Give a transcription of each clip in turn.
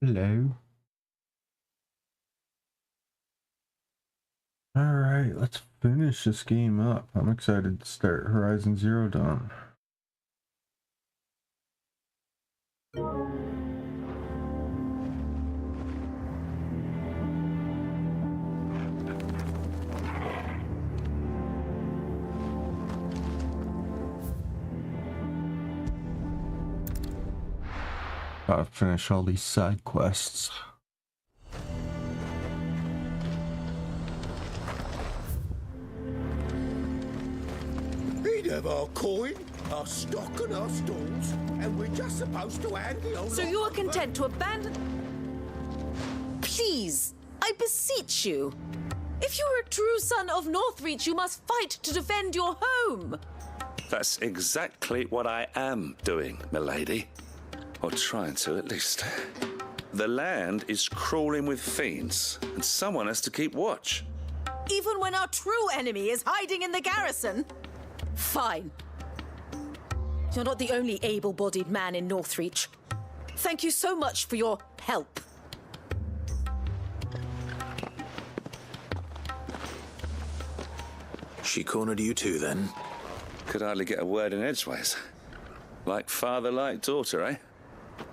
Hello. Alright, let's finish this game up. I'm excited to start Horizon Zero Dawn. Gotta finish all these side quests. We'd have our coin, our stock and our stalls, and we're just supposed to hand the old... So you are content to abandon... Please, I beseech you. If you are a true son of Northreach, you must fight to defend your home. That's exactly what I am doing, milady. Or trying to, at least. The land is crawling with fiends, and someone has to keep watch. Even when our true enemy is hiding in the garrison? Fine. You're not the only able-bodied man in Northreach. Thank you so much for your help. She cornered you too, then? Could hardly get a word in edgeways. Like father, like daughter, eh?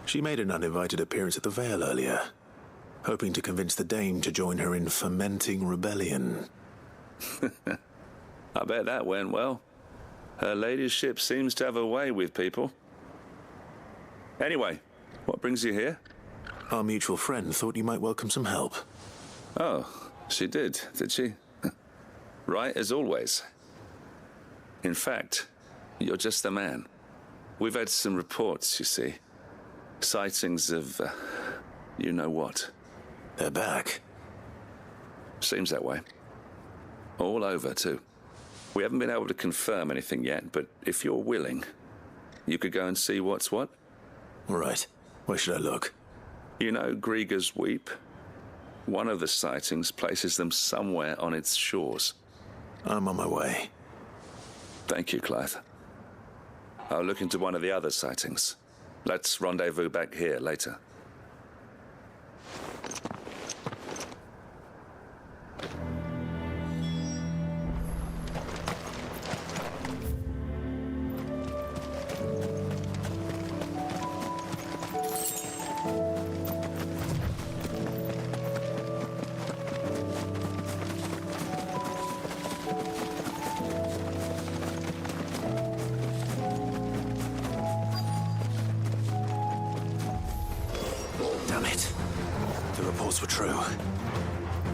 She made an uninvited appearance at the Vale earlier, hoping to convince the Dame to join her in fomenting rebellion. I bet that went well. Her ladyship seems to have a way with people. Anyway, what brings you here? Our mutual friend thought you might welcome some help. Oh, she did she? Right as always. In fact, you're just the man. We've had some reports, you see. Sightings of, you know what. They're back. Seems that way. All over, too. We haven't been able to confirm anything yet, but if you're willing, you could go and see what's what. Right. Where should I look? You know Grieger's Weep? One of the sightings places them somewhere on its shores. I'm on my way. Thank you, Clive. I'll look into one of the other sightings. Let's rendezvous back here later. Damn it. The reports were true.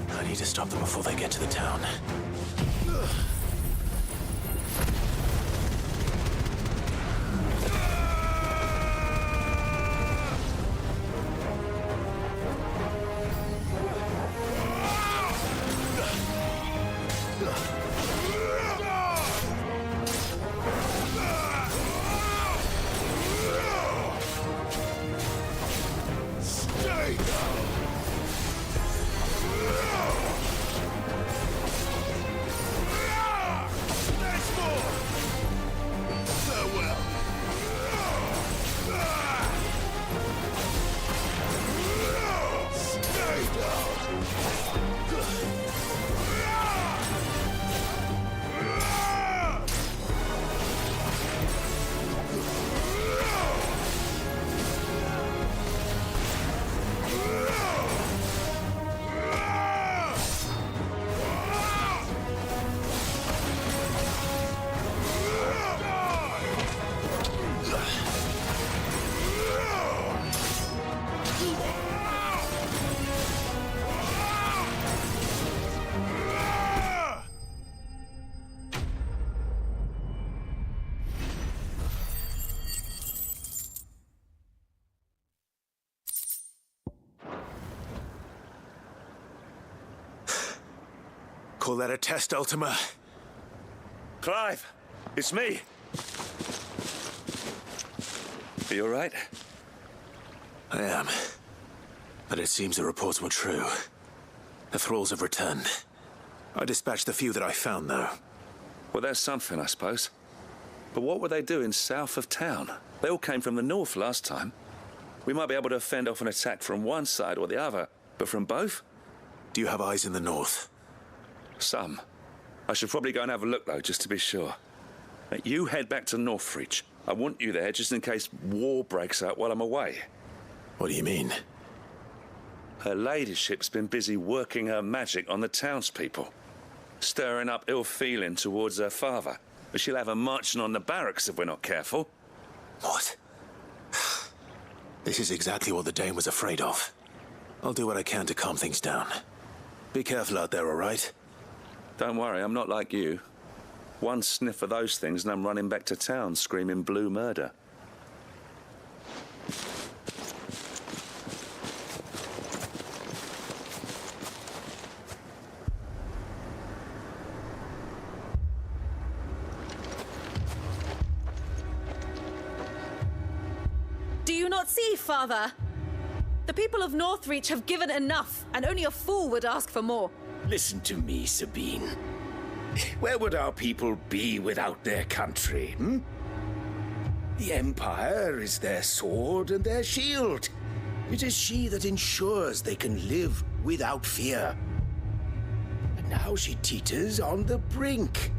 I need to stop them before they get to the town. Call that a test, Ultima? Clive! It's me! Are you all right? I am. But it seems the reports were true. The thralls have returned. I dispatched the few that I found, though. Well, that's something, I suppose. But what were they doing south of town? They all came from the north last time. We might be able to fend off an attack from one side or the other, but from both? Do you have eyes in the north? Some. I should probably go and have a look, though, just to be sure. Now, you head back to Northreach. I want you there just in case war breaks out while I'm away. What do you mean? Her ladyship's been busy working her magic on the townspeople, stirring up ill feeling towards her father. But she'll have her marching on the barracks if we're not careful. What? This is exactly what the Dane was afraid of. I'll do what I can to calm things down. Be careful out there, all right? Don't worry, I'm not like you. One sniff of those things and I'm running back to town screaming blue murder. Do you not see, Father? The people of Northreach have given enough, and only a fool would ask for more. Listen to me, Sabine. Where would our people be without their country, hmm? The Empire is their sword and their shield. It is she that ensures they can live without fear. But now she teeters on the brink.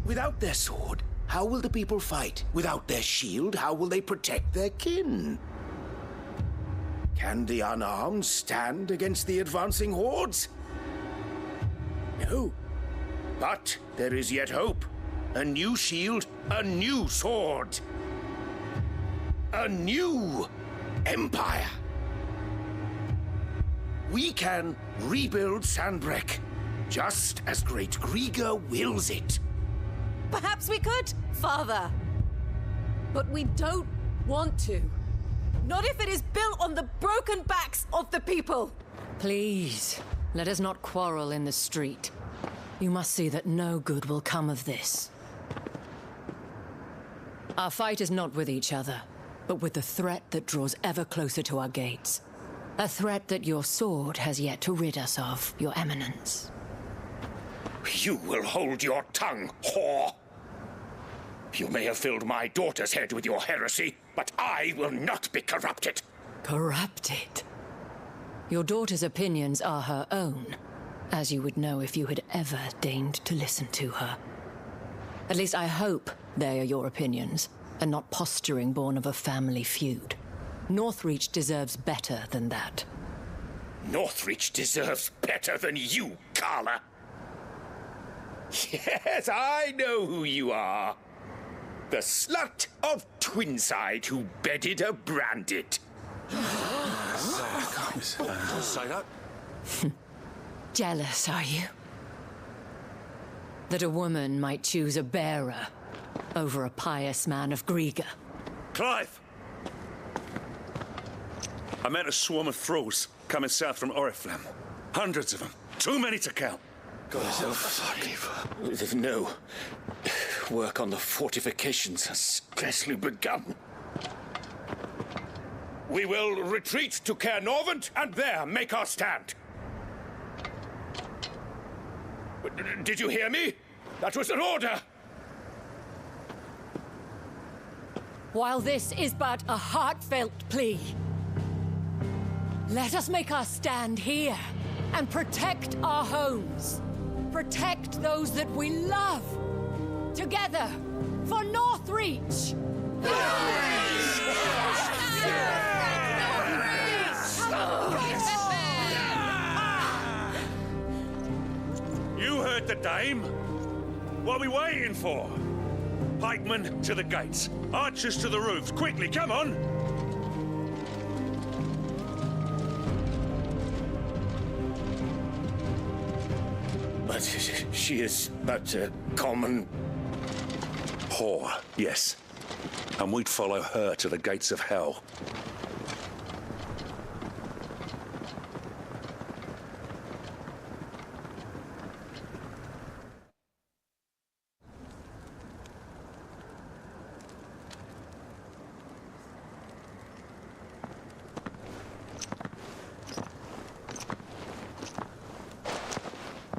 Without their sword, how will the people fight? Without their shield, how will they protect their kin? Can the unarmed stand against the advancing hordes? No. But there is yet hope. A new shield, a new sword. A new empire. We can rebuild Sandbreck, just as Great Grieger wills it. Perhaps we could, Father. But we don't want to. Not if it is built on the broken backs of the people. Please, let us not quarrel in the street. You must see that no good will come of this. Our fight is not with each other, but with the threat that draws ever closer to our gates. A threat that your sword has yet to rid us of, Your Eminence. You will hold your tongue, whore. You may have filled my daughter's head with your heresy, but I will not be corrupted. Corrupted? Your daughter's opinions are her own, as you would know if you had ever deigned to listen to her. At least I hope they are your opinions, and not posturing born of a family feud. Northreach deserves better than that. Northreach deserves better than you, Carla. Yes, I know who you are. The slut of Twinside who bedded a branded. Say that? Jealous, are you? That a woman might choose a bearer over a pious man of Grieger. Clive! I met a swarm of thralls coming south from Oriflamme. Hundreds of them. Too many to count. There's no work on the fortifications has scarcely begun. We will retreat to Caer Norvent and there make our stand. Did you hear me? That was an order. While this is but a heartfelt plea, let us make our stand here and protect our homes. Protect those that we love. Together, for Northreach! You heard the dame. What are we waiting for? Pikemen to the gates. Archers to the roofs. Quickly, come on! But she is but a common... Whore, yes. And we'd follow her to the gates of hell.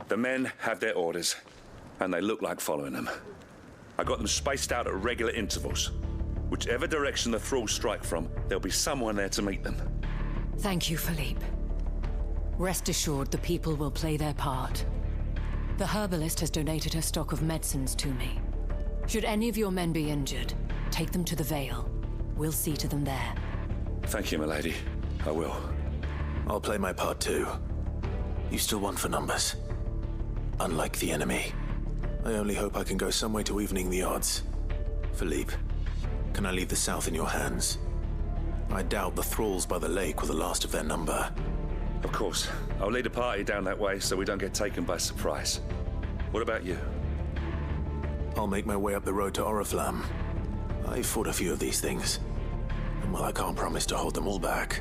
The men have their orders, and they look like following them. I got them spaced out at regular intervals. We're Whichever direction the thralls strike from, there'll be someone there to meet them. Thank you, Philippe. Rest assured the people will play their part. The herbalist has donated her stock of medicines to me. Should any of your men be injured, take them to the Vale. We'll see to them there. Thank you, milady. I will. I'll play my part too. You still want for numbers. Unlike the enemy. I only hope I can go some way to evening the odds. Philippe, can I leave the south in your hands? I doubt the thralls by the lake were the last of their number. Of course. I'll lead a party down that way so we don't get taken by surprise. What about you? I'll make my way up the road to Oriflamme. I've fought a few of these things. And while I can't promise to hold them all back,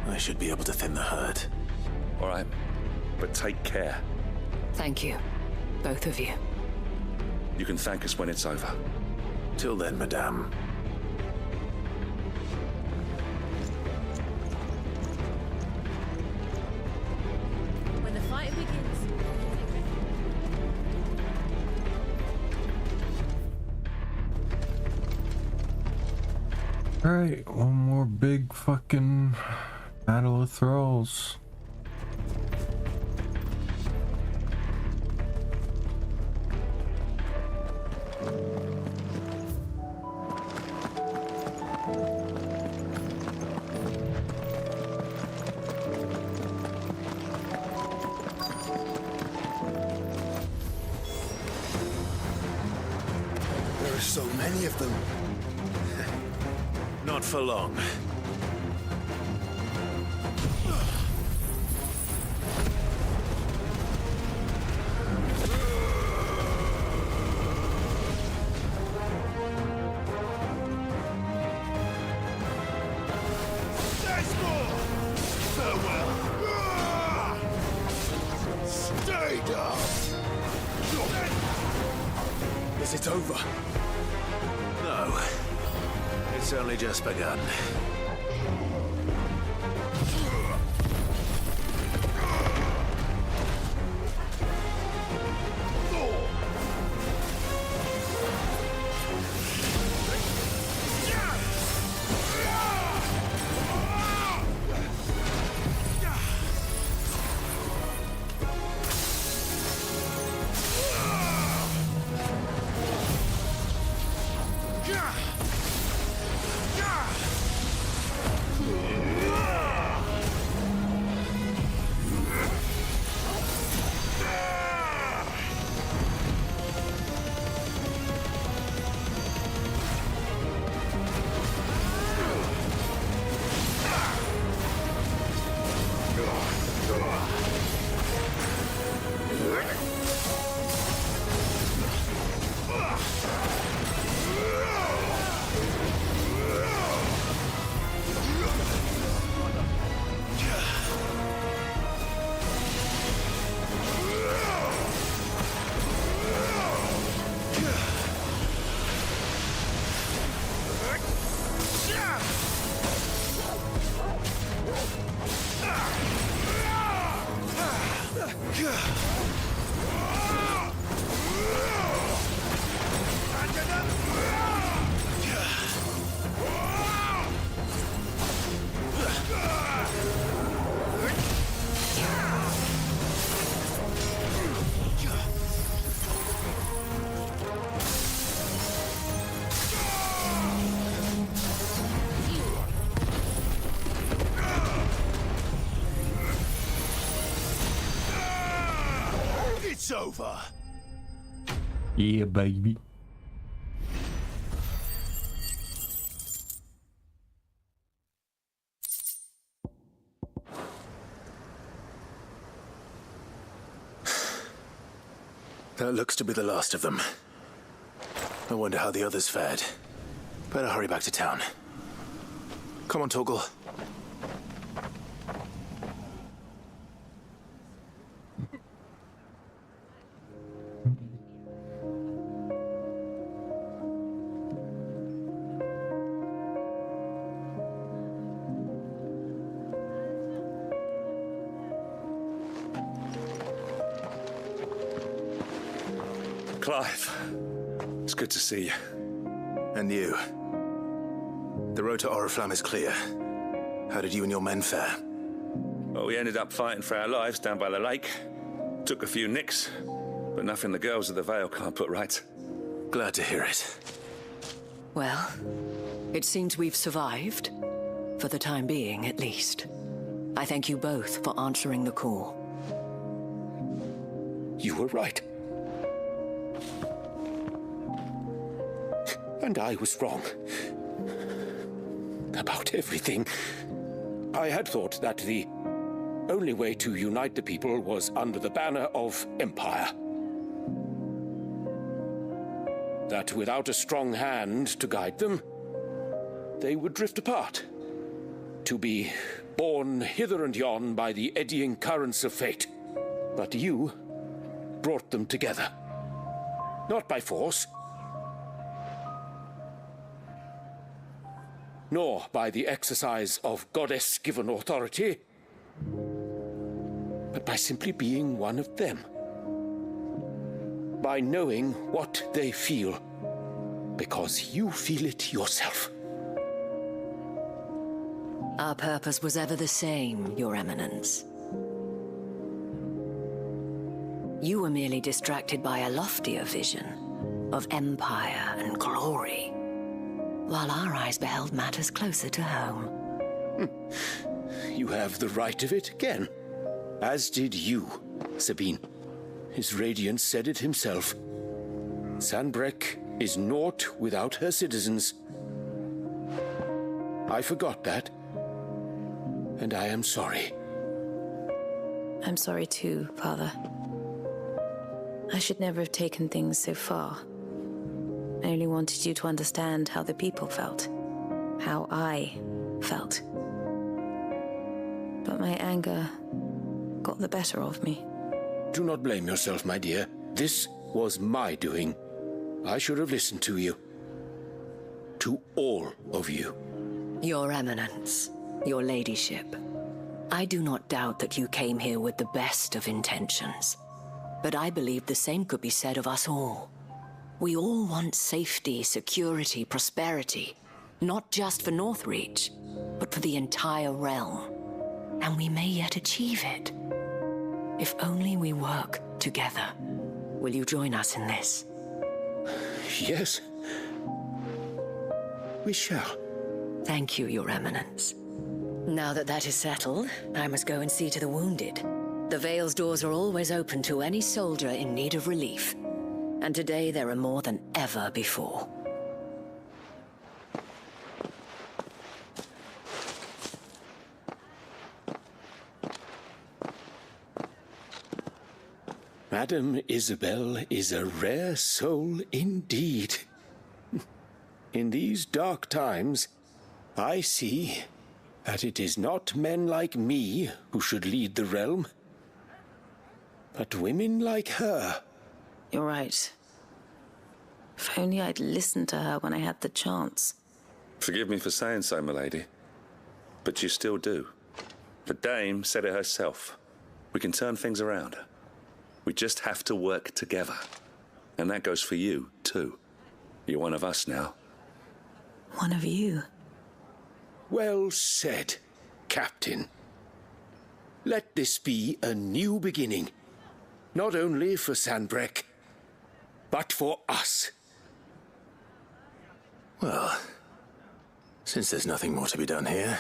I should be able to thin the herd. All right. But take care. Thank you, both of you. You can thank us when it's over. Till then, madame. When the fighting begins. Alright, one more big fucking battle of thralls. There are so many of them. Not for long. There's more! Farewell! Stay down! Is it over? No. It's only just begun. It's over! Yeah, baby. That looks to be the last of them. I wonder how the others fared. Better hurry back to town. Come on, Torgal. Clive, it's good to see you. And you. The road to Oriflamme is clear. How did you and your men fare? Well, we ended up fighting for our lives down by the lake. Took a few nicks, but nothing the girls of the Vale can't put right. Glad to hear it. Well, it seems we've survived. For the time being, at least. I thank you both for answering the call. You were right. And I was wrong. About everything. I had thought that the only way to unite the people was under the banner of Empire. That without a strong hand to guide them, they would drift apart. To be borne hither and yon by the eddying currents of fate. But you brought them together. Not by force, nor by the exercise of goddess-given authority, but by simply being one of them. By knowing what they feel, because you feel it yourself. Our purpose was ever the same, Your Eminence. You were merely distracted by a loftier vision of empire and glory, while our eyes beheld matters closer to home. You have the right of it again. As did you, Sabine. His Radiance said it himself. Sanbreque is naught without her citizens. I forgot that. And I am sorry. I'm sorry too, Father. I should never have taken things so far. I only wanted you to understand how the people felt. How I felt. But my anger got the better of me. Do not blame yourself, my dear. This was my doing. I should have listened to you. To all of you. Your Eminence, your ladyship, I do not doubt that you came here with the best of intentions. But I believe the same could be said of us all. We all want safety, security, prosperity. Not just for Northreach, but for the entire realm. And we may yet achieve it. If only we work together. Will you join us in this? Yes. We shall. Thank you, Your Eminence. Now that that is settled, I must go and see to the wounded. The Vale's doors are always open to any soldier in need of relief. And today there are more than ever before. Madame Isabel is a rare soul indeed. In these dark times, I see that it is not men like me who should lead the realm, but women like her. You're right. If only I'd listened to her when I had the chance. Forgive me for saying so, milady, but you still do. The Dame said it herself. We can turn things around. We just have to work together. And that goes for you, too. You're one of us now. One of you. Well said, Captain. Let this be a new beginning. Not only for Sanbreque, but for us. Well, since there's nothing more to be done here,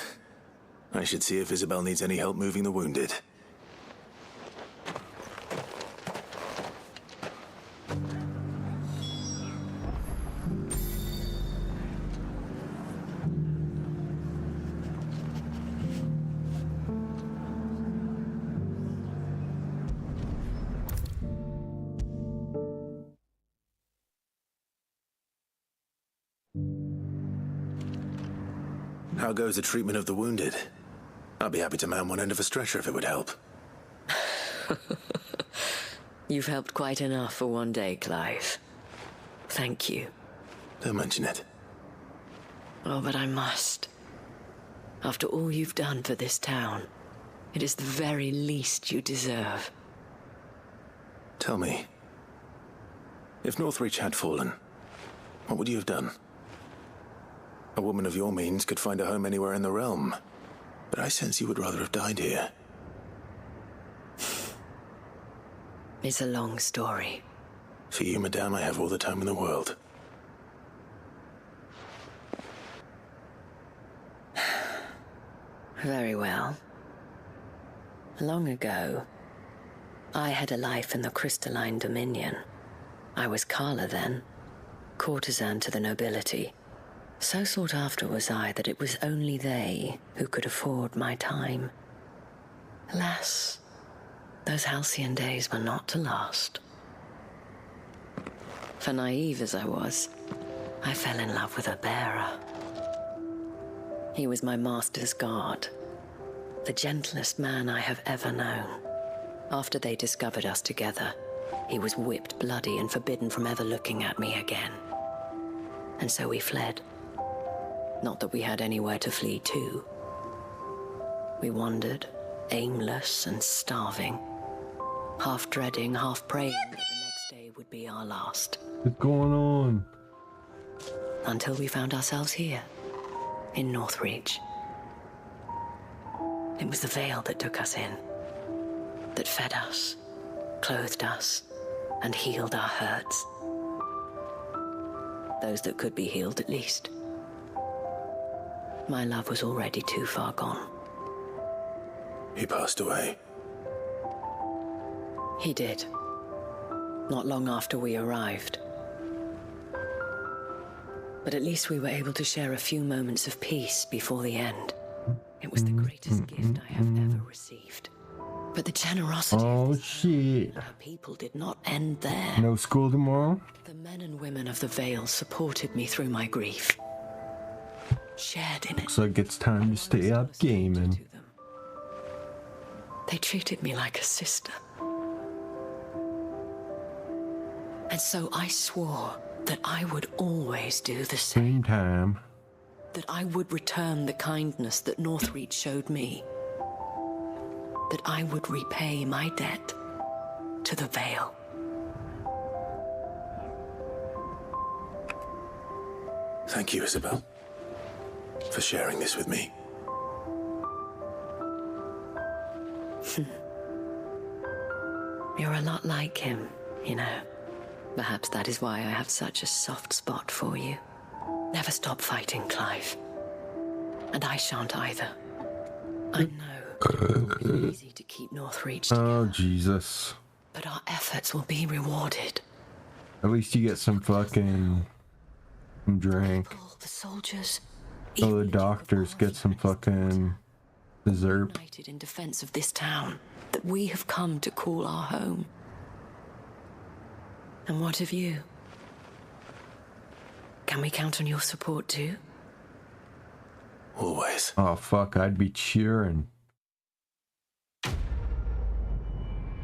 I should see if Isabel needs any help moving the wounded. How goes the treatment of the wounded? I'd be happy to man one end of a stretcher if it would help. You've helped quite enough for one day, Clive. Thank you. Don't mention it. Oh, but I must. After all you've done for this town, it is the very least you deserve. Tell me, if Northreach had fallen, what would you have done? A woman of your means could find a home anywhere in the realm. But I sense you would rather have died here. It's a long story. For you, madame, I have all the time in the world. Very well. Long ago, I had a life in the Crystalline Dominion. I was Carla then, courtesan to the nobility. So sought after was I that it was only they who could afford my time. Alas, those halcyon days were not to last. For naive as I was, I fell in love with a bearer. He was my master's guard, the gentlest man I have ever known. After they discovered us together, he was whipped bloody and forbidden from ever looking at me again. And so we fled. Not that we had anywhere to flee to. We wandered, aimless and starving, half dreading, half praying that the next day would be our last. What's going on? Until we found ourselves here, in Northreach. It was the Veil that took us in, that fed us, clothed us, and healed our hurts. Those that could be healed, at least. My love was already too far gone. He passed away. He did. Not long after we arrived. But at least we were able to share a few moments of peace before the end. It was the greatest gift I have ever received. But the generosity of shit. our people did not end there. No school tomorrow? The men and women of the Vale supported me through my grief. Shared in it. Looks like it's time to stay up gaming. To them. They treated me like a sister. And so I swore that I would always do the same. Same time. That I would return the kindness that Northreach showed me. That I would repay my debt to the Vale. Thank you, Isabel, for sharing this with me. You're a lot like him, you know. Perhaps that is why I have such a soft spot for you. Never stop fighting, Clive. And I shan't either. I know it won't be easy to keep Northreach together. Oh, Jesus. But our efforts will be rewarded. At least you get some fucking drink. The soldiers, Oh, the doctors get some fucking dessert. united in defense of this town that we have come to call our home. And what of you? Can we count on your support too? Always. Oh, fuck, I'd be cheering.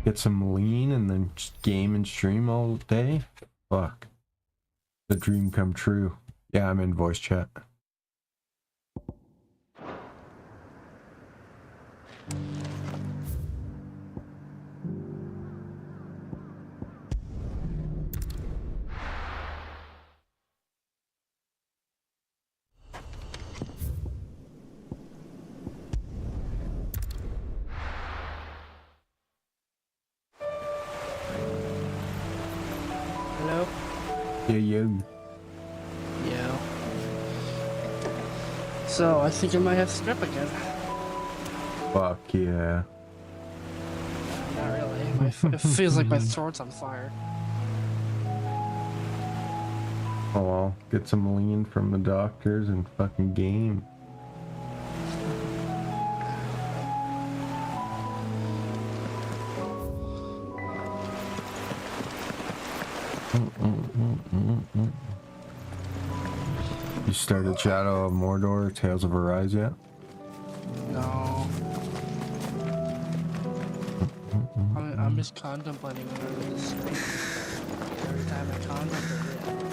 Get some lean and then just game and stream all day? Fuck. The dream come true. Yeah, I'm in voice chat. Hello? Yeah. Yeah. So, I think I might have strep again. Fuck yeah. Not really. It feels like my throat's on fire. Oh well, get some lean from the doctors and fucking game. You started Shadow of Mordor, Tales of Arise yet? No. I'm just contemplating whether this every time I contemplate it.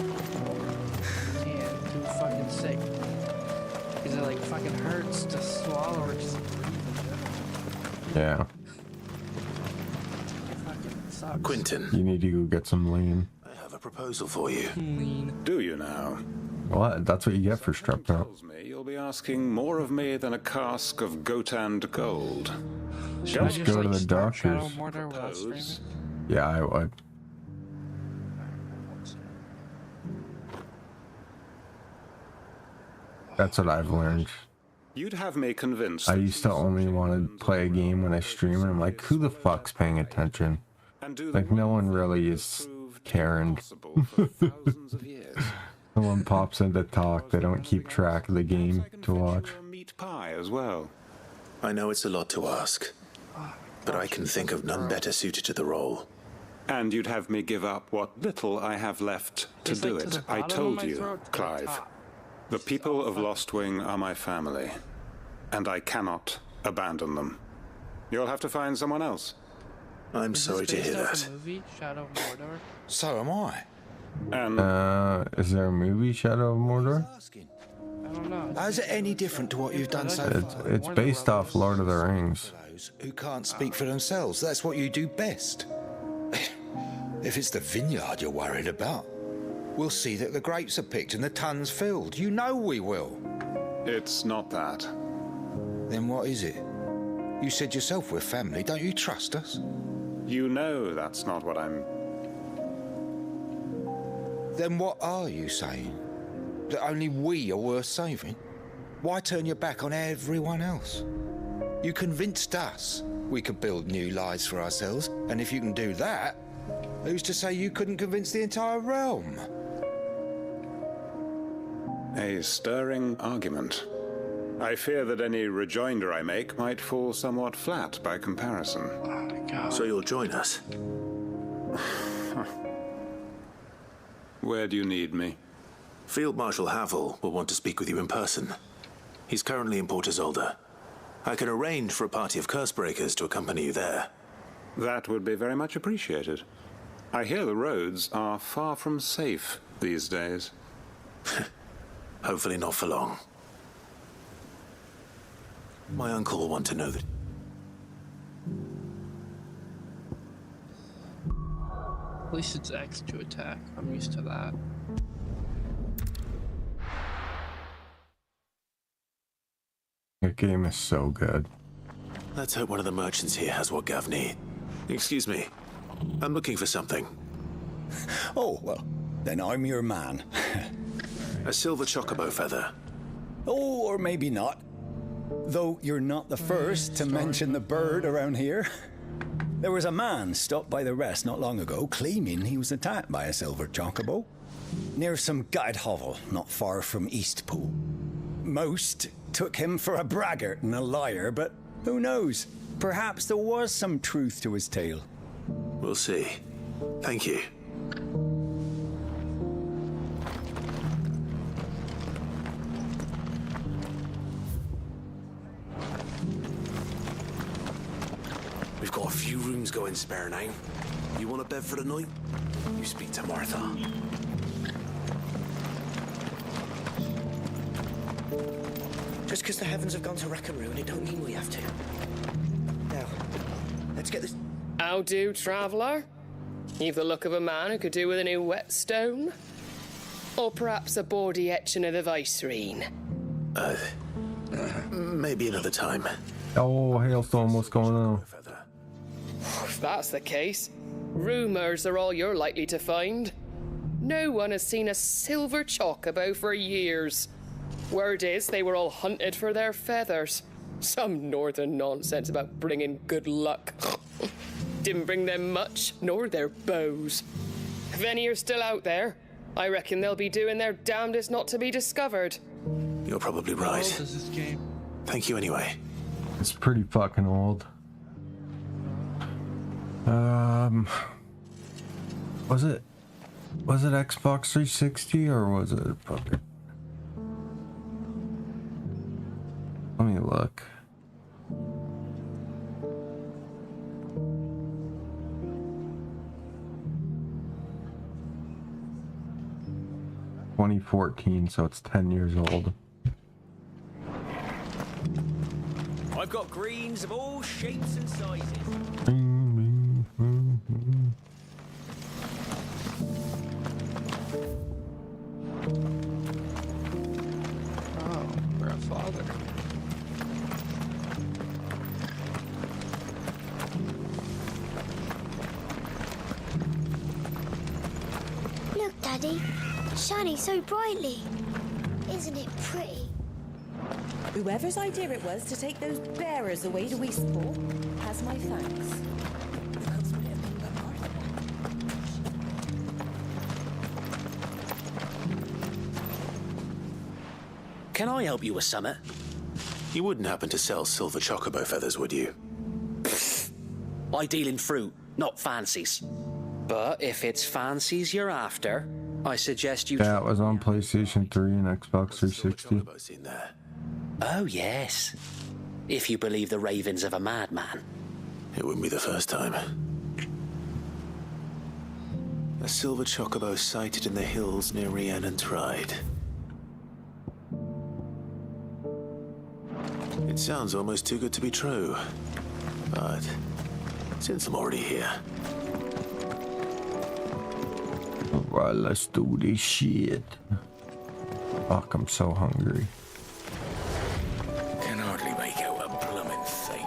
I can't. Too fucking sick. Because it like fucking hurts to swallow or just breathe and shit. Yeah. It fucking sucks. Quentin, You need to go get some lean. I have a proposal for you. Lean. Do you now? What? That's what you get for Someone strep throat. tells me you'll be asking more of me than a cask of Gotand gold. Should I Just go to the start Shadow doctors. Mordor without streaming? Propose. Yeah, I would. That's what I've learned. You'd have me convinced. I that used to these only want to humans play a are game when I stream, and I'm like, who the fuck's paying attention? and do the Like, no one thing really that is proved caring. impossible for thousands of years. Someone pops in to talk, they don't keep track of the game I can to fetch you watch. a meat pie as well. I know it's a lot to ask, but I can think of none better suited to the role. And you'd have me give up what little I have left to It's do like to it. the I bottom of told my you, throat, to the Clive. top. The people of Lostwing are my family, and I cannot abandon them. You'll have to find someone else. I'm Is sorry this to based hear off that. a movie, Shadow of Mordor? So am I. And Is there a movie, Shadow of Mordor? Asking. I don't know. How's it any different to what you've done so far? It's based off Lord of the Rings. Those who can't speak for themselves, that's what you do best. If it's the vineyard you're worried about, we'll see that the grapes are picked and the tons filled. You know we will. it's not that. Then what is it? You said yourself we're family. Don't you trust us? You know that's not what I'm... Then what are you saying? That only we are worth saving? Why turn your back on everyone else? You convinced us we could build new lives for ourselves, and if you can do that, who's to say you couldn't convince the entire realm? A stirring argument. I fear that any rejoinder I make might fall somewhat flat by comparison. Oh my god. So you'll join us? Where do you need me? Field Marshal Havel will want to speak with you in person. He's currently in Port Isolde. I can arrange for a party of Cursebreakers to accompany you there. That would be very much appreciated. I hear the roads are far from safe these days. Hopefully not for long. My uncle will want to know that. At least it's X to attack. I'm used to that. That game is so good. Let's hope one of the merchants here has what Gav needs. Excuse me. I'm looking for something. Oh, well, then I'm your man. A silver chocobo feather. Oh, or maybe not. Though you're not the first to mention the bird around here. There was a man stopped by the rest not long ago claiming he was attacked by a silver chocobo near some gutted hovel not far from Eastpool. Most took him for a braggart and a liar, but who knows? Perhaps there was some truth to his tale. We'll see. Thank you. We've got a few rooms going spare now. You want a bed for the night? You speak to Martha. Just because the heavens have gone to wreck and ruin, it don't mean we have to. Now, let's get this. How do, traveller? You've the look of a man who could do with a new whetstone. Or perhaps a bawdy etching of the Vicerine. Maybe another time. Oh, hailstorm, what's going on? Feather. If that's the case, rumours are all you're likely to find. No one has seen a silver chocobo for years. Word is they were all hunted for their feathers. Some northern nonsense about bringing good luck. Didn't bring them much, nor their bows. If any are still out there, I reckon they'll be doing their damnedest not to be discovered. You're probably How old right. is this game? Thank you anyway. It's pretty fucking old. Was it Xbox 360 or was it fucking? Let me look. ...2014, so it's 10 years old. I've got greens of all shapes and sizes. father. Look, Daddy. Shining so brightly. Isn't it pretty? Whoever's idea it was to take those bearers away to Eastport has my thanks. Can I help you with something? You wouldn't happen to sell silver chocobo feathers, would you? I deal in fruit, not fancies. But if it's fancies you're after, I suggest you... Yeah, it was on PlayStation 3 and Xbox 360. Seen there. Oh, yes. If you believe the ravings of a madman. It wouldn't be the first time. A silver chocobo sighted in the hills near Rhiannon's Ride. It sounds almost too good to be true. But since I'm already here... Alright, let's do this shit. Fuck, I'm so hungry. Can hardly make out a blooming thing.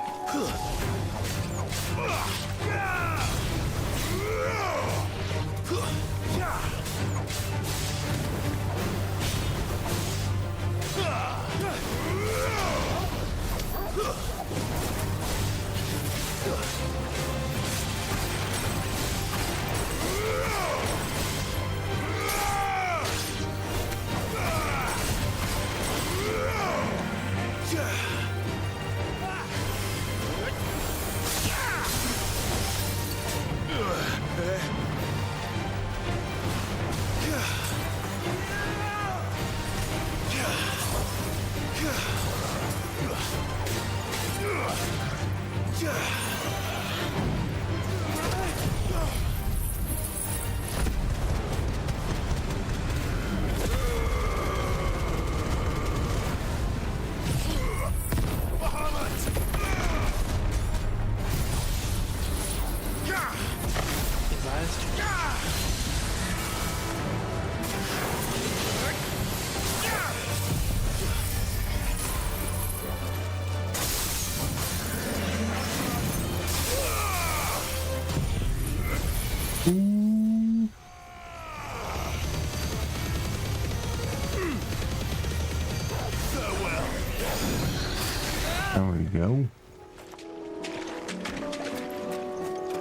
There we go.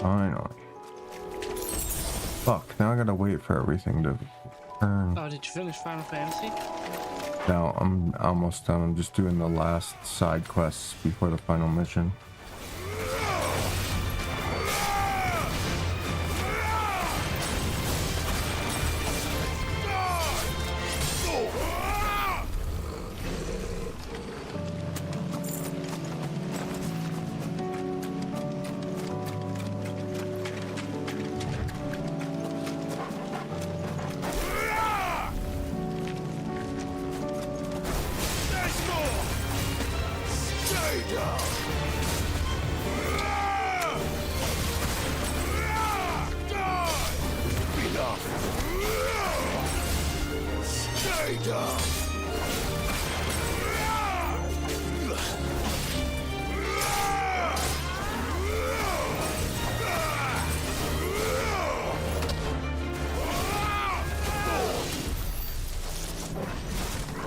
Finally. Fuck, now I gotta wait for everything to turn. Oh, did you finish Final Fantasy? No, I'm almost done. I'm just doing the last side quests before the final mission.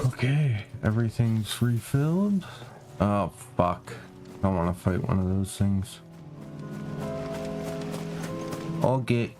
Okay, everything's refilled. Oh, fuck. I don't want to fight one of those things. Okay.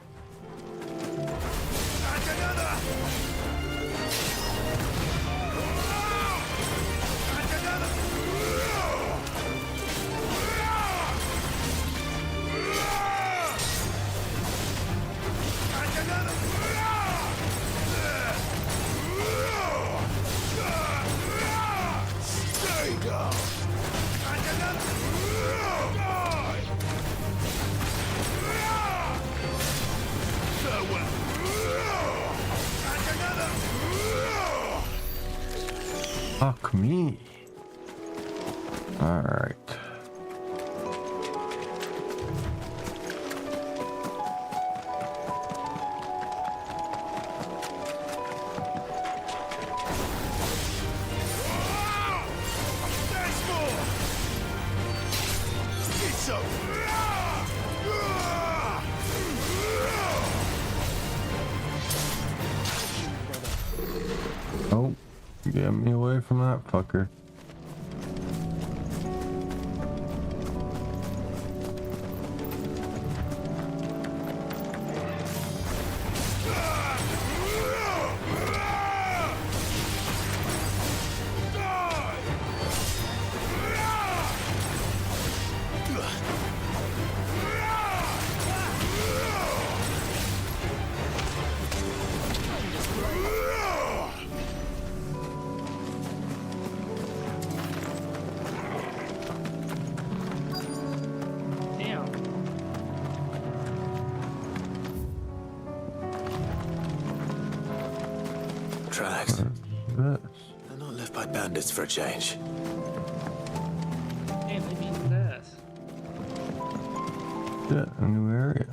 Fuck me. All right. Get me away from that fucker. Tracks. They're not left by bandits for a change. Hey, they mean this. Yeah, a new area.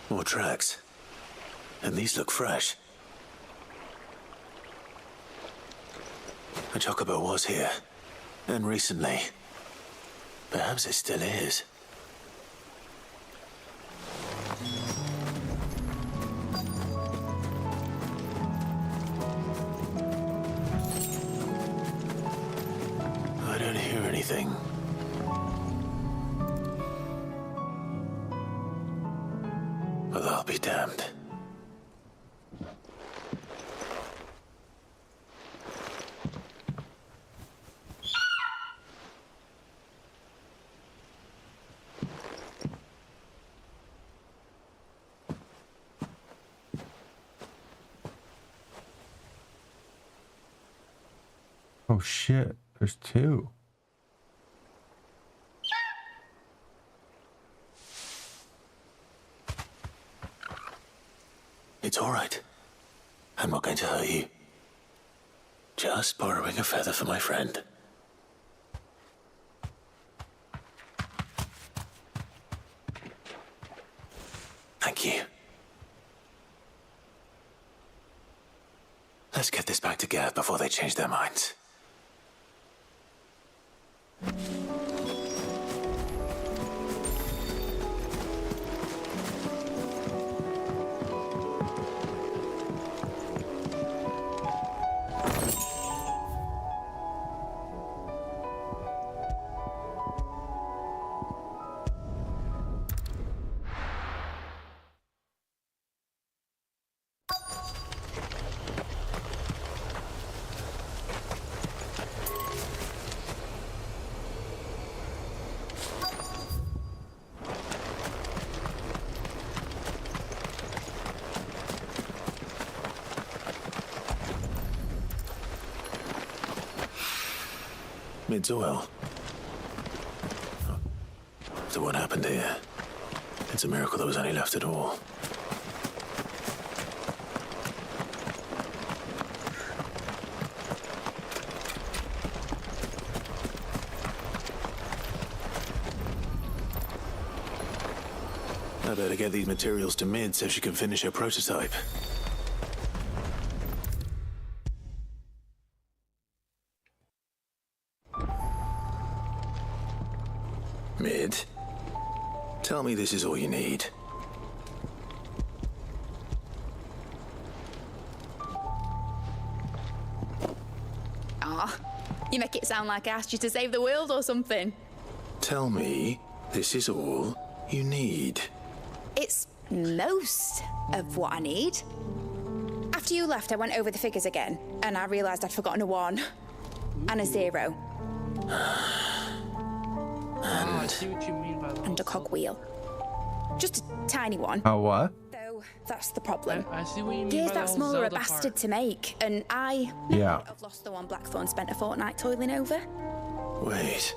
More tracks. And these look fresh. A chocobo was here. And recently. Perhaps it still is. I don't hear anything. But I'll be damned. Oh shit, there's two. It's all right. I'm not going to hurt you. Just borrowing a feather for my friend. Thank you. Let's get this back to Gav before they change their minds. Mid's oil. After what happened here, it's a miracle there was any left at all. I better get these materials to Mid so she can finish her prototype. Mid, tell me this is all you need. Ah, you make it sound like I asked you to save the world or something. Tell me this is all you need. It's most of what I need. After you left, I went over the figures again, and I realised I'd forgotten a 1 and a 0. And a cogwheel. Just a tiny one. A what? Though that's the problem. I see what you mean Gear's by that the whole small or a Zelda bastard part. to make, and I Yeah. I've lost the one Blackthorn spent a fortnight toiling over. Wait.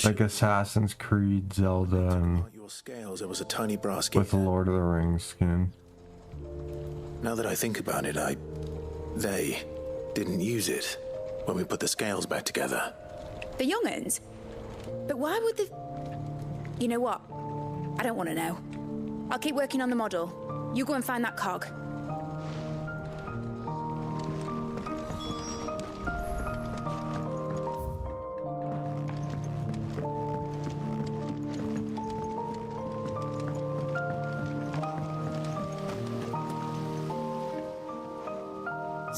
Like Assassin's Creed, Zelda, and Your scales, there was a tiny brass with the gear. Lord of the Rings skin. Now that I think about it, they didn't use it when we put the scales back together. The young'uns? But why would the... You know what? I don't want to know. I'll keep working on the model. You go and find that cog.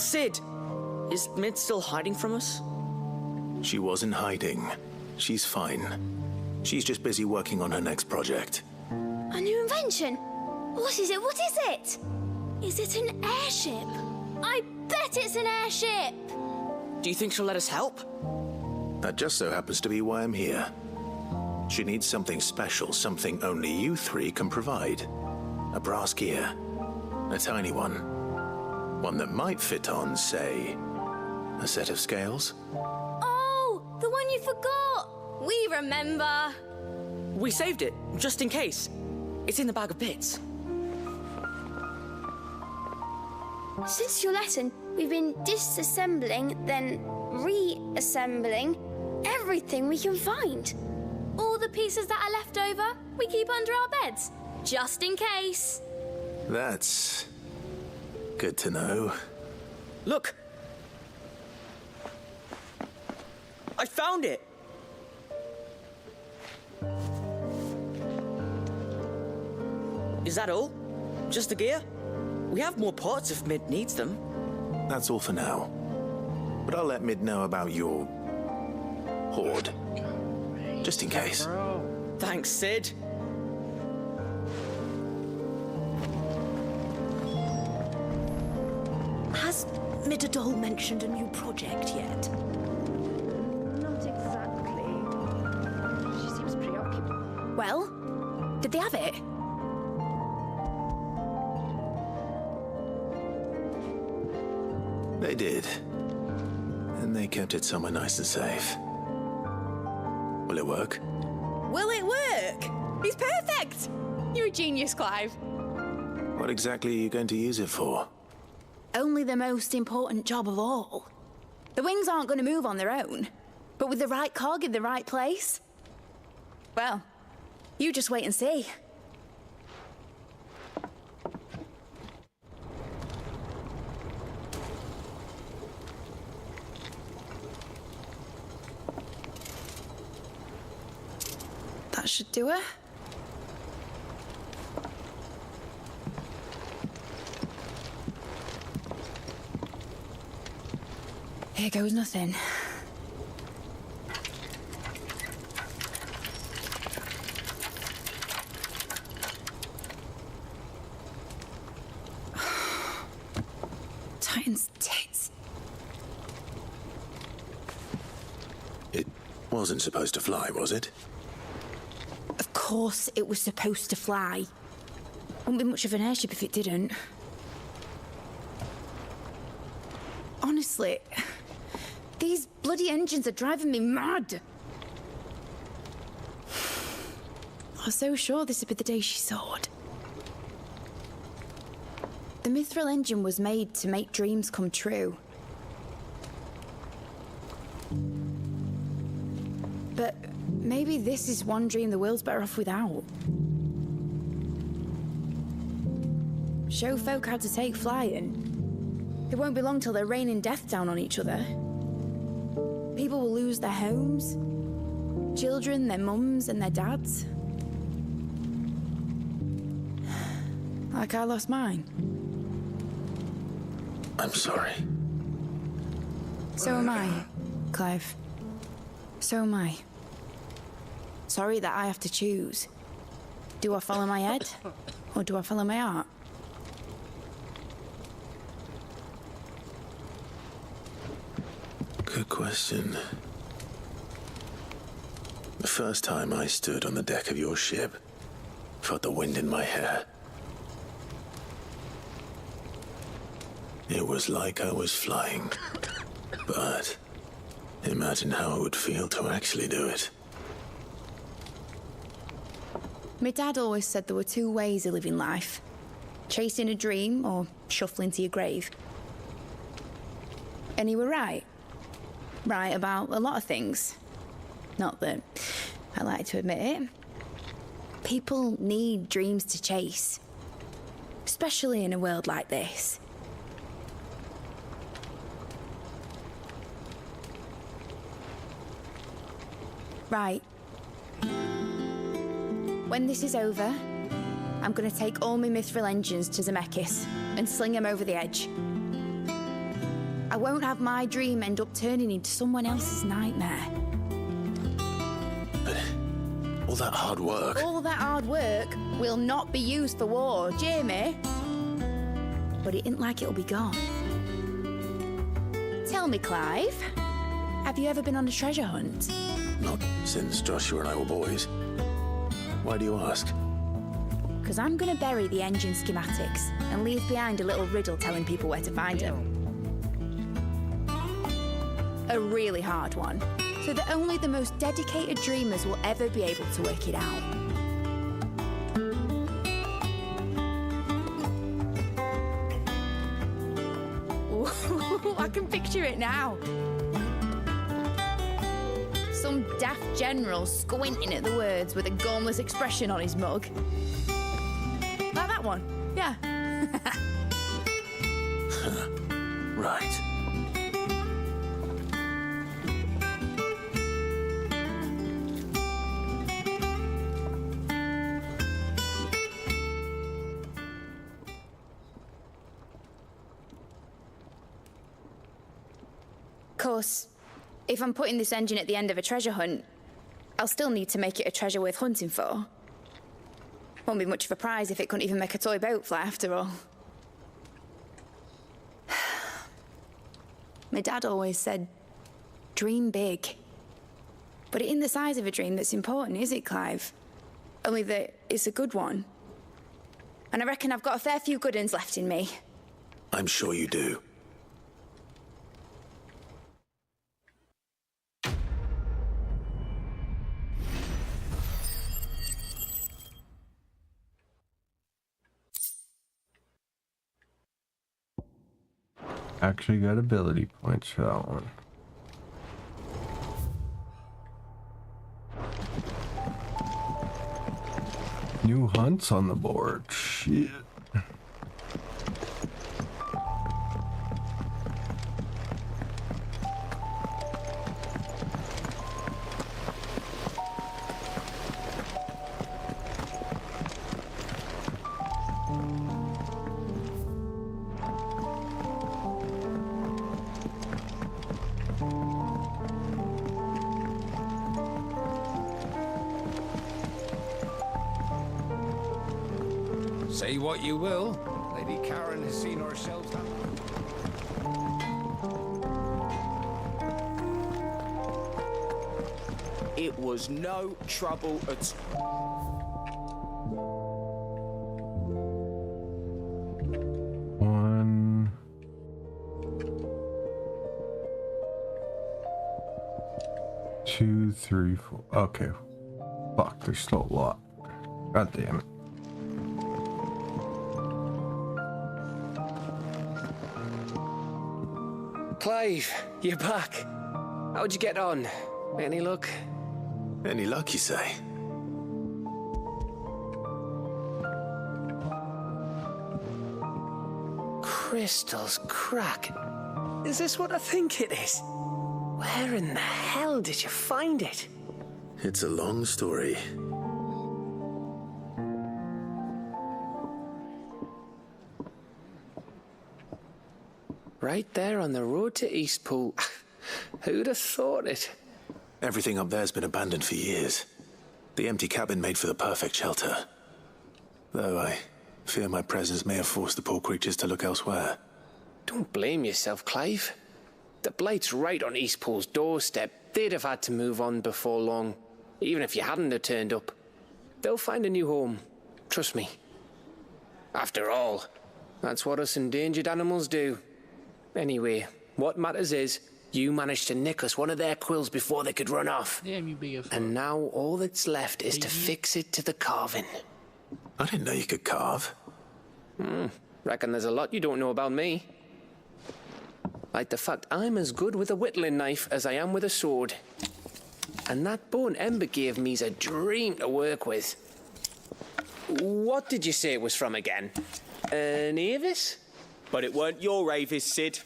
Sid! Is Mid still hiding from us? She wasn't hiding. She's fine. She's just busy working on her next project. A new invention? What is it? What is it? Is it an airship? I bet it's an airship! Do you think she'll let us help? That just so happens to be why I'm here. She needs something special, something only you three can provide. A brass gear. A tiny one. One that might fit on, say, a set of scales? Oh, the one you forgot! We remember! We saved it, just in case. It's in the bag of bits. Since your lesson, we've been disassembling, then reassembling everything we can find. All the pieces that are left over, we keep under our beds, just in case. That's good to know. Look! I found it! Is that all? Just the gear? We have more parts if Mid needs them. That's all for now. But I'll let Mid know about your hoard. Just in case. Thanks, Sid. Has Midadol mentioned a new project yet? Not exactly. She seems preoccupied. Well, did they have it? They did. And they kept it somewhere nice and safe. Will it work? Will it work? He's perfect! You're a genius, Clive. What exactly are you going to use it for? Only the most important job of all. The wings aren't going to move on their own, but with the right cog in the right place. Well, you just wait and see. That should do it. Here goes nothing. Titan's tits. It wasn't supposed to fly, was it? Of course it was supposed to fly. Wouldn't be much of an airship if it didn't. Honestly, these bloody engines are driving me mad. I was so sure this would be the day she soared. The mithril engine was made to make dreams come true. But maybe this is one dream the world's better off without. Show folk how to take flying. It won't be long till they're raining death down on each other. People will lose their homes, children, their mums and their dads. Like I lost mine. I'm sorry. So am I, Clive. So am I. Sorry that I have to choose. Do I follow my head, or do I follow my heart? Good question. The first time I stood on the deck of your ship, felt the wind in my hair. It was like I was flying. But imagine how it would feel to actually do it. My dad always said there were two ways of living life. Chasing a dream or shuffling to your grave. And he were right. Right about a lot of things. Not that I like to admit it. People need dreams to chase. Especially in a world like this. Right. When this is over, I'm gonna take all my mithril engines to Zemeckis and sling them over the edge. I won't have my dream end up turning into someone else's nightmare. But all that hard work... All that hard work will not be used for war, Jamie. But it isn't like it'll be gone. Tell me, Clive, have you ever been on a treasure hunt? Not since Joshua and I were boys. Why do you ask? Because I'm going to bury the engine schematics and leave behind a little riddle telling people where to find them. A really hard one, so that only the most dedicated dreamers will ever be able to work it out. Ooh, I can picture it now. Some daft general squinting at the words with a gormless expression on his mug. Like that one, yeah. Right. Of course, if I'm putting this engine at the end of a treasure hunt, I'll still need to make it a treasure worth hunting for. Won't be much of a prize if it couldn't even make a toy boat fly after all. My dad always said, dream big. But it ain't the size of a dream that's important, is it, Clive? Only that it's a good one. And I reckon I've got a fair few good uns left in me. I'm sure you do. Actually got ability points for that one. New hunts on the board. Shit. Say what you will, Lady Karen has seen herself. It was no trouble at One. Two, three, four. Okay. Fuck, there's still a lot. God damn it. Clive, you're back. How'd you get on? Any luck? Any luck, you say? Crystal's crack. Is this what I think it is? Where in the hell did you find it? It's a long story. Right there on the road to Eastpool. Who'd have thought it? Everything up there's been abandoned for years. The empty cabin made for the perfect shelter. Though I fear my presence may have forced the poor creatures to look elsewhere. Don't blame yourself, Clive. The Blight's right on Eastpool's doorstep. They'd have had to move on before long, even if you hadn't have turned up. They'll find a new home. Trust me. After all, that's what us endangered animals do. Anyway, what matters is, you managed to nick us one of their quills before they could run off. Damn, you big as fuck. And now all that's left is to fix it to the carving. I didn't know you could carve. Reckon there's a lot you don't know about me. Like the fact I'm as good with a whittling knife as I am with a sword. And that bone Ember gave me's a dream to work with. What did you say it was from again? An Avis? But it weren't your Avis, Sid.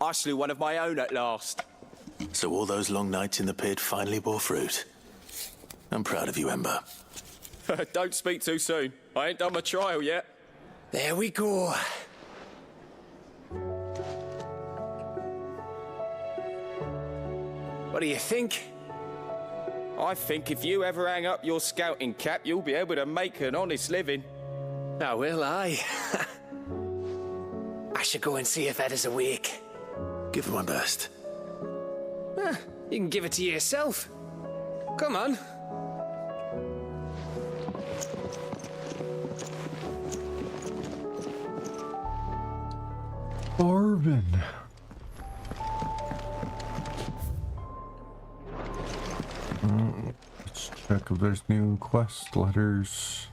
I slew one of my own at last. So all those long nights in the pit finally bore fruit. I'm proud of you, Ember. Don't speak too soon. I ain't done my trial yet. There we go. What do you think? I think if you ever hang up your scouting cap, you'll be able to make an honest living. Now will I? I should go and see if Ed is awake. Give it my best. You can give it to yourself. Come on. Orban. Let's check if there's new quest letters.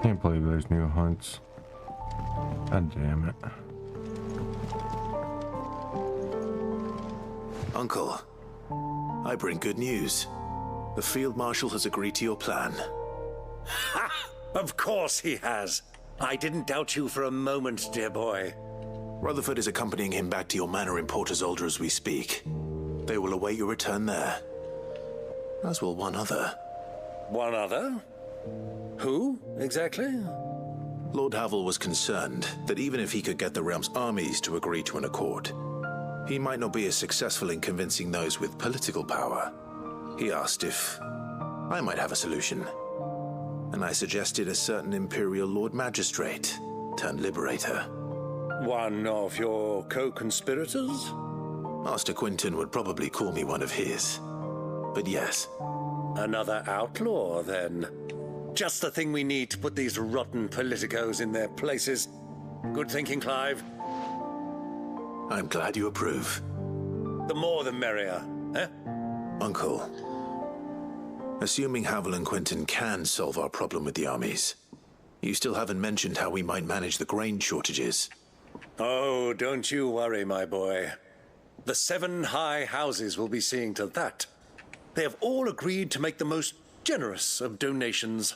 Can't believe there's new hunts. God damn it. Uncle, I bring good news. The Field Marshal has agreed to your plan. Ha! Of course he has. I didn't doubt you for a moment, dear boy. Rutherford is accompanying him back to your manor in Port Isolde as we speak. They will await your return there. As will one other. One other? Who, exactly? Lord Havel was concerned that even if he could get the realm's armies to agree to an accord, he might not be as successful in convincing those with political power. He asked if I might have a solution, and I suggested a certain Imperial Lord Magistrate turned Liberator. One of your co-conspirators? Master Quinton would probably call me one of his, but yes. Another outlaw, then. Just the thing we need to put these rotten politicos in their places. Good thinking, Clive. I'm glad you approve. The more the merrier, eh? Uncle, assuming Havel and Quinton can solve our problem with the armies, you still haven't mentioned how we might manage the grain shortages. Oh, don't you worry, my boy. The 7 high houses will be seeing to that. They have all agreed to make the most generous of donations.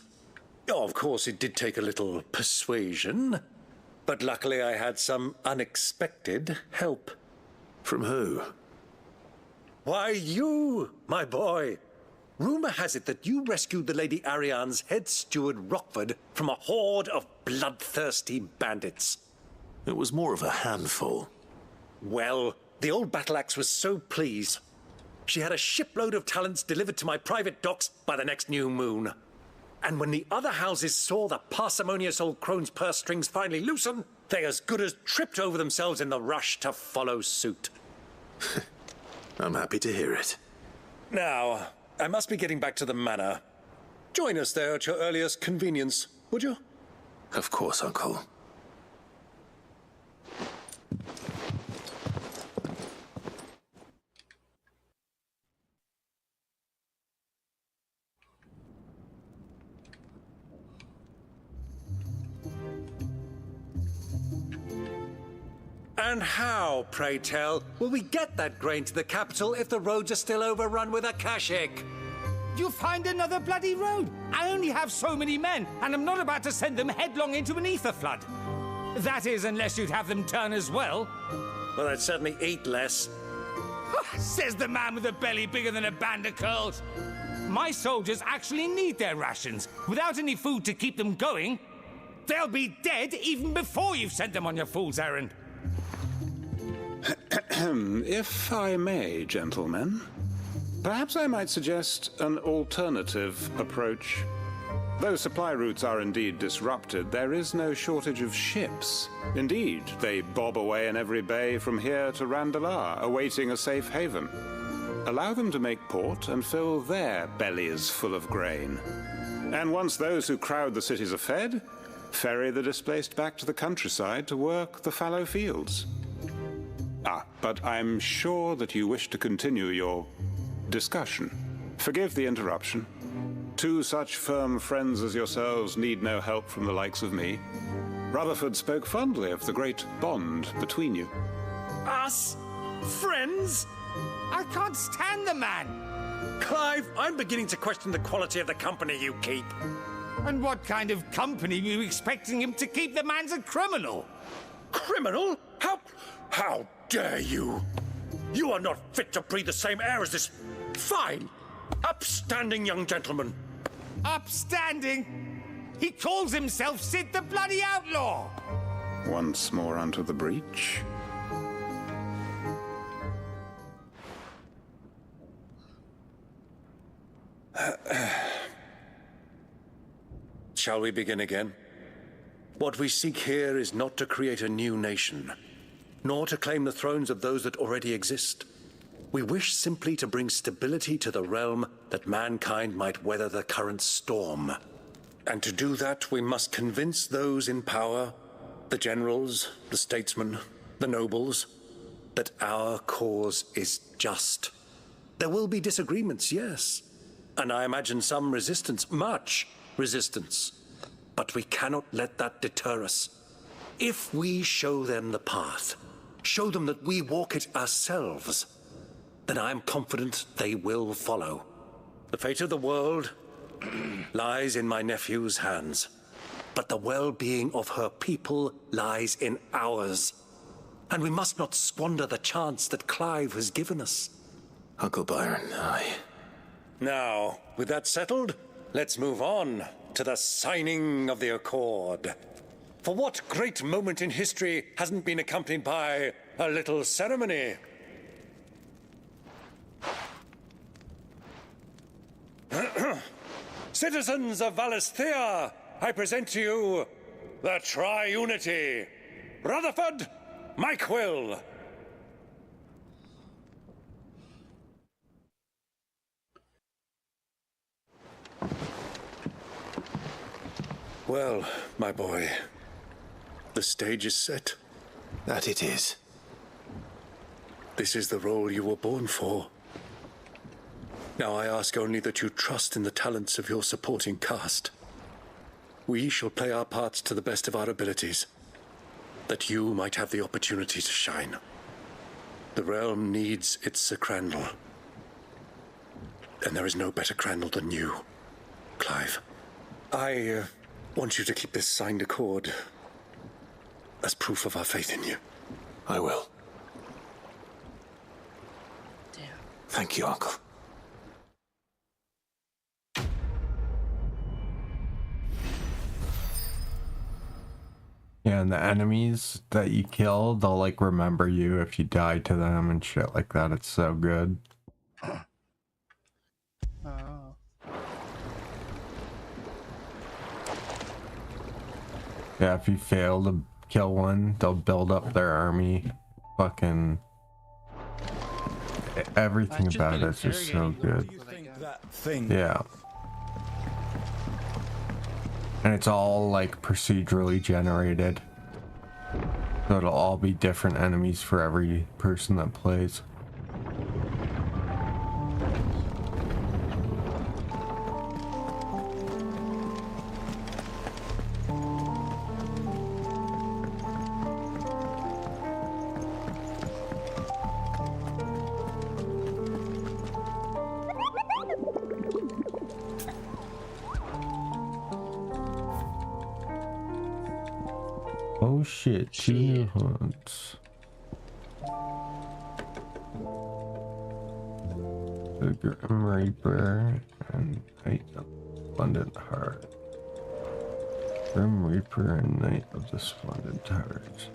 Oh, of course, it did take a little persuasion, but luckily I had some unexpected help. From who? Why, you, my boy. Rumor has it that you rescued the Lady Ariane's head steward Rockford from a horde of bloodthirsty bandits. It was more of a handful. Well, the old battle axe was so pleased. She had a shipload of talents delivered to my private docks by the next new moon. And when the other houses saw the parsimonious old crone's purse strings finally loosen, they as good as tripped over themselves in the rush to follow suit. I'm happy to hear it. Now, I must be getting back to the manor. Join us there at your earliest convenience, would you? Of course, Uncle. And how, pray tell, will we get that grain to the capital if the roads are still overrun with Akashic? You find another bloody road. I only have so many men, and I'm not about to send them headlong into an ether flood. That is, unless you'd have them turn as well. Well, I'd certainly eat less. Says the man with a belly bigger than a band of curls. My soldiers actually need their rations. Without any food to keep them going, they'll be dead even before you've sent them on your fool's errand. If I may, gentlemen, perhaps I might suggest an alternative approach. Though supply routes are indeed disrupted, there is no shortage of ships. Indeed, they bob away in every bay from here to Randalar, awaiting a safe haven. Allow them to make port and fill their bellies full of grain. And once those who crowd the cities are fed, ferry the displaced back to the countryside to work the fallow fields. But I'm sure that you wish to continue your discussion. Forgive the interruption. 2 such firm friends as yourselves need no help from the likes of me. Rutherford spoke fondly of the great bond between you. Us? Friends? I can't stand the man. Clive, I'm beginning to question the quality of the company you keep. And what kind of company were you expecting him to keep? The man's a criminal. criminal? How dare you? You are not fit to breathe the same air as this fine, upstanding young gentleman. Upstanding? He calls himself Sid the Bloody Outlaw! Once more onto the breach. Shall we begin again? What we seek here is not to create a new nation, nor to claim the thrones of those that already exist. We wish simply to bring stability to the realm that mankind might weather the current storm. And to do that, we must convince those in power, the generals, the statesmen, the nobles, that our cause is just. There will be disagreements, yes, and I imagine some resistance, much resistance. But we cannot let that deter us. If we show them the path, show them that we walk it ourselves, then I am confident they will follow. The fate of the world lies in my nephew's hands, but the well-being of her people lies in ours. And we must not squander the chance that Clive has given us. Uncle Byron, aye. Now, with that settled, let's move on to the signing of the Accord. For what great moment in history hasn't been accompanied by a little ceremony? Citizens of Valisthea, I present to you the Triunity. Rutherford, Mike Will. Well, my boy, the stage is set. That it is. This is the role you were born for. Now I ask only that you trust in the talents of your supporting cast. We shall play our parts to the best of our abilities, that you might have the opportunity to shine. The realm needs its Sir Crandall. And there is no better Crandall than you, Clive. I want you to keep this signed accord as proof of our faith in you. I will. Damn. Thank you, Uncle. Yeah, and the enemies that you kill, they'll like remember you if you die to them and shit like that. It's so good. Oh. Yeah, if you fail to kill one, they'll build up their army. Fucking everything about it is just so good. Yeah. And it's all like procedurally generated. So it'll all be different enemies for every person that plays. Oh shit, 2 new hunts. The Grim Reaper and Knight of Splendid Heart. Grim Reaper and Knight of the Splendid Heart.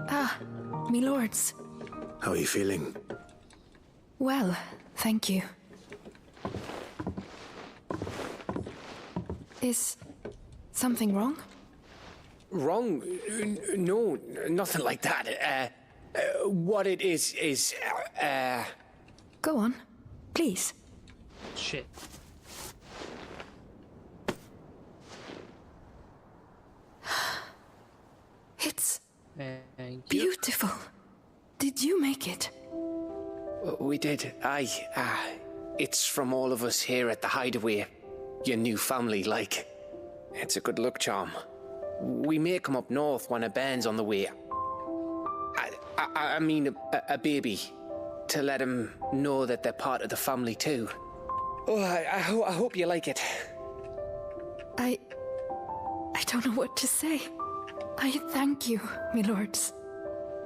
Ah, me lords. How are you feeling? Well, thank you. Is something wrong? Wrong? No, nothing like that. What it is, Go on, please. Shit. It's Thank you. beautiful. Did you make it? We did. Aye. It's from all of us here at the Hideaway. Your new family, like. It's a good luck charm. We may come up north when a band's on the way. I mean a baby. To let him know that they're part of the family too. Oh, I hope you like it. I don't know what to say. I thank you, my lords,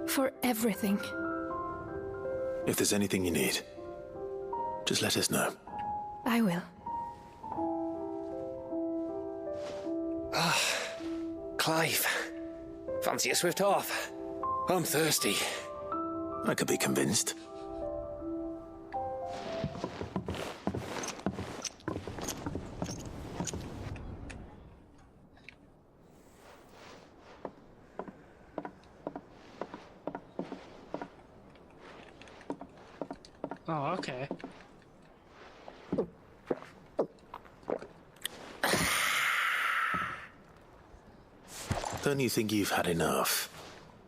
for everything. If there's anything you need, just let us know. I will. Ah, Clive. Fancy a swift off? I'm thirsty. I could be convinced. Oh, okay. Don't you think you've had enough?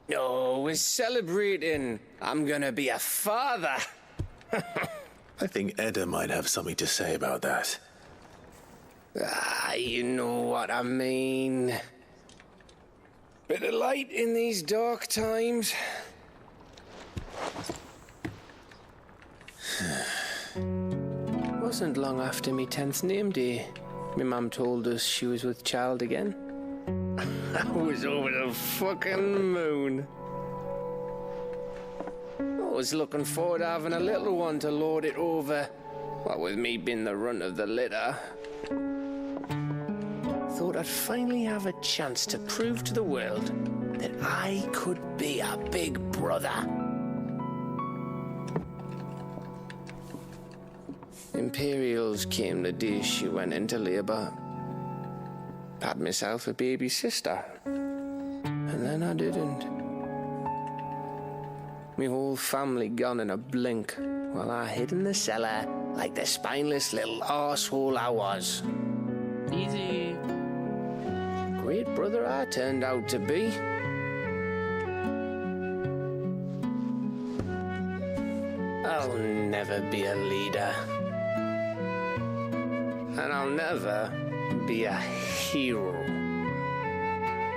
No, we're celebrating. I'm gonna be a father. I think Edda might have something to say about that. Ah, you know what I mean. Bit of light in these dark times. Wasn't long after me 10th name day. My mum told us she was with child again. I was over the fucking moon. I was looking forward to having a little one to lord it over. What with me being the runt of the litter. Thought I'd finally have a chance to prove to the world that I could be a big brother. Imperials came the day she went into labour. Had myself a baby sister. And then I didn't. Me whole family gone in a blink, while I hid in the cellar like the spineless little arsehole I was. Easy. Great brother I turned out to be. I'll never be a leader. And I'll never be a hero.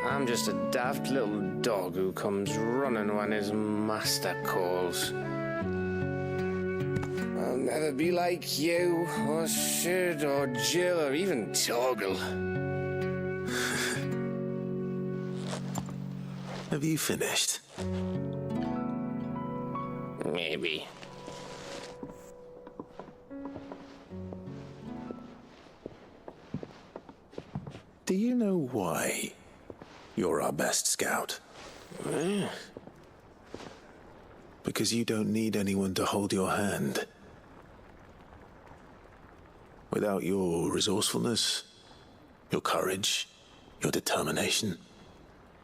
I'm just a daft little dog who comes running when his master calls. I'll never be like you, or Sid, or Jill, or even Torgal. Have you finished? Maybe. Do you know why you're our best scout? Because you don't need anyone to hold your hand. Without your resourcefulness, your courage, your determination,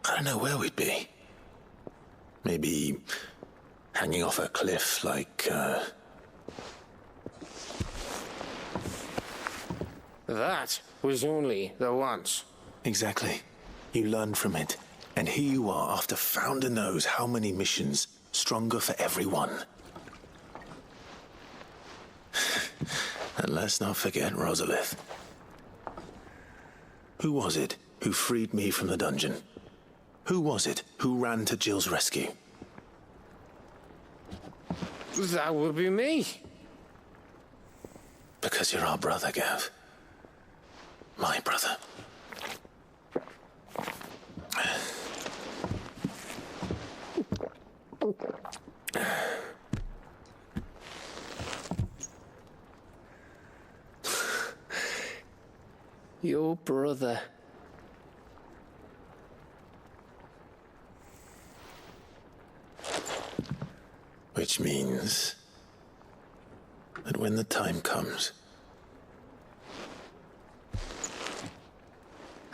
I don't know where we'd be. Maybe hanging off a cliff like, That was only the once. Exactly. You learned from it. And here you are after Founder knows how many missions, stronger for everyone. And let's not forget Rosalith. Who was it who freed me from the dungeon? Who was it who ran to Jill's rescue? That would be me. Because you're our brother, Gav. My brother. Your brother. Which means that when the time comes,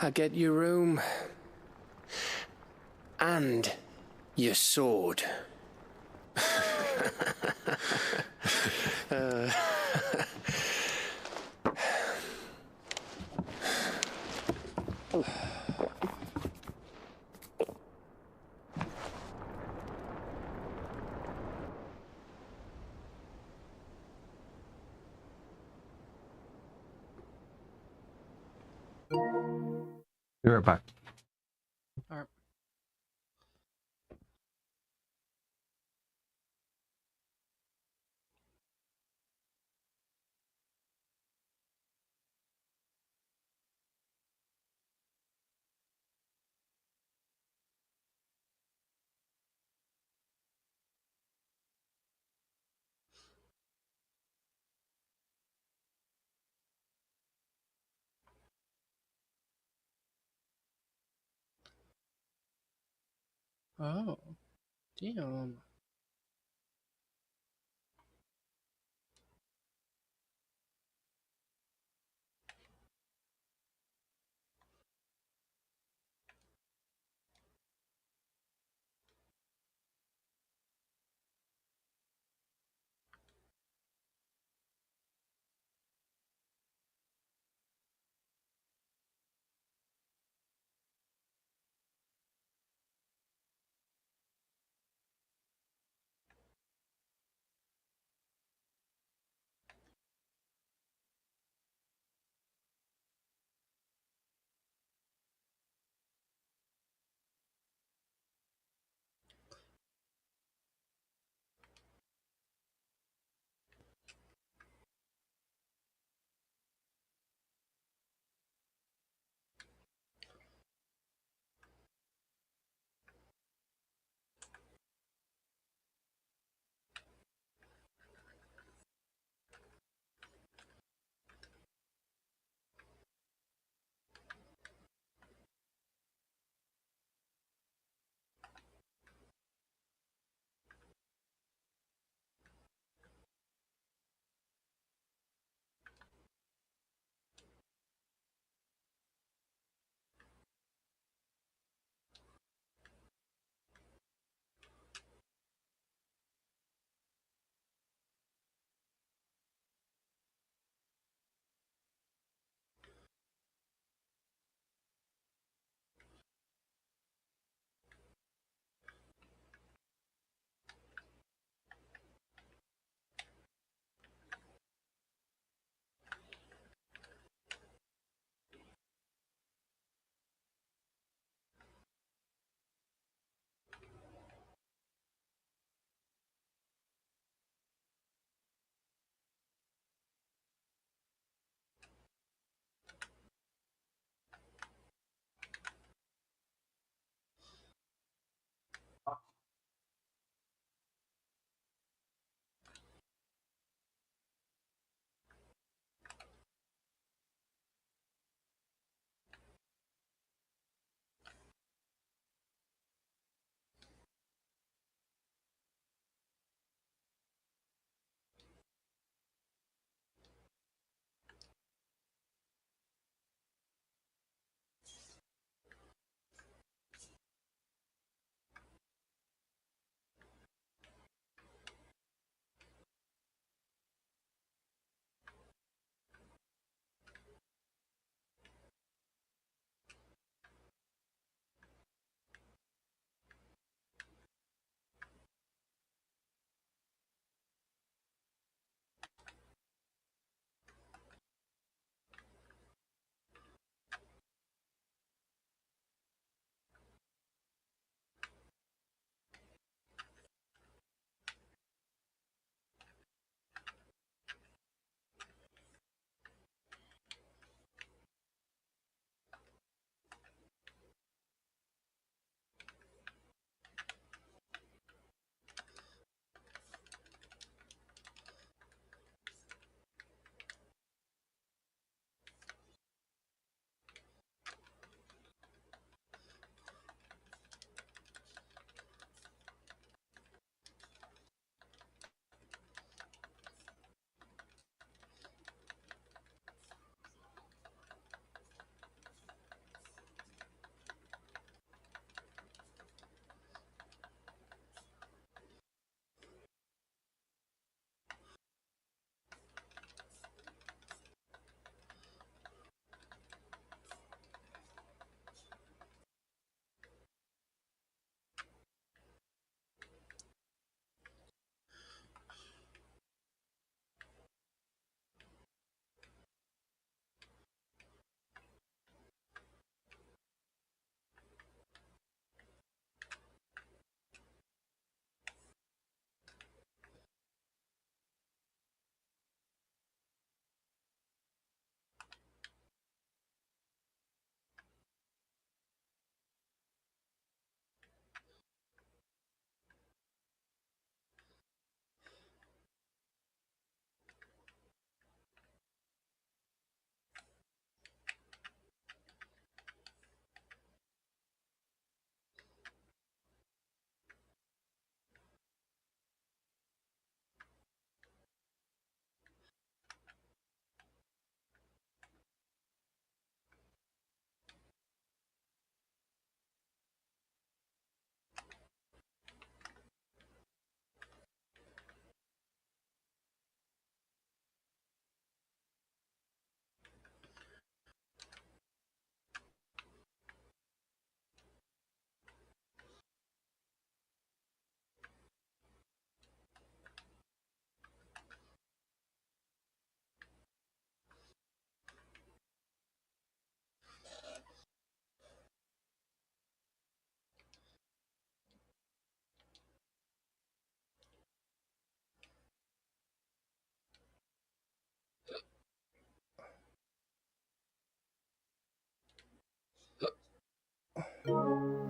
I get your room. And your sword. Be right back. Alright. Oh, damn.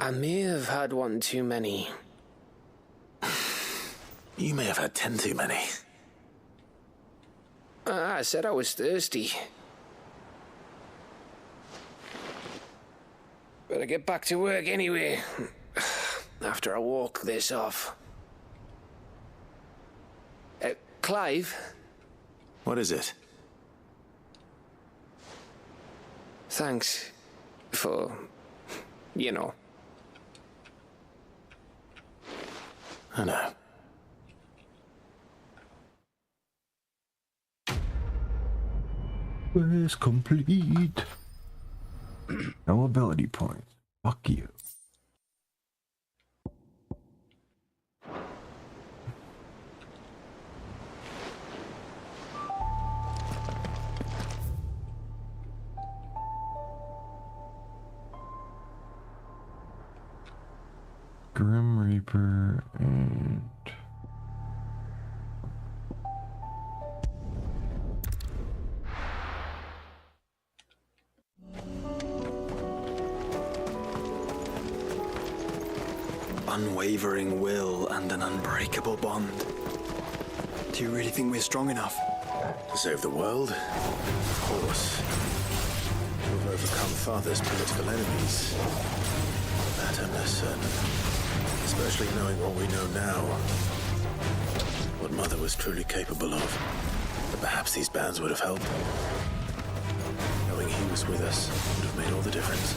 I may have had one too many. You may have had 10 too many. I said I was thirsty. Better get back to work anyway. After I walk this off. Clive? What is it? Thanks for, you know. I know. Quest complete. No ability points. Fuck you. Grim Reaper and unwavering will and an unbreakable bond. Do you really think we're strong enough? To save the world? Of course. To have overcome Father's political enemies. That I'm less certain. Especially knowing what we know now. What Mother was truly capable of. But perhaps these bands would have helped. Knowing he was with us would have made all the difference.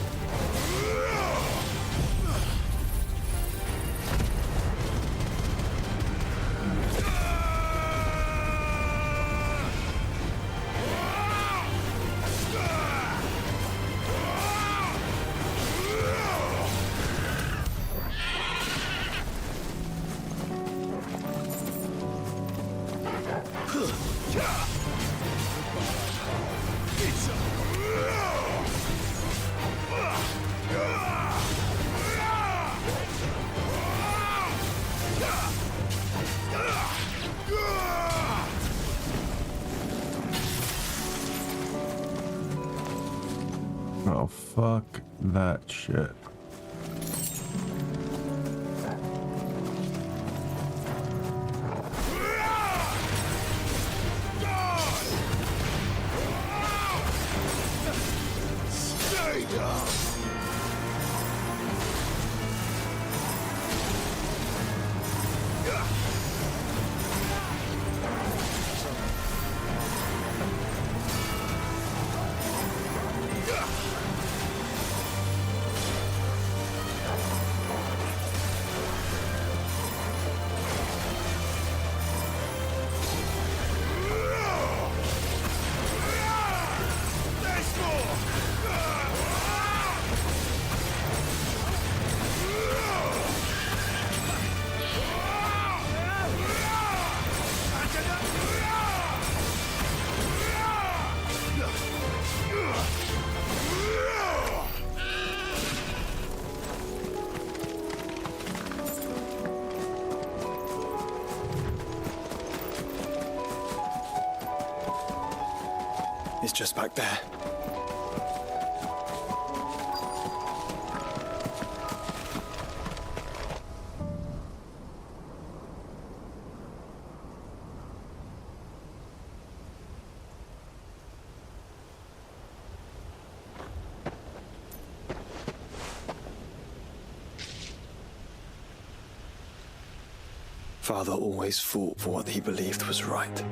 oh, fuck that shit. It's just back there. Father always fought for what he believed was right.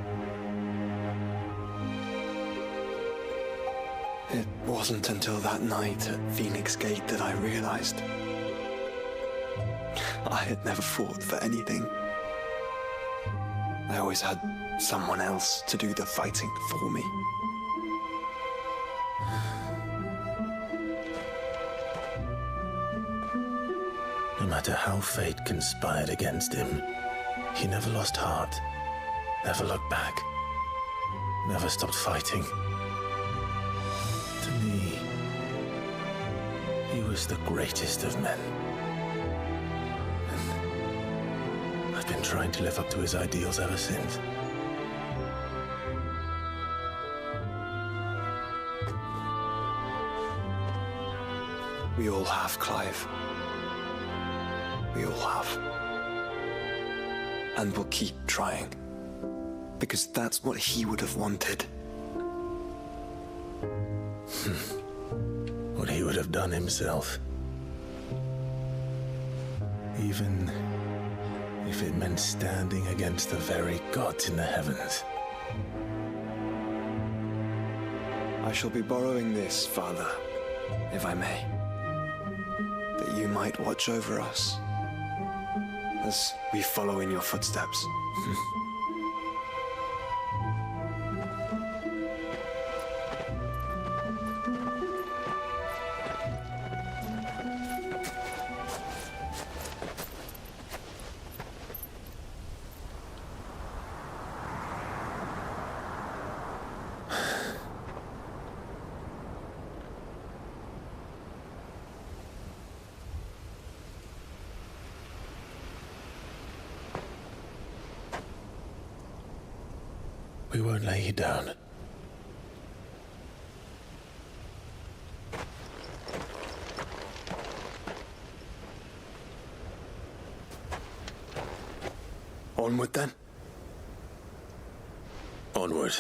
It wasn't until that night at Phoenix Gate that I realized I had never fought for anything. I always had someone else to do the fighting for me. No matter how fate conspired against him, he never lost heart, never looked back, never stopped fighting. To me, he was the greatest of men. And I've been trying to live up to his ideals ever since. We all have, Clive. We all have. And we'll keep trying. Because that's what he would have wanted. What he would have done himself. Even if it meant standing against the very gods in the heavens. I shall be borrowing this, Father, if I may. That you might watch over us as we follow in your footsteps. We won't lay you down. Onward, then? Onward.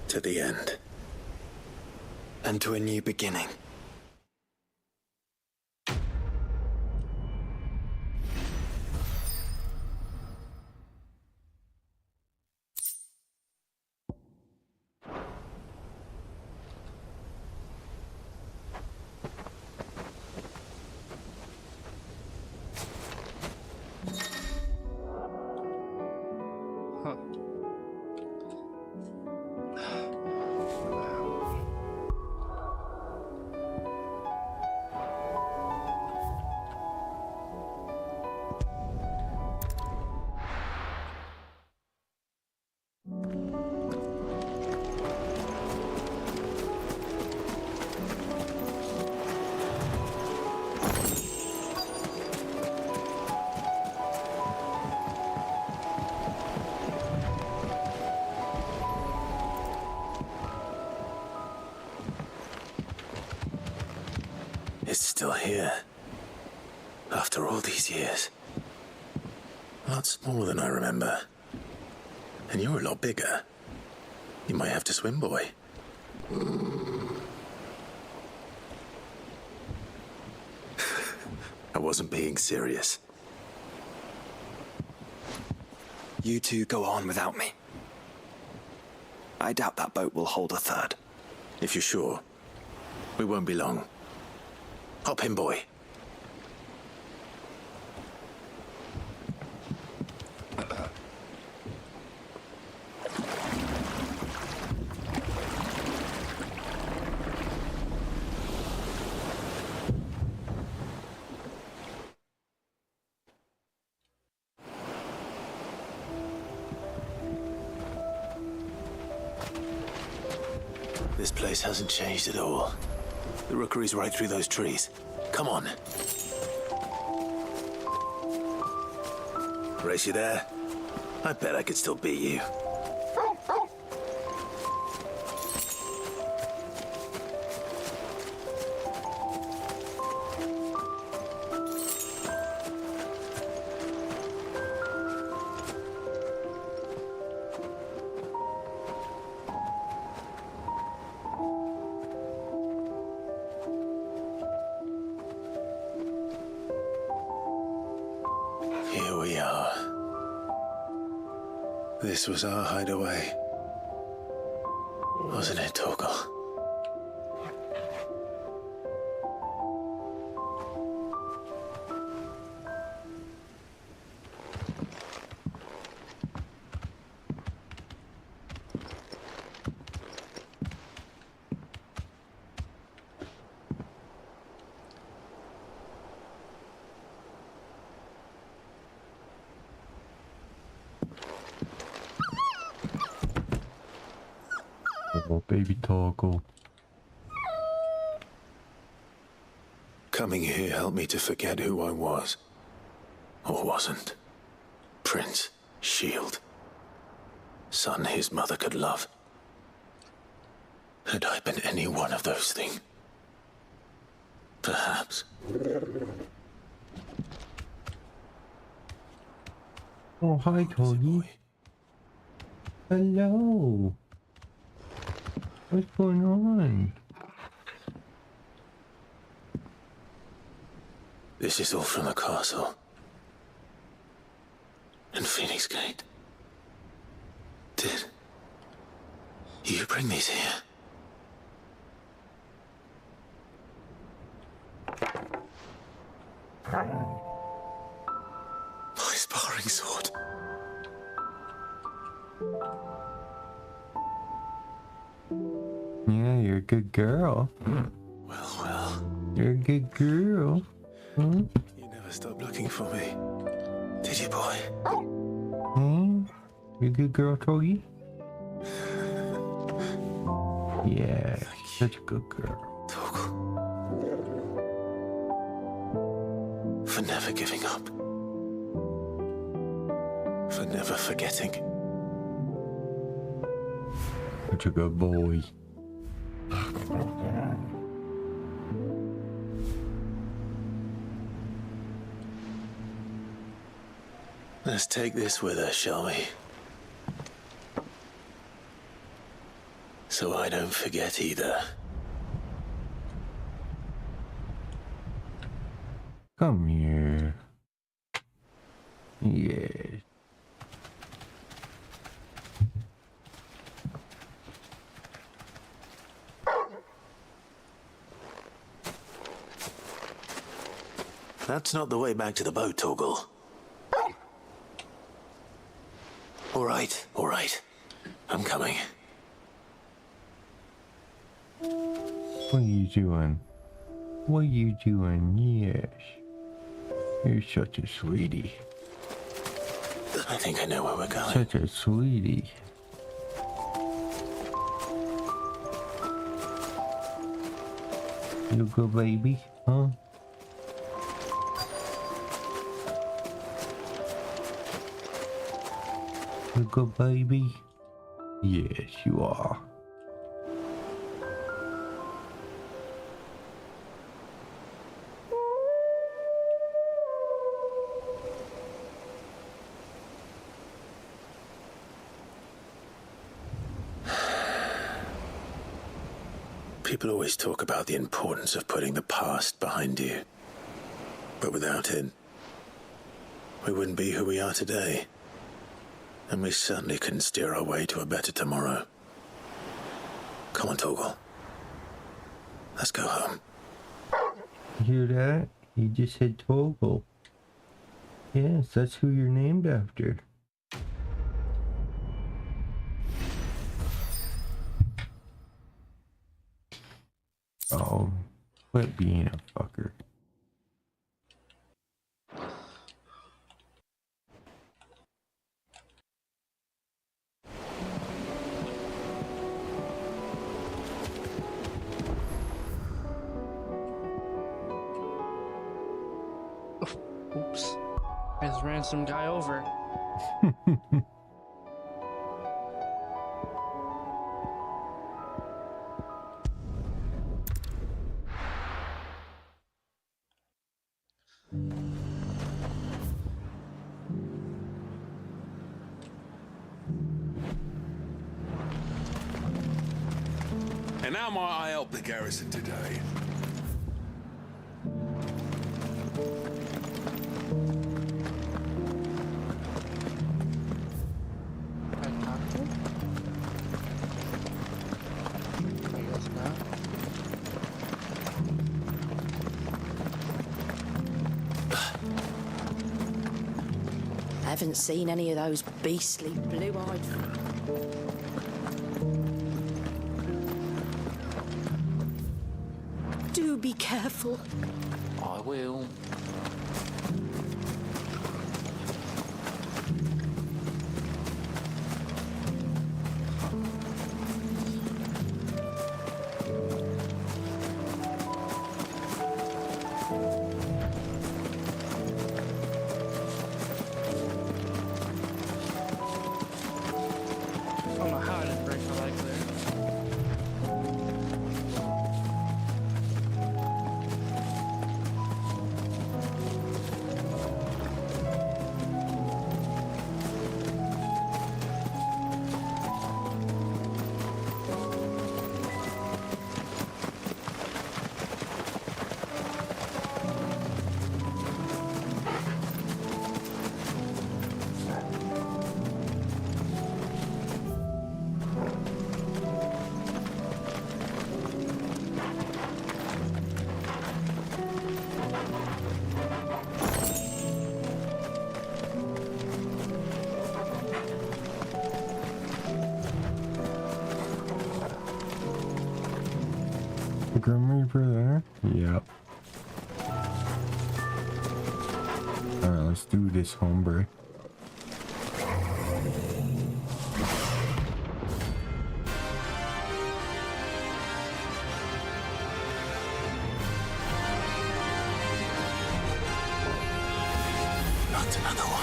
To the end. And to a new beginning. It's still here. After all these years. A lot smaller than I remember. And you're a lot bigger. You might have to swim, boy. I wasn't being serious. You two go on without me. I doubt that boat will hold a third. If you're sure, we won't be long. Hop in, boy. This place hasn't changed at all. The rookery's right through those trees. Come on. Race you there? I bet I could still beat you. Here we are. This was our hideaway. Wasn't it, Torgal? Oh, baby Torgal. Coming here helped me to forget who I was. Or wasn't. Prince, shield. Son his mother could love. Had I been any one of those things? Perhaps. Oh, hi, Togi. Hello. What's going on? This is all from the castle. And Phoenix Gate. Did you bring these here? My sparring sword. Yeah, you're a good girl. Well. You're a good girl. Huh? You never stopped looking for me. Did you, boy? You a good girl, Togi? Yeah, such a good girl. For never giving up. For never forgetting. Such a good boy. Let's take this with us, shall we? So I don't forget either. Come here. Yes. That's not the way back to the boat, Torgal. All right. I'm coming. What are you doing? What are you doing? Yes. You're such a sweetie. I think I know where we're going. Such a sweetie. You good baby, huh? You good baby? Yes, you are. People always talk about the importance of putting the past behind you. But without it, we wouldn't be who we are today. And we certainly couldn't steer our way to a better tomorrow. Come on, Torgal. Let's go home. You hear that? He just said Torgal. Yes, that's who you're named after. Oh, quit being a fucker. Oops. I just ran some guy over. And how might I help the garrison today? I haven't seen any of those beastly blue-eyed... Do be careful. I will. I don't know how I didn't break my leg there. Grim Reaper there? Yep. Alright, let's do this, hombre. Not another one.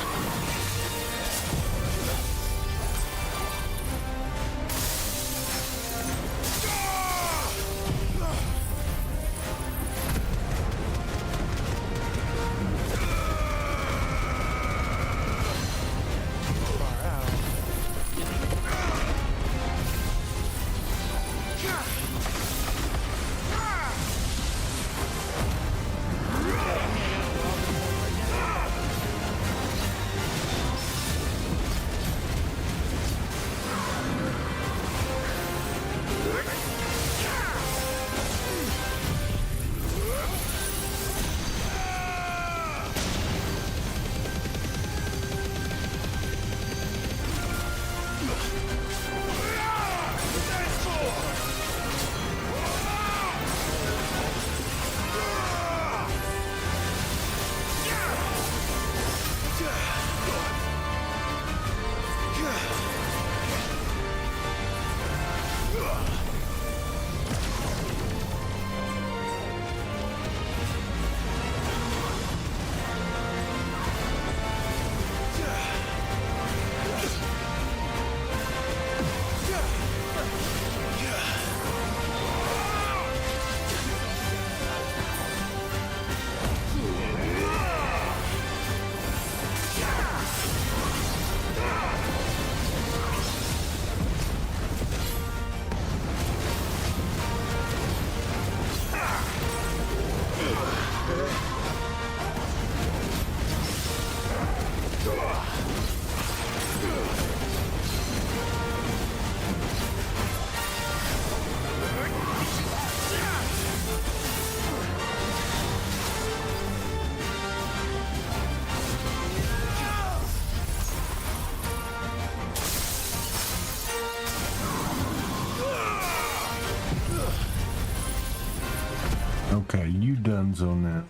Okay, you done on that.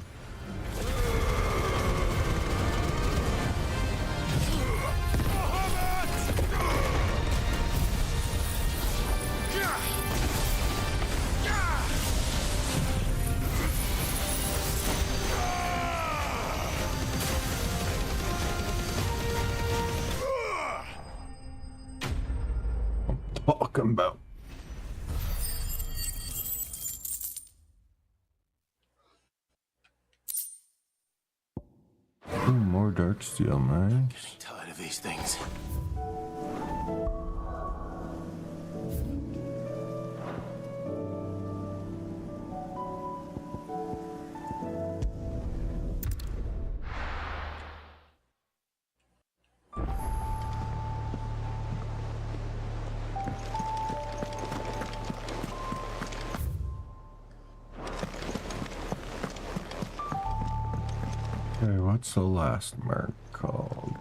Talking about. Ooh, more dark steel, nice. Tired of these things. Okay, what's the last mark called?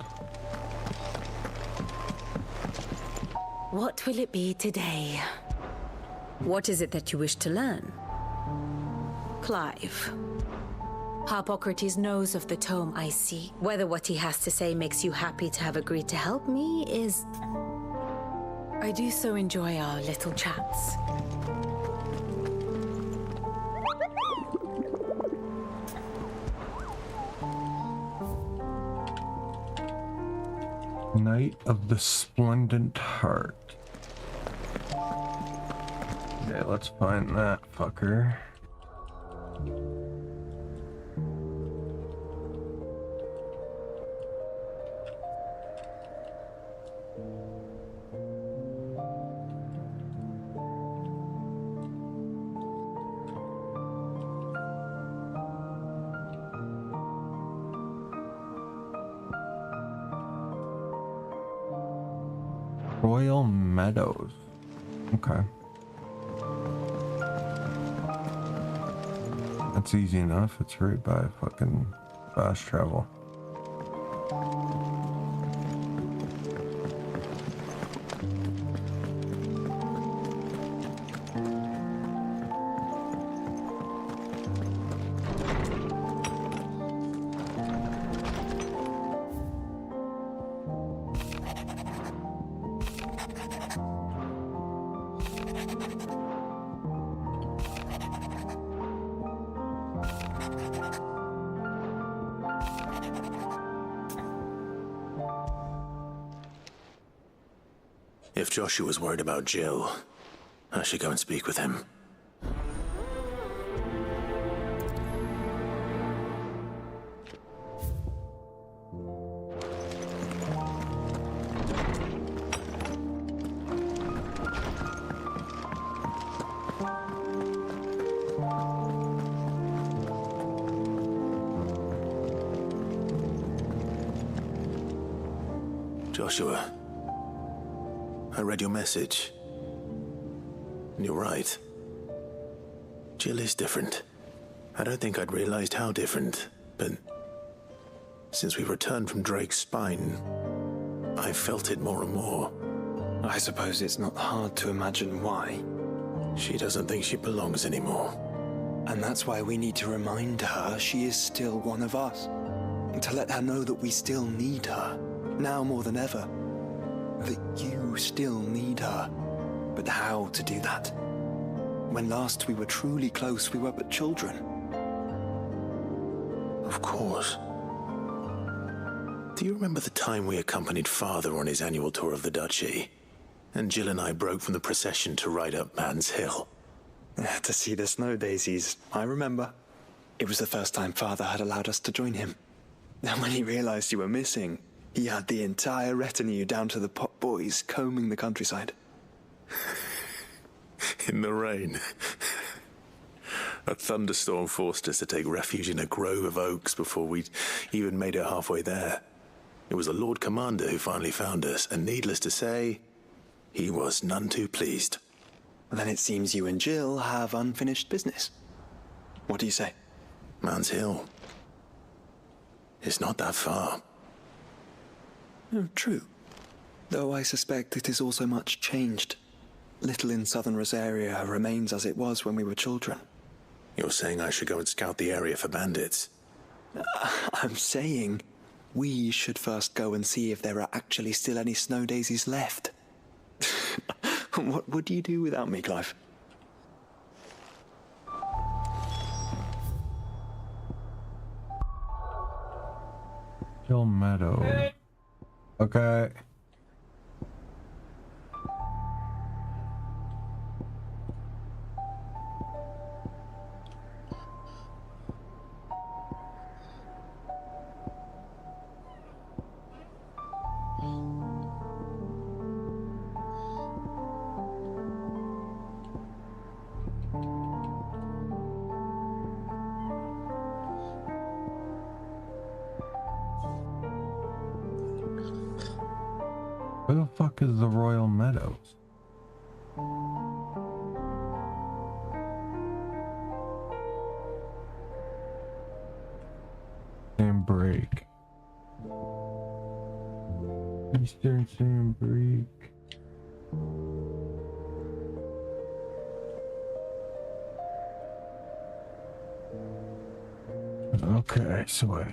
What will it be today? What is it that you wish to learn? Clive. Harpocrates knows of the tome I see. Whether what he has to say makes you happy to have agreed to help me is... I do so enjoy our little chats. Knight of the Splendent Heart. Okay, let's find that fucker. Royal Meadows. Okay. That's easy enough. It's right by fucking fast travel. If Joshua's worried about Jill, I should go and speak with him. Joshua, I read your message. And you're right. Jill is different. I don't think I'd realized how different, but since we returned from Drake's spine, I've felt it more and more. I suppose it's not hard to imagine why. She doesn't think she belongs anymore. And that's why we need to remind her she is still one of us. To let her know that we still need her, now more than ever. That you still need her. But how to do that? When last we were truly close, we were but children. Of course. Do you remember the time we accompanied Father on his annual tour of the Duchy? And Jill and I broke from the procession to ride up Man's Hill. To see the snow daisies, I remember. It was the first time Father had allowed us to join him. And when he realized you were missing, he had the entire retinue down to the pot boys combing the countryside. In the rain. A thunderstorm forced us to take refuge in a grove of oaks before we'd even made it halfway there. It was the Lord Commander who finally found us, and needless to say, he was none too pleased. Then it seems you and Jill have unfinished business. What do you say? Man's Hill. It's not that far. Oh, true. Though I suspect it is also much changed. Little in southern Rosaria remains as it was when we were children. You're saying I should go and scout the area for bandits? I'm saying we should first go and see if there are actually still any snow daisies left. What would you do without me, Clive? Hill Meadow. Okay. Where the fuck is the Royal Meadows? Sand Break. Eastern Sand Break. Okay, so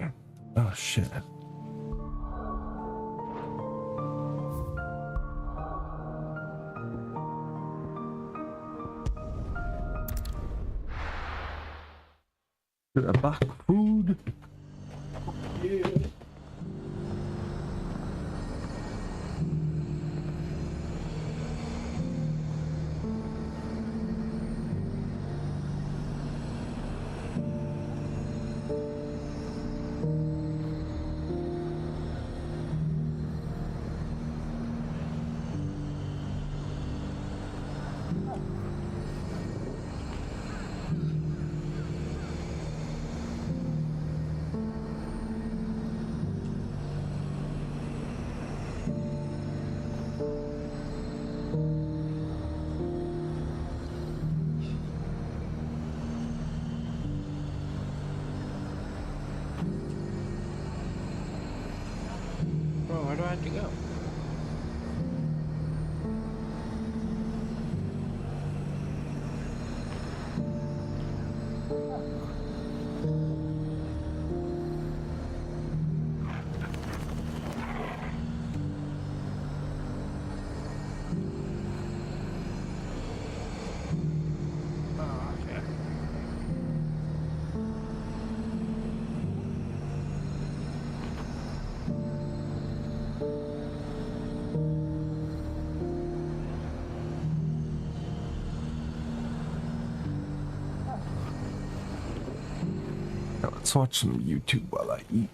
oh shit. Back food. Yeah. Where do I have to go? Let's watch some YouTube while I eat.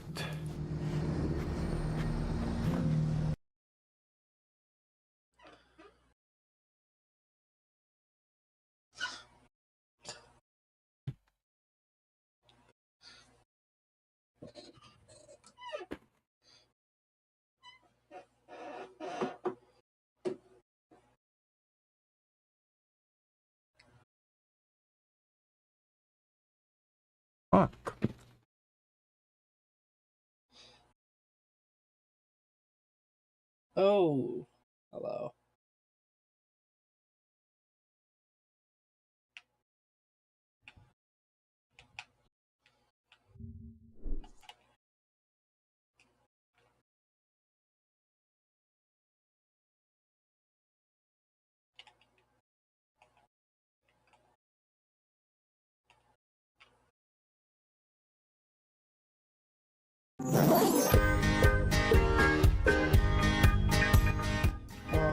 Fuck. Oh, hello.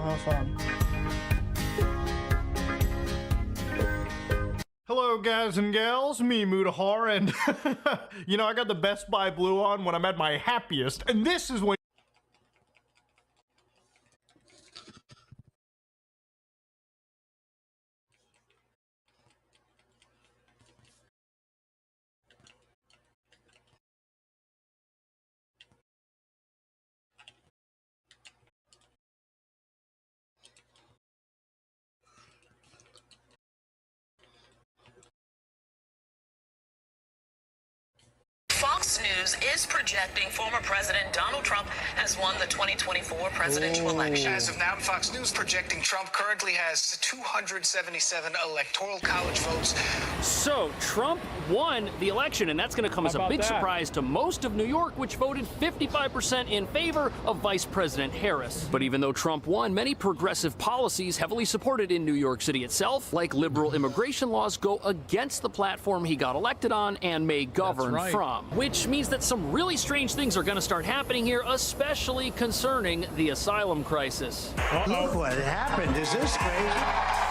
Have fun. Hello, guys and gals, me Mudahar, and you know, I got the Best Buy Blue on when I'm at my happiest, and this is when Fox News is projecting former President Donald Trump has won the 2024 presidential election. As of now, Fox News projecting Trump currently has 277 electoral college votes. So, Trump won the election, and that's going to come as a big surprise to most of New York, which voted 55% in favor of Vice President Harris. But even though Trump won, many progressive policies heavily supported in New York City itself, like liberal immigration laws, go against the platform he got elected on and may govern from. Which means that some really strange things are going to start happening here, especially concerning the asylum crisis. Look what happened. Is this crazy?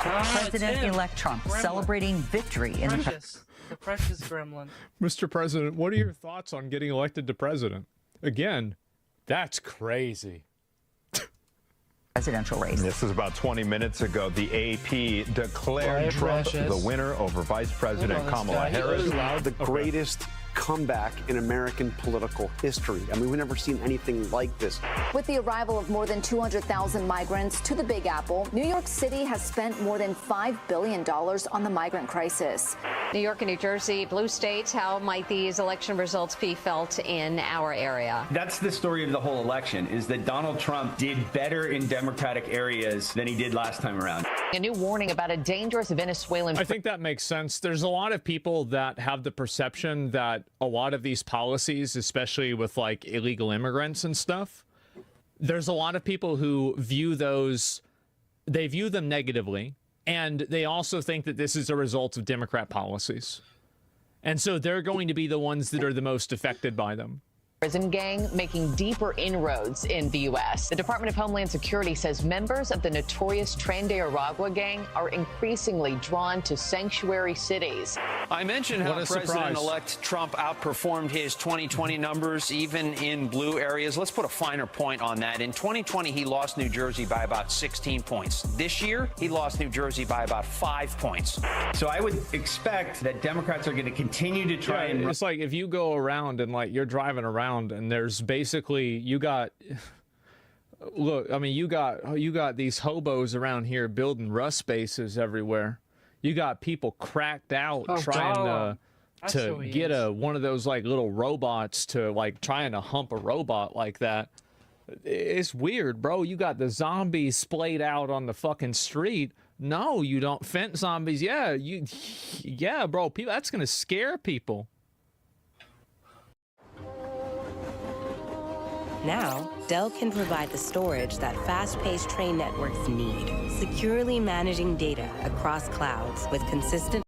President-elect Trump celebrating victory in the precious gremlin. Mr. President, what are your thoughts on getting elected to president? Again, that's crazy. Presidential race. This is about 20 minutes ago. The AP declared Trump the winner over Vice President Kamala Harris. The greatest comeback in American political history. I mean, we've never seen anything like this. With the arrival of more than 200,000 migrants to the Big Apple, New York City has spent more than $5 billion on the migrant crisis. New York and New Jersey, blue states, how might these election results be felt in our area? That's the story of the whole election, is that Donald Trump did better in Democratic areas than he did last time around. A new warning about a dangerous Venezuelan... I think that makes sense. There's a lot of people that have the perception that a lot of these policies, especially with like illegal immigrants and stuff, there's a lot of people who view those, they view them negatively, and they also think that this is a result of Democrat policies. And so they're going to be the ones that are the most affected by them. Prison gang making deeper inroads in the U.S. The Department of Homeland Security says members of the notorious Tren de Aragua gang are increasingly drawn to sanctuary cities. I mentioned how President-elect Trump outperformed his 2020 numbers, even in blue areas. Let's put a finer point on that. In 2020, he lost New Jersey by about 16 points. This year, he lost New Jersey by about 5 points. So I would expect that Democrats are going to continue to try and... It's like if you go around and like you're driving around and there's basically, you got, look, I mean, you got these hobos around here building rust bases everywhere. You got people cracked out trying to get one of those like little robots to like trying to hump a robot like that. It's weird, bro. You got the zombies splayed out on the fucking street. No, you don't. Fent zombies. Yeah, bro. People, that's gonna scare people. Now, Dell can provide the storage that fast-paced train networks need, securely managing data across clouds with consistent...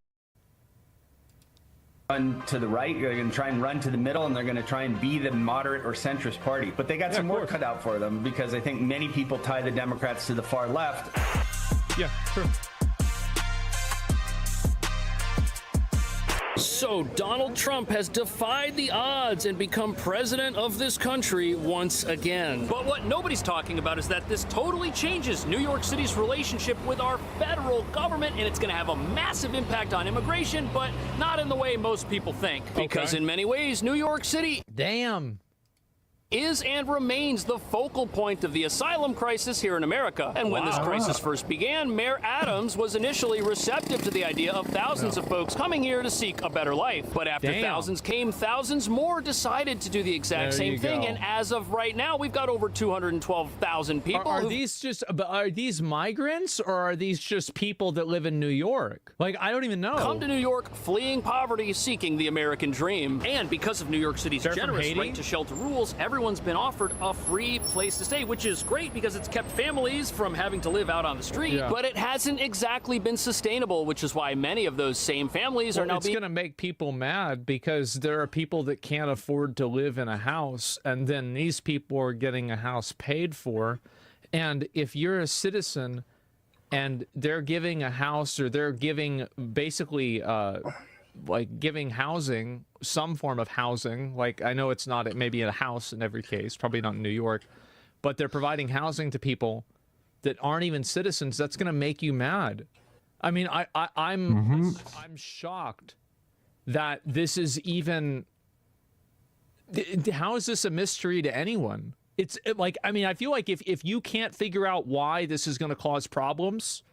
Run to the right, they're going to try and run to the middle, and they're going to try and be the moderate or centrist party. But they got some work cut out for them, because I think many people tie the Democrats to the far left. Yeah, true. So Donald Trump has defied the odds and become president of this country once again. But what nobody's talking about is that this totally changes New York City's relationship with our federal government, and it's going to have a massive impact on immigration, but not in the way most people think. Because in many ways, New York City is and remains the focal point of the asylum crisis here in America. And when this crisis first began, Mayor Adams was initially receptive to the idea of thousands of folks coming here to seek a better life. But after thousands came, thousands more decided to do the exact same thing. And as of right now, we've got over 212,000 people. Are these migrants, or are these just people that live in New York? Like, I don't even know. Come to New York, fleeing poverty, seeking the American dream. And because of New York City's generous right to shelter rules, everyone's been offered a free place to stay, which is great because it's kept families from having to live out on the street, but it hasn't exactly been sustainable, which is why many of those same families are now It's going to make people mad because there are people that can't afford to live in a house, and then these people are getting a house paid for. And if you're a citizen and they're giving a house, or they're giving basically like giving housing, some form of housing, like I know it's not maybe a house in every case, probably not in New York, but they're providing housing to people that aren't even citizens, that's going to make you mad. I mean, I'm shocked that this is even, how is this a mystery to anyone? It's like, I mean, I feel like if you can't figure out why this is going to cause problems,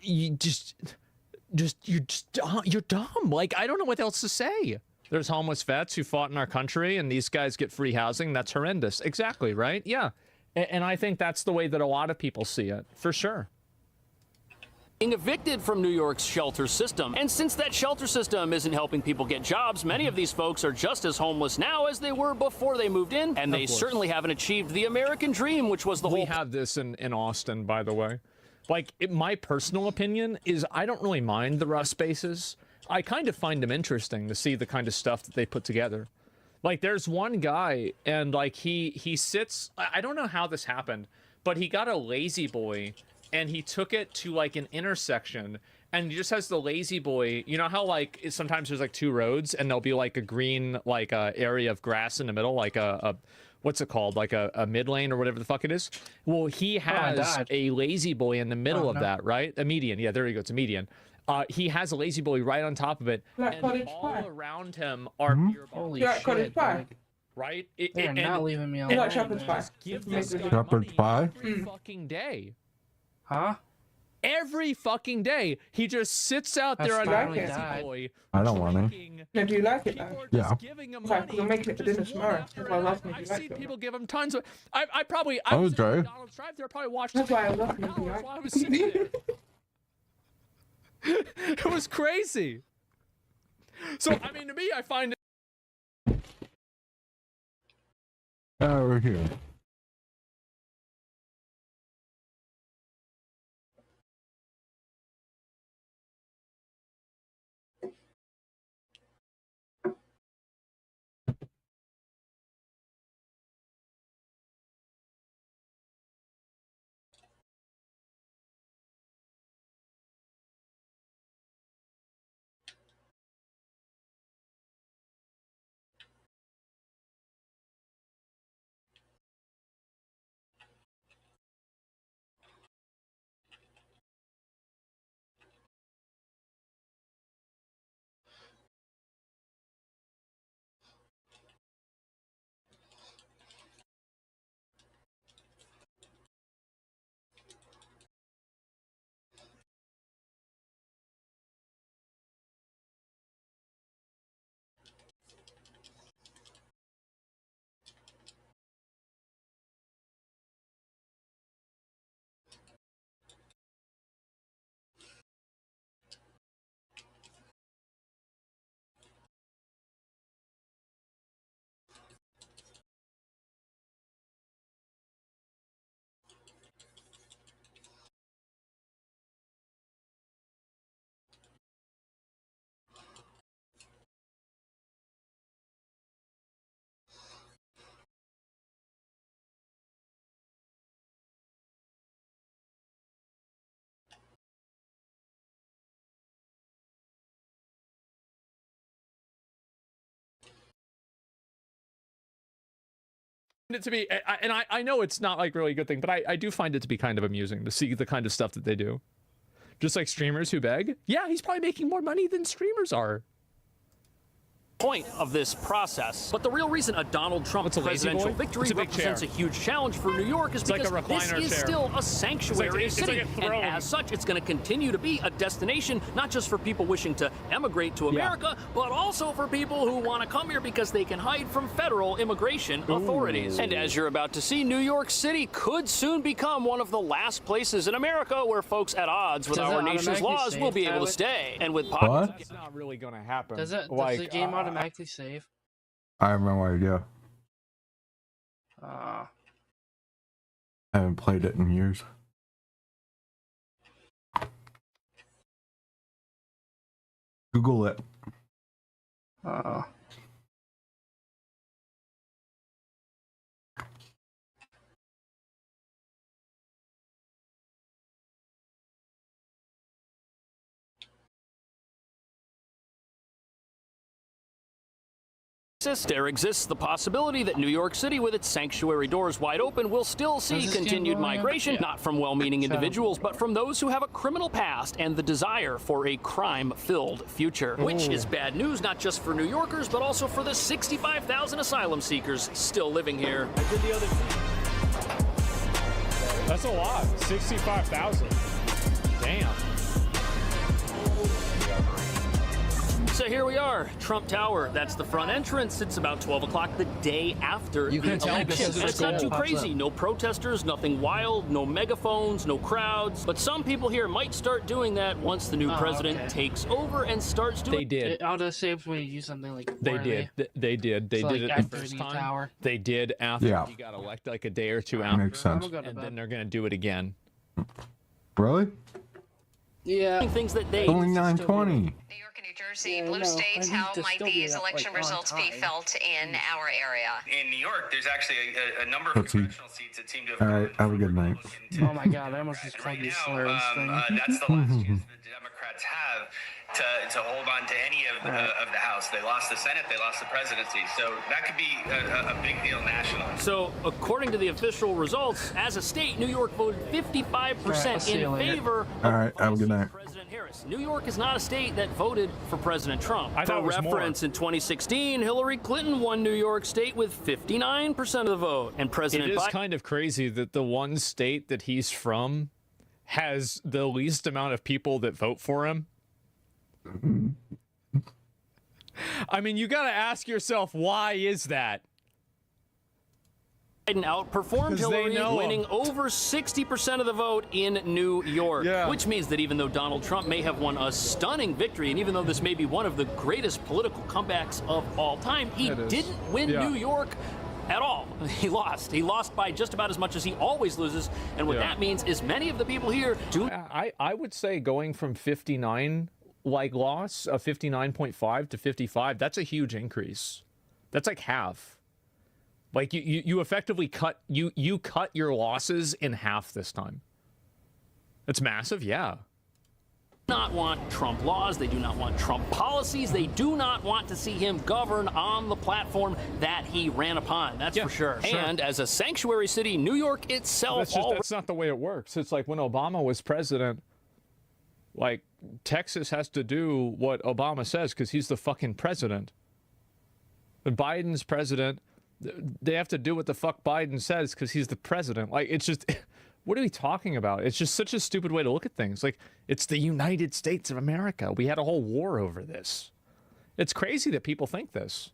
you're dumb. Like, I don't know what else to say. There's homeless vets who fought in our country, and these guys get free housing. That's horrendous. Exactly, right? Yeah. And I think that's the way that a lot of people see it, for sure. Being evicted from New York's shelter system. And since that shelter system isn't helping people get jobs, many of these folks are just as homeless now as they were before they moved in, and they certainly haven't achieved the American dream, which was the whole... We have this in Austin, by the way. Like, my personal opinion is I don't really mind the rough spaces. I kind of find them interesting to see the kind of stuff that they put together. Like, there's one guy, and, like, he sits... I don't know how this happened, but he got a lazy boy, and he took it to, like, an intersection, and he just has the lazy boy... You know how, like, sometimes there's, like, two roads, and there'll be, like, a green, like, area of grass in the middle, like a what's it called? Like a mid lane or whatever the fuck it is. Well, he has a lazy boy in the middle of that, right? A median. Yeah, there you go. It's a median. He has a lazy boy right on top of it. And all around him are beer bottles. Cottage pie. Right? They're not leaving me alone. Shepherd's pie. Give this guy Shepherd's pie? every fucking day. Huh? Every fucking day, he just sits out there on a lazy boy. I don't want to. No, do you like it though? Yeah. I'm making it for dinner tomorrow. That's why I was asking if you I've like seen it. people give him tons of... I was Okay. at McDonald's drive-thru, I probably watched... That's why I was asking if you That's like why I was sitting there. It was crazy. So, I mean, to me, I find it... We're here. it to be, and I know it's not like really a good thing, but I do find it to be kind of amusing to see the kind of stuff that they do. Just like streamers who beg. Yeah, he's probably making more money than streamers are. Point of this process. But the real reason a Donald Trump presidential victory represents a huge challenge for New York is because this is still a sanctuary city. And as such, it's going to continue to be a destination, not just for people wishing to emigrate to America, but also for people who want to come here because they can hide from federal immigration authorities. And as you're about to see, New York City could soon become one of the last places in America where folks at odds with our nation's laws will be able to stay. And with pockets, it's not really going to happen. Does the game automatically save? I have no idea. I haven't played it in years. Google it. There exists the possibility that New York City, with its sanctuary doors wide open, will still see continued migration, not from well-meaning individuals, but from those who have a criminal past and the desire for a crime-filled future. Which is bad news, not just for New Yorkers, but also for the 65,000 asylum seekers still living here. That's a lot. 65,000. Damn. So here we are, Trump Tower. That's the front entrance. It's about 12 o'clock the day after the election. And it's not too crazy. No protesters, nothing wild, no megaphones, no crowds. But some people here might start doing that once the new president takes over and starts doing. They did. It auto-saves when you use something like. They did. They did. They did it the first time. Tower. They did after he got elected, like a day or two after. Makes sense. And then they're gonna do it again. Really? Yeah. Things that they only 9:20. New York and New Jersey, blue states, how might these election results be felt in our area? In New York, there's actually a number of congressional seats that seem to have. All right, have a good night. Oh my God, I almost just called you slurs thing. That's the last chance the Democrats have to hold on to any of the House. They lost the Senate, they lost the presidency, so that could be a big deal nationally. So, according to the official results, as a state, New York voted 55% in favor of President Harris. New York is not a state that voted for President Trump. For reference, in 2016, Hillary Clinton won New York State with 59% of the vote, and President Biden. It is kind of crazy that the one state that he's from has the least amount of people that vote for him. I mean, you got to ask yourself, why is that? Biden outperformed Hillary, winning over 60% of the vote in New York, which means that even though Donald Trump may have won a stunning victory, and even though this may be one of the greatest political comebacks of all time, he didn't win New York at all. He lost. He lost by just about as much as he always loses, and what that means is many of the people here do. I would say going from 59 loss of 59.5 to 55, that's a huge increase. That's like half. Like you effectively cut you cut your losses in half this time. It's massive, yeah. Not want Trump laws, they do not want Trump policies, they do not want to see him govern on the platform that he ran upon, that's for sure. And as a sanctuary city, New York itself... That's not the way it works. It's like when Obama was president, like, Texas has to do what Obama says because he's the fucking president. When Biden's president, they have to do what the fuck Biden says because he's the president. Like, it's just... What are we talking about? It's just such a stupid way to look at things. Like, it's the United States of America. We had a whole war over this. It's crazy that people think this.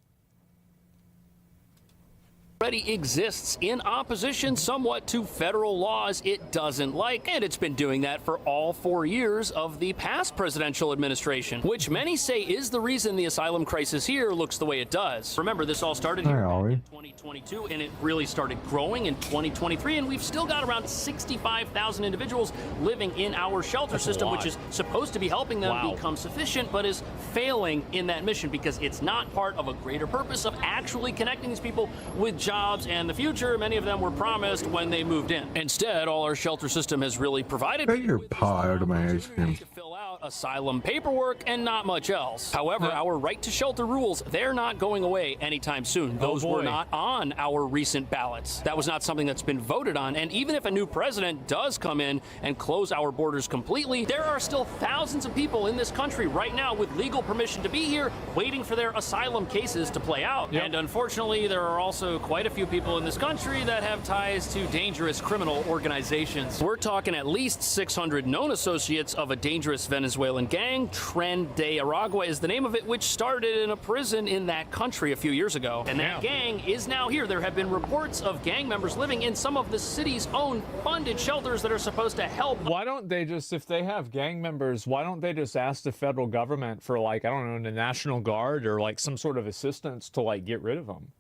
Already exists in opposition somewhat to federal laws it doesn't like, and it's been doing that for all 4 years of the past presidential administration, which many say is the reason the asylum crisis here looks the way it does. Remember, this all started here in 2022, and it really started growing in 2023, and we've still got around 65,000 individuals living in our shelter system, which is supposed to be helping them become sufficient, but is failing in that mission because it's not part of a greater purpose of actually connecting these people with jobs and the future many of them were promised when they moved in. Instead, all our shelter system has really provided Get your paw out of my ice cream. to fill out out asylum paperwork and not much else. However, our right to shelter rules, they're not going away anytime soon. Those were not on our recent ballots. That was not something that's been voted on. And even if a new president does come in and close our borders completely, there are still thousands of people in this country right now with legal permission to be here, waiting for their asylum cases to play out. And unfortunately, there are also quite a few people in this country that have ties to dangerous criminal organizations. We're talking at least 600 known associates of a dangerous Venezuelan gang. Tren de Aragua is the name of it, which started in a prison in that country a few years ago. And that gang is now here. There have been reports of gang members living in some of the city's own funded shelters that are supposed to help. Why don't they just, if they have gang members, why don't they just ask the federal government for, like, I don't know, the National Guard or like some sort of assistance to like get rid of them?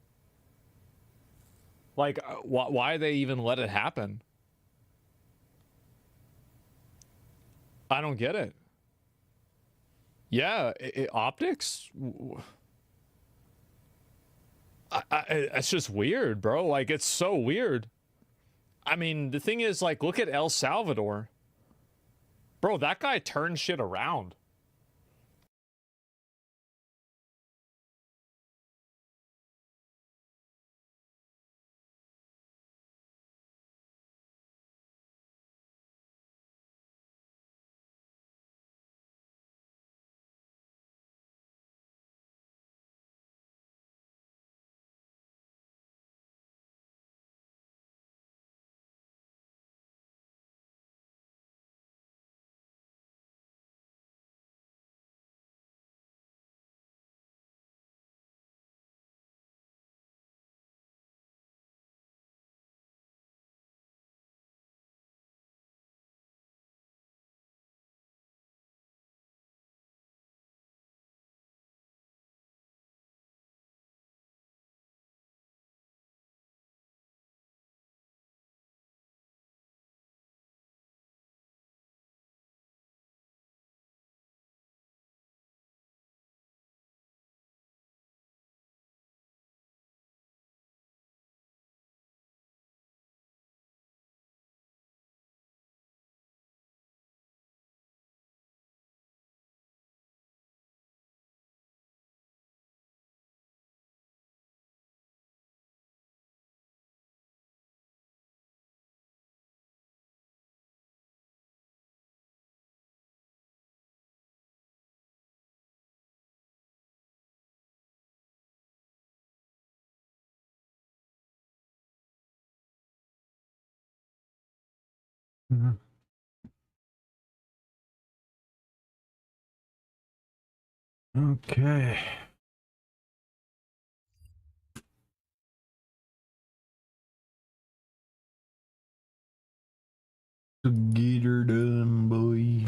Like, why they even let it happen? I don't get it. Yeah, optics? It's just weird, bro. Like, it's so weird. I mean, the thing is, like, look at El Salvador. Bro, that guy turned shit around. Okay. Get her done, boy.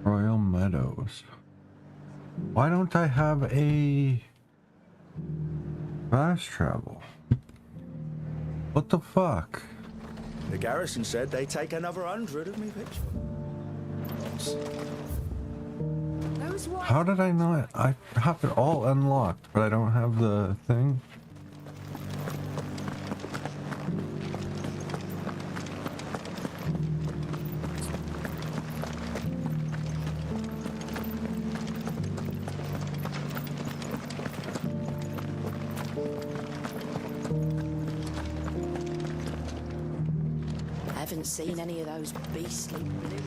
Royal Meadows. Why don't I have a fast travel? What the fuck? The garrison said they'd take another 100 of me picture. How did I not? I have it all unlocked, but I don't have the thing. Haven't seen any of those beastly blue.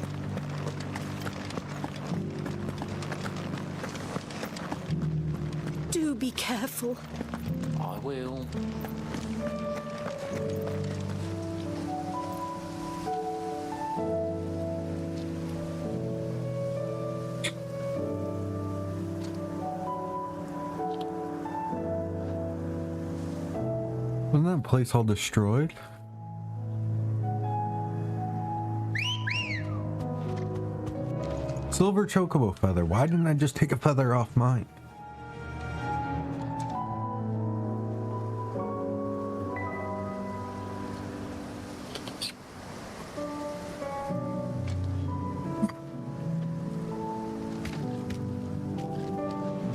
Do be careful. I will. Wasn't that place all destroyed? Silver chocobo feather. Why didn't I just take a feather off mine?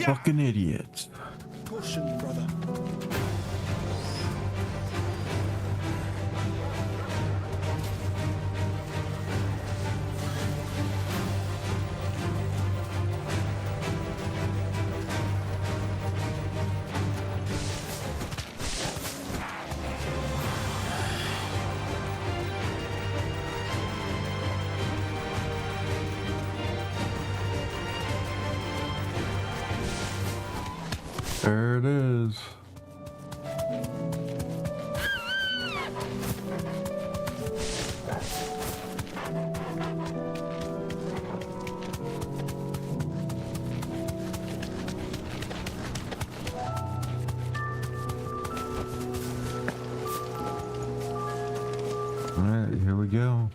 Fucking idiots. Caution, brother. There it is. All right, here we go.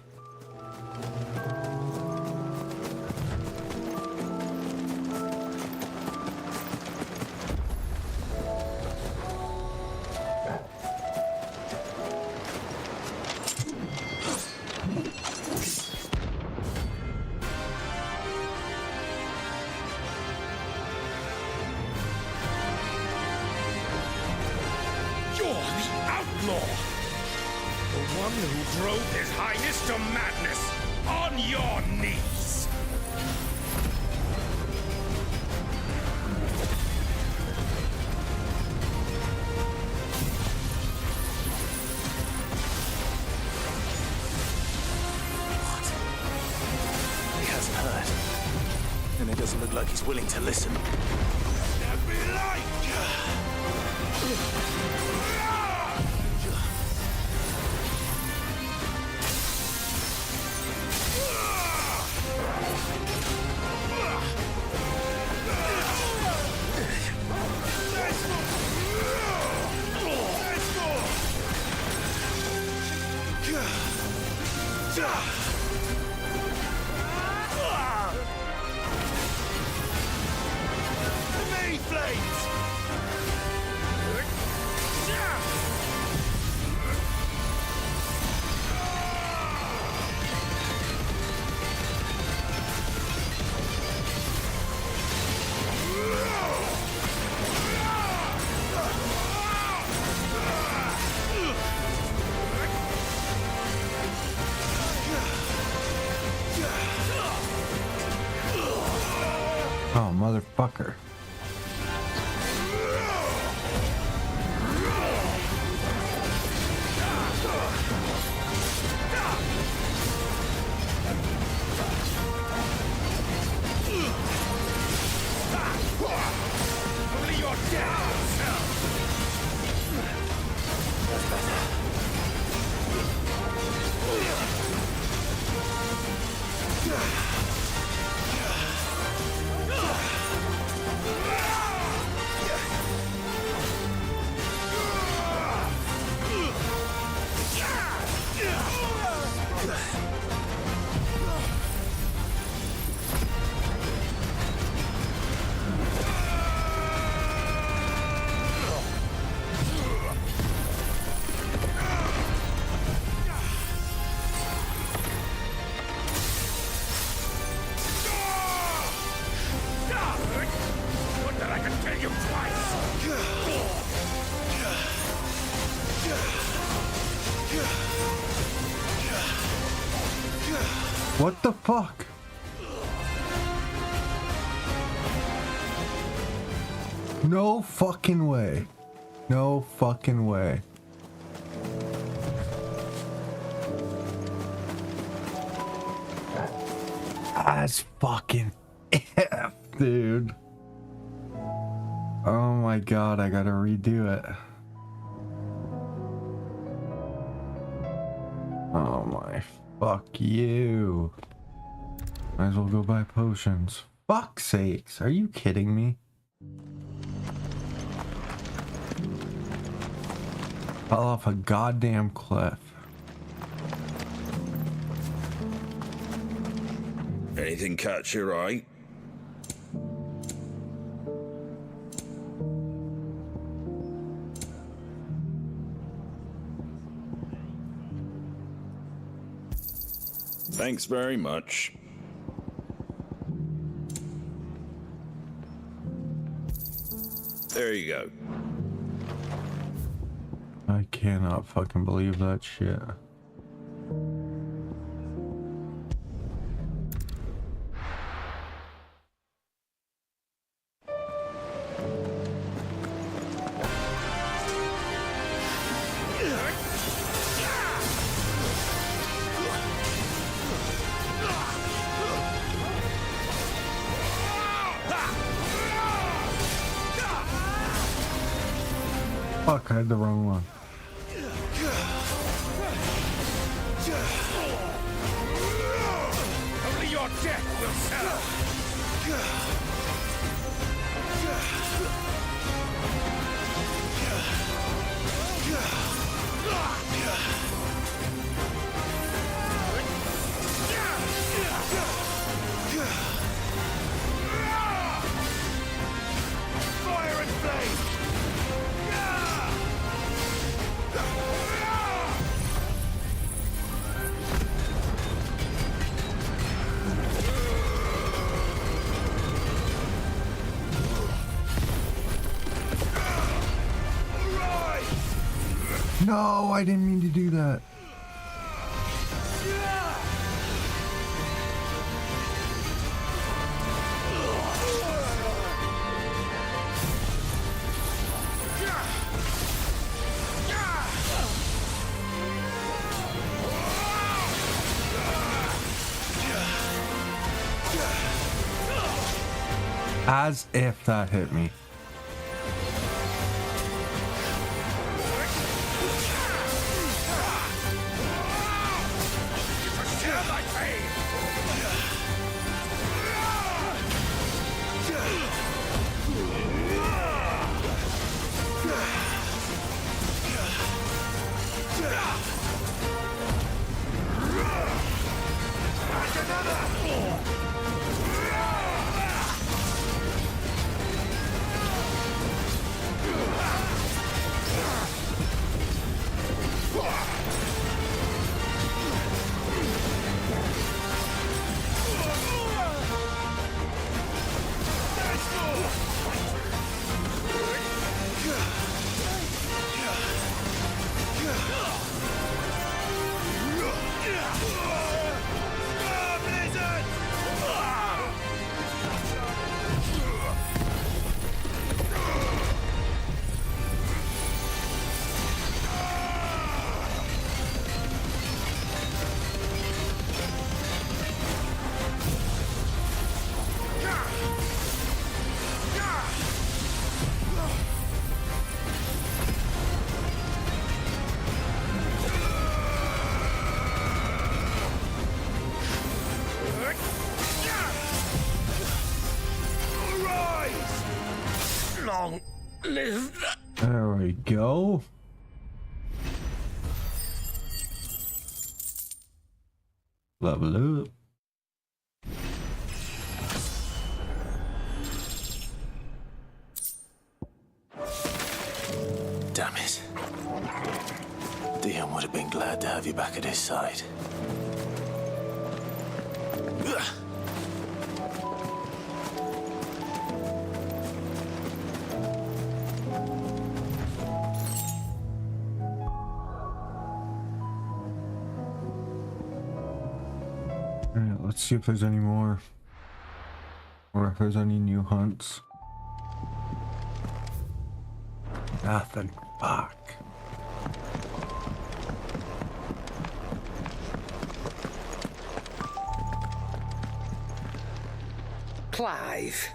You're the outlaw! The one who drove His Highness to madness! On your knees! What? He hasn't heard. And it doesn't look like he's willing to listen. There be light! Oh, motherfucker. Only your down self! That's better. What that I can tell you twice! What the fuck? No fucking way. No fucking way. That's fucking F, dude. Oh my god, I gotta redo it. Oh my fuck you. Might as well go buy potions. Fuck's sakes, are you kidding me? Fell off a goddamn cliff. Anything catch your eye? Thanks very much. There you go. I cannot fucking believe that shit. Fuck, I had the wrong one. Only your death will sell. Fire and flame. No, I didn't mean to do that. As if that hit me. Long live. There we go. Level up. Damn it. Dion would have been glad to have you back at his side. Alright, let's see if there's any more. Or if there's any new hunts. Nothing. Fuck. Clive.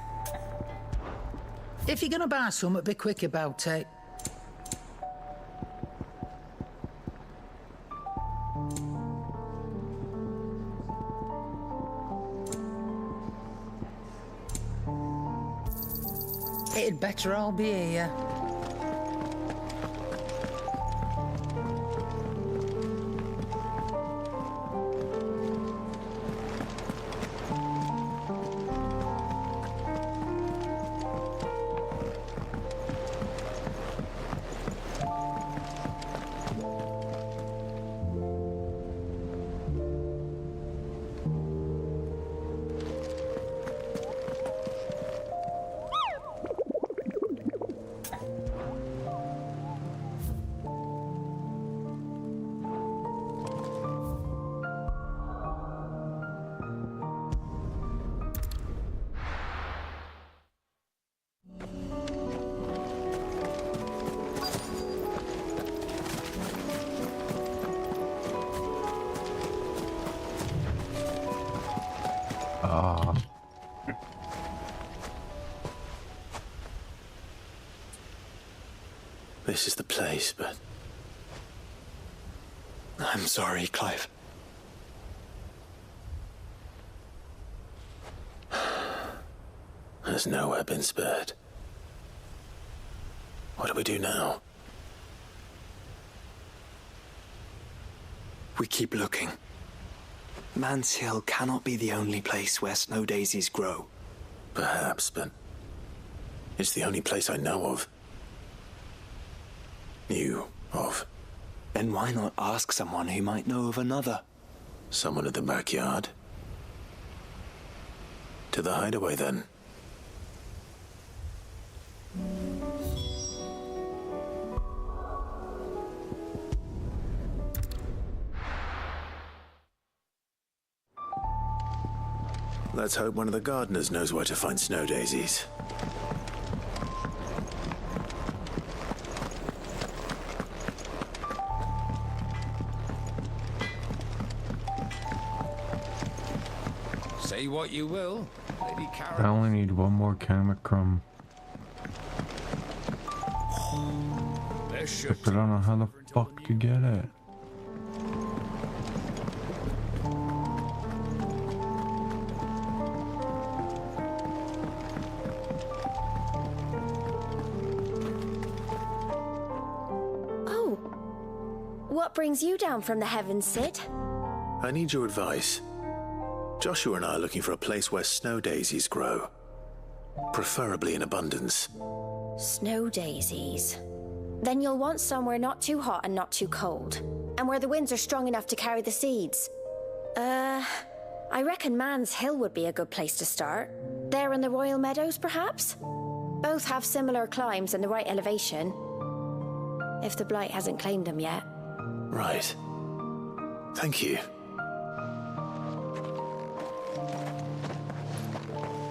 If you're gonna buy something, be quick about it. It'd better all be here. This is the place, but... I'm sorry, Clive. Has nowhere been spared. What do we do now? We keep looking. Man's Hill cannot be the only place where snow daisies grow. Perhaps, but it's the only place I know of. Knew of. Then why not ask someone who might know of another? Someone at the backyard? To the hideaway, then. Let's hope one of the gardeners knows where to find snow daisies. Say what you will, Lady I Carol. only need one more Kamek crumb. But I don't know how the fuck to get it. What brings you down from the heavens, Sid? I need your advice. Joshua and I are looking for a place where snow daisies grow. Preferably in abundance. Snow daisies. Then you'll want somewhere not too hot and not too cold. And where the winds are strong enough to carry the seeds. I reckon Man's Hill would be a good place to start. There in the Royal Meadows, perhaps? Both have similar climbs and the right elevation. If the Blight hasn't claimed them yet. Right. Thank you.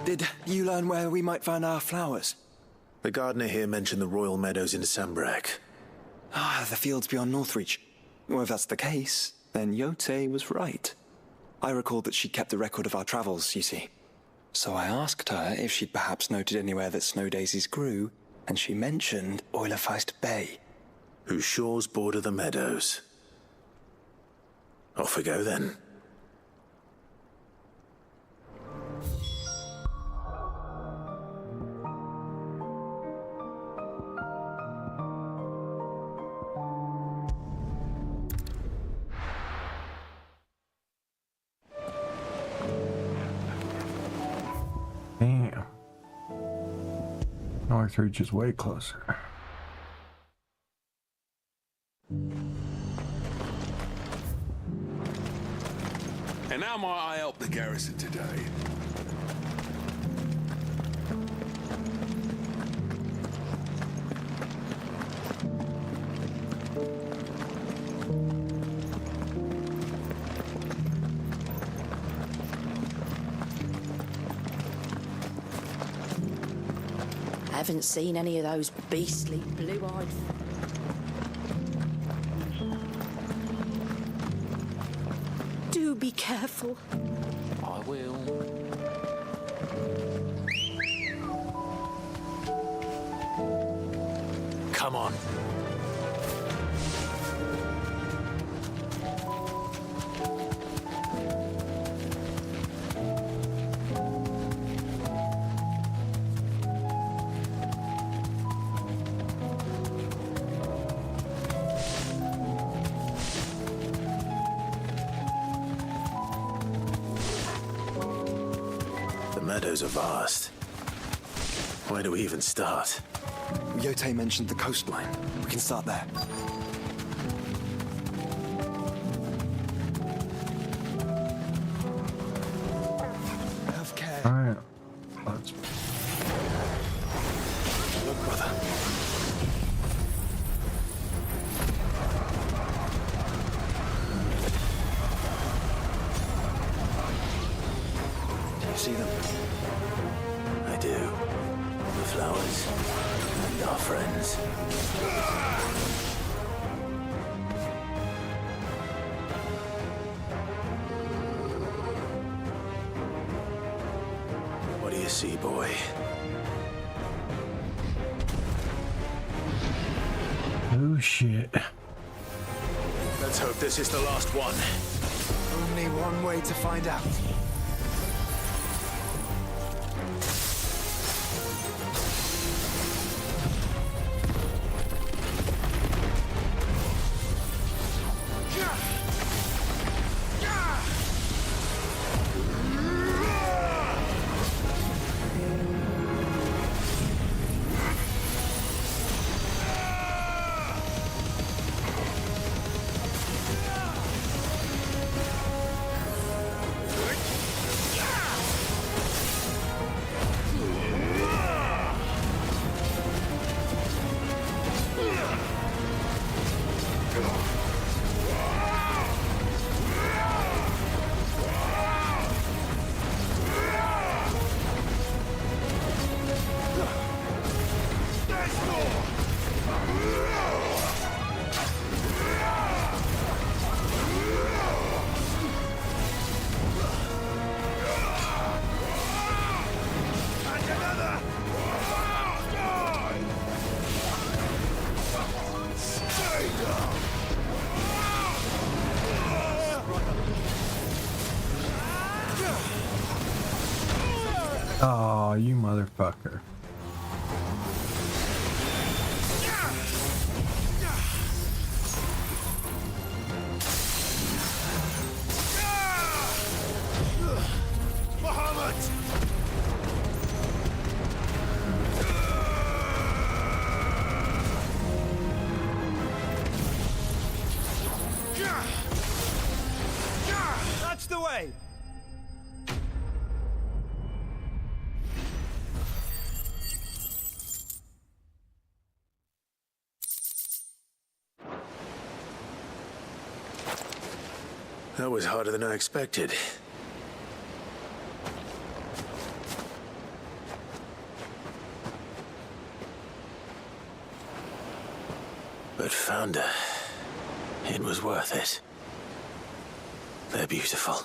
Did you learn where we might find our flowers? The gardener here mentioned the Royal Meadows in Sambrek. Ah, the fields beyond Northreach. Well, if that's the case, then Yote was right. I recalled that she kept the record of our travels, you see. So I asked her if she'd perhaps noted anywhere that snow daisies grew, and she mentioned Oilerfeist Bay. Whose shores border the meadows. Off we go then. Damn. Northreach is way closer. And how might I help the garrison today? I haven't seen any of those beastly blue-eyed... Do be careful. I will. Come on. The meadows are vast. Where do we even start? Yote mentioned the coastline. We can start there. Have care. Alright. Let's... Look, brother. Do you see them? I do. The flowers and our friends. you see, boy? Oh shit. Let's hope this is the last one. Only one way to find out. Oh, you motherfucker. That's the way! That was harder than I expected. But found her. It was worth it. They're beautiful.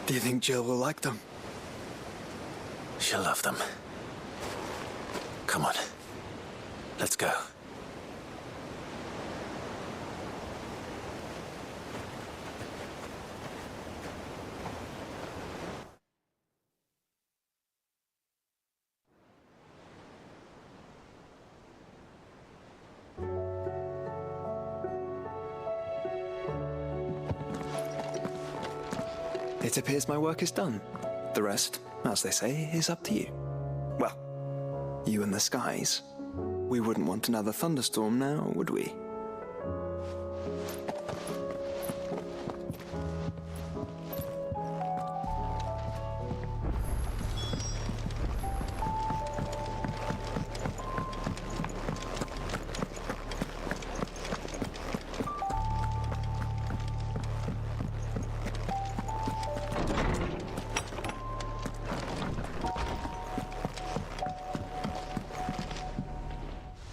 Do you think Jill will like them? She'll love them. Come on. Let's go. It appears my work is done. The rest, as they say, is up to you. Well, you and the skies. We wouldn't want another thunderstorm now, would we?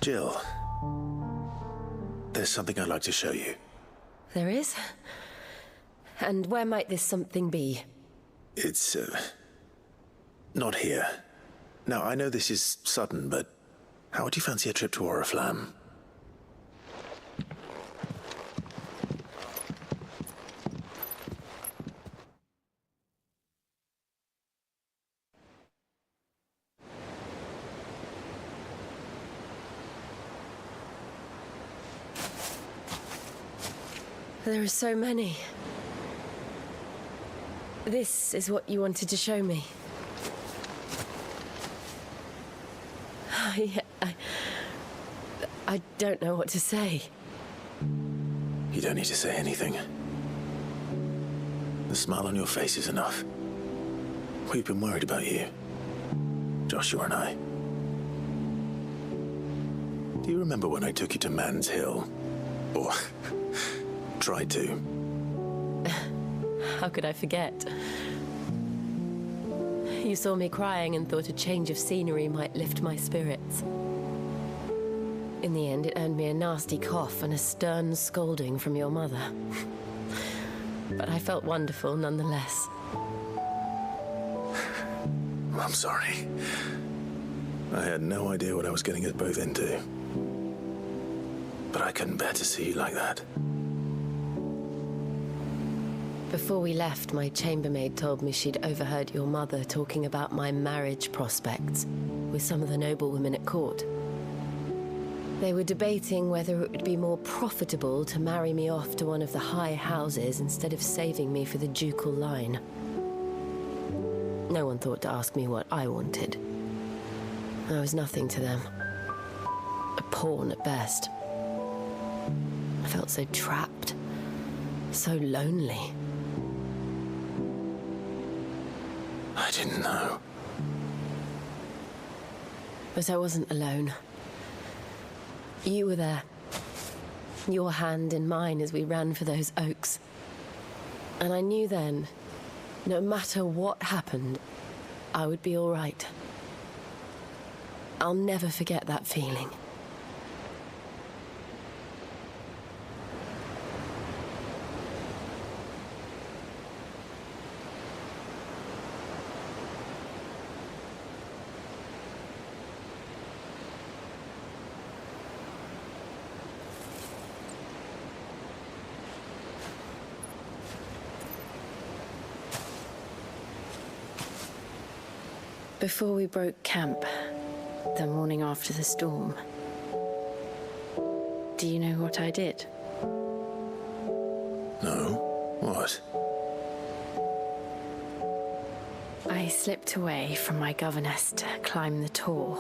Jill, there's something I'd like to show you. There is? And where might this something be? It's, not here. Now, I know this is sudden, but how would you fancy a trip to Oriflamme? There are so many. This is what you wanted to show me. I don't know what to say. You don't need to say anything. The smile on your face is enough. We've been worried about you. Joshua and I. Do you remember when I took you to Man's Hill? Or tried to? How could I forget? You saw me crying and thought a change of scenery might lift my spirits. In the end, it earned me a nasty cough and a stern scolding from your mother. But I felt wonderful nonetheless. I'm sorry. I had no idea what I was getting us both into. But I couldn't bear to see you like that. Before we left, my chambermaid told me she'd overheard your mother talking about my marriage prospects with some of the noblewomen at court. They were debating whether it would be more profitable to marry me off to one of the high houses instead of saving me for the ducal line. No one thought to ask me what I wanted. I was nothing to them. A pawn at best. I felt so trapped, so lonely. I didn't know. But I wasn't alone. You were there. Your hand in mine as we ran for those oaks. And I knew then, no matter what happened, I would be all right. I'll never forget that feeling. Before we broke camp, the morning after the storm, do you know what I did? No? What? I slipped away from my governess to climb the tor.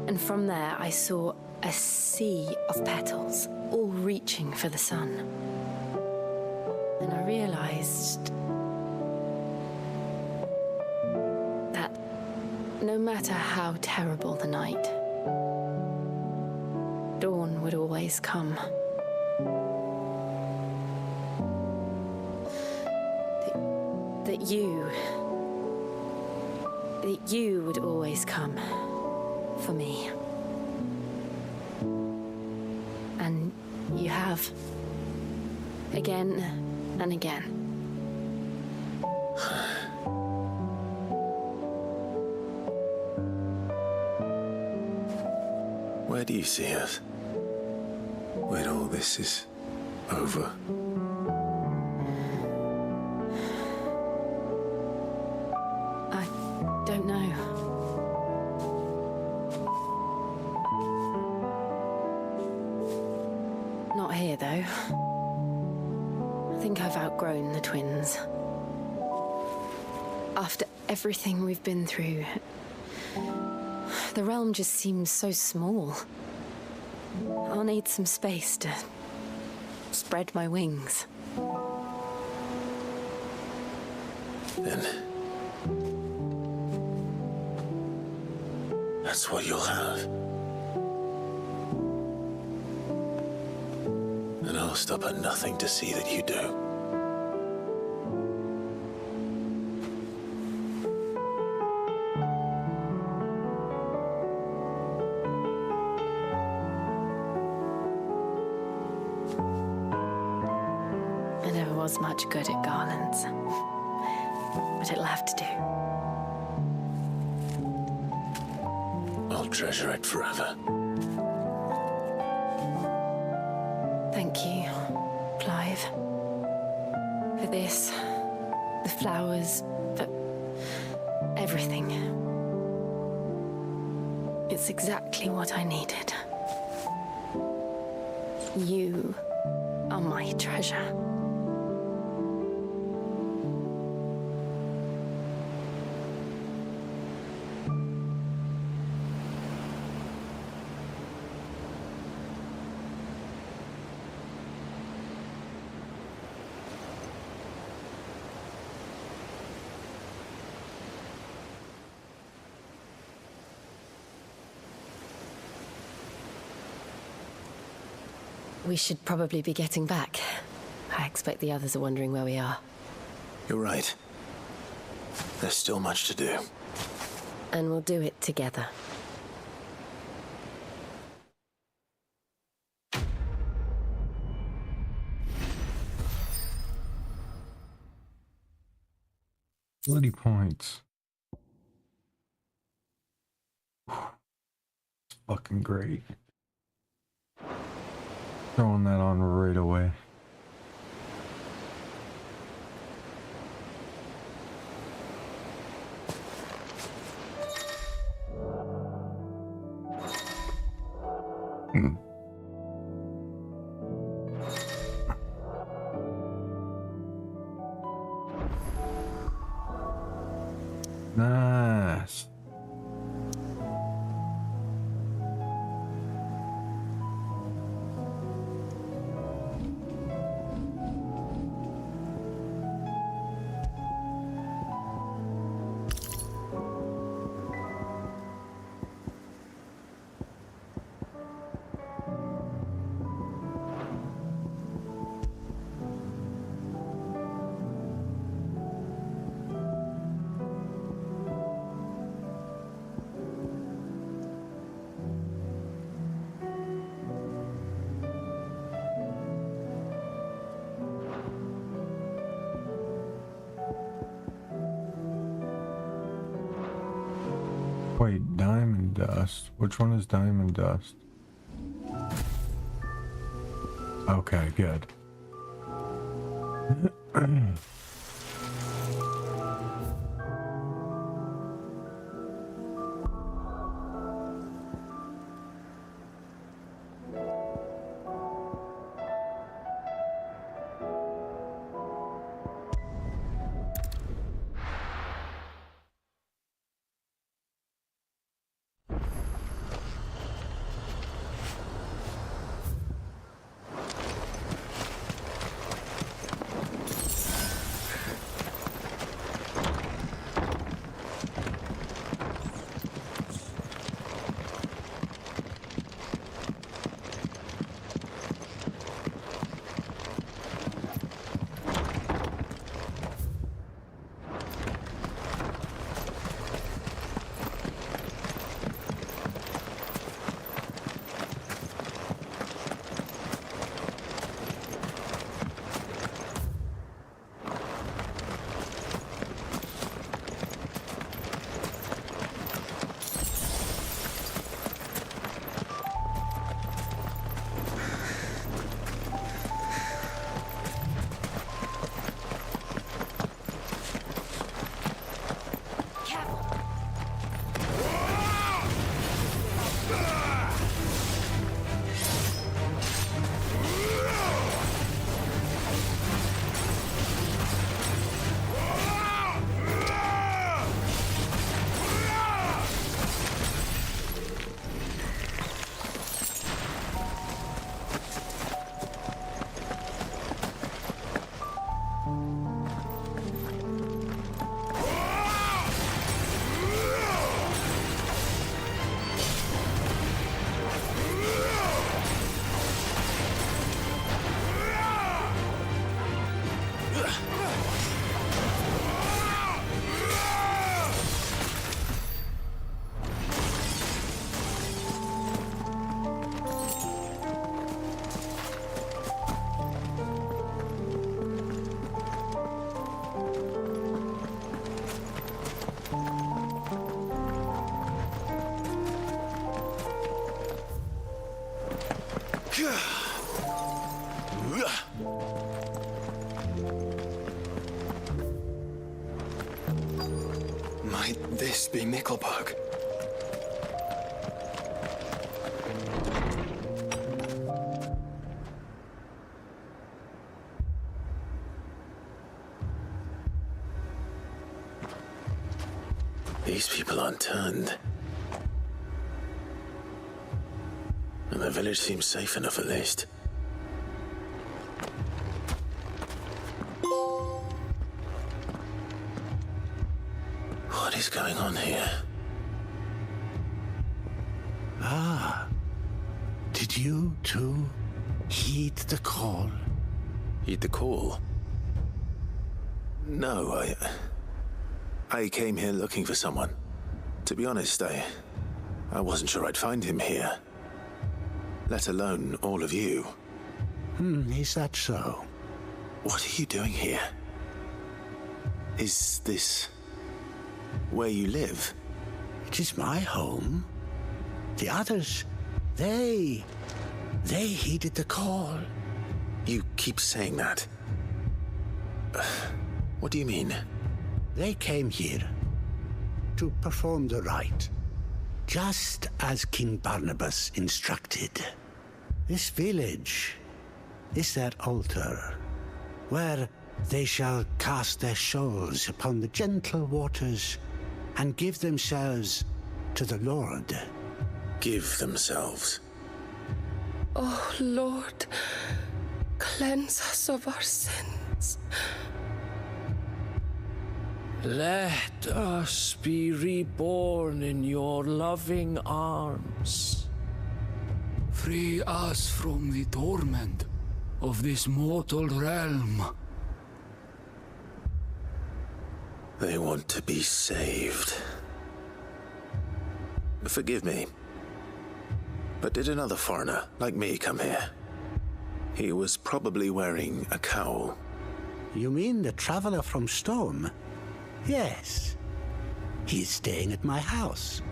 And from there I saw a sea of petals, all reaching for the sun. And I realized no matter how terrible the night, dawn would always come. That you would always come for me. And you have. Again and again. Where do you see us? When all this is over? I don't know. Not here, though. I think I've outgrown the twins. After everything we've been through, the realm just seems so small. I'll need some space to spread my wings. Then that's what you'll have. And I'll stop at nothing to see that you do. Was much good at garlands, but it'll have to do. I'll treasure it forever. Thank you, Clive, for this, the flowers, for everything. It's exactly what I needed. You are my treasure. We should probably be getting back. I expect the others are wondering where we are. You're right. There's still much to do. And we'll do it together. 30 points. It's fucking great. Throwing that on right away. Nice. Wait, diamond dust. Which one is diamond dust? Okay, good. Might this be Mickelberg? These people aren't turned. And the village seems safe enough at least. What is going on here? Ah. Did you too heed the call? Heed the call? No, I came here looking for someone. To be honest, I wasn't sure I'd find him here. Let alone all of you. Is that so? What are you doing here? Is this where you live? It is my home. The others, they heeded the call. You keep saying that. What do you mean? They came here to perform the rite, just as King Barnabas instructed. This village is their altar, where they shall cast their souls upon the gentle waters and give themselves to the Lord. Give themselves? Oh, Lord, cleanse us of our sins. Let us be reborn in your loving arms. Free us from the torment of this mortal realm. They want to be saved. Forgive me, but did another foreigner like me come here? He was probably wearing a cowl. You mean the traveler from Storm? Yes. He's staying at my house,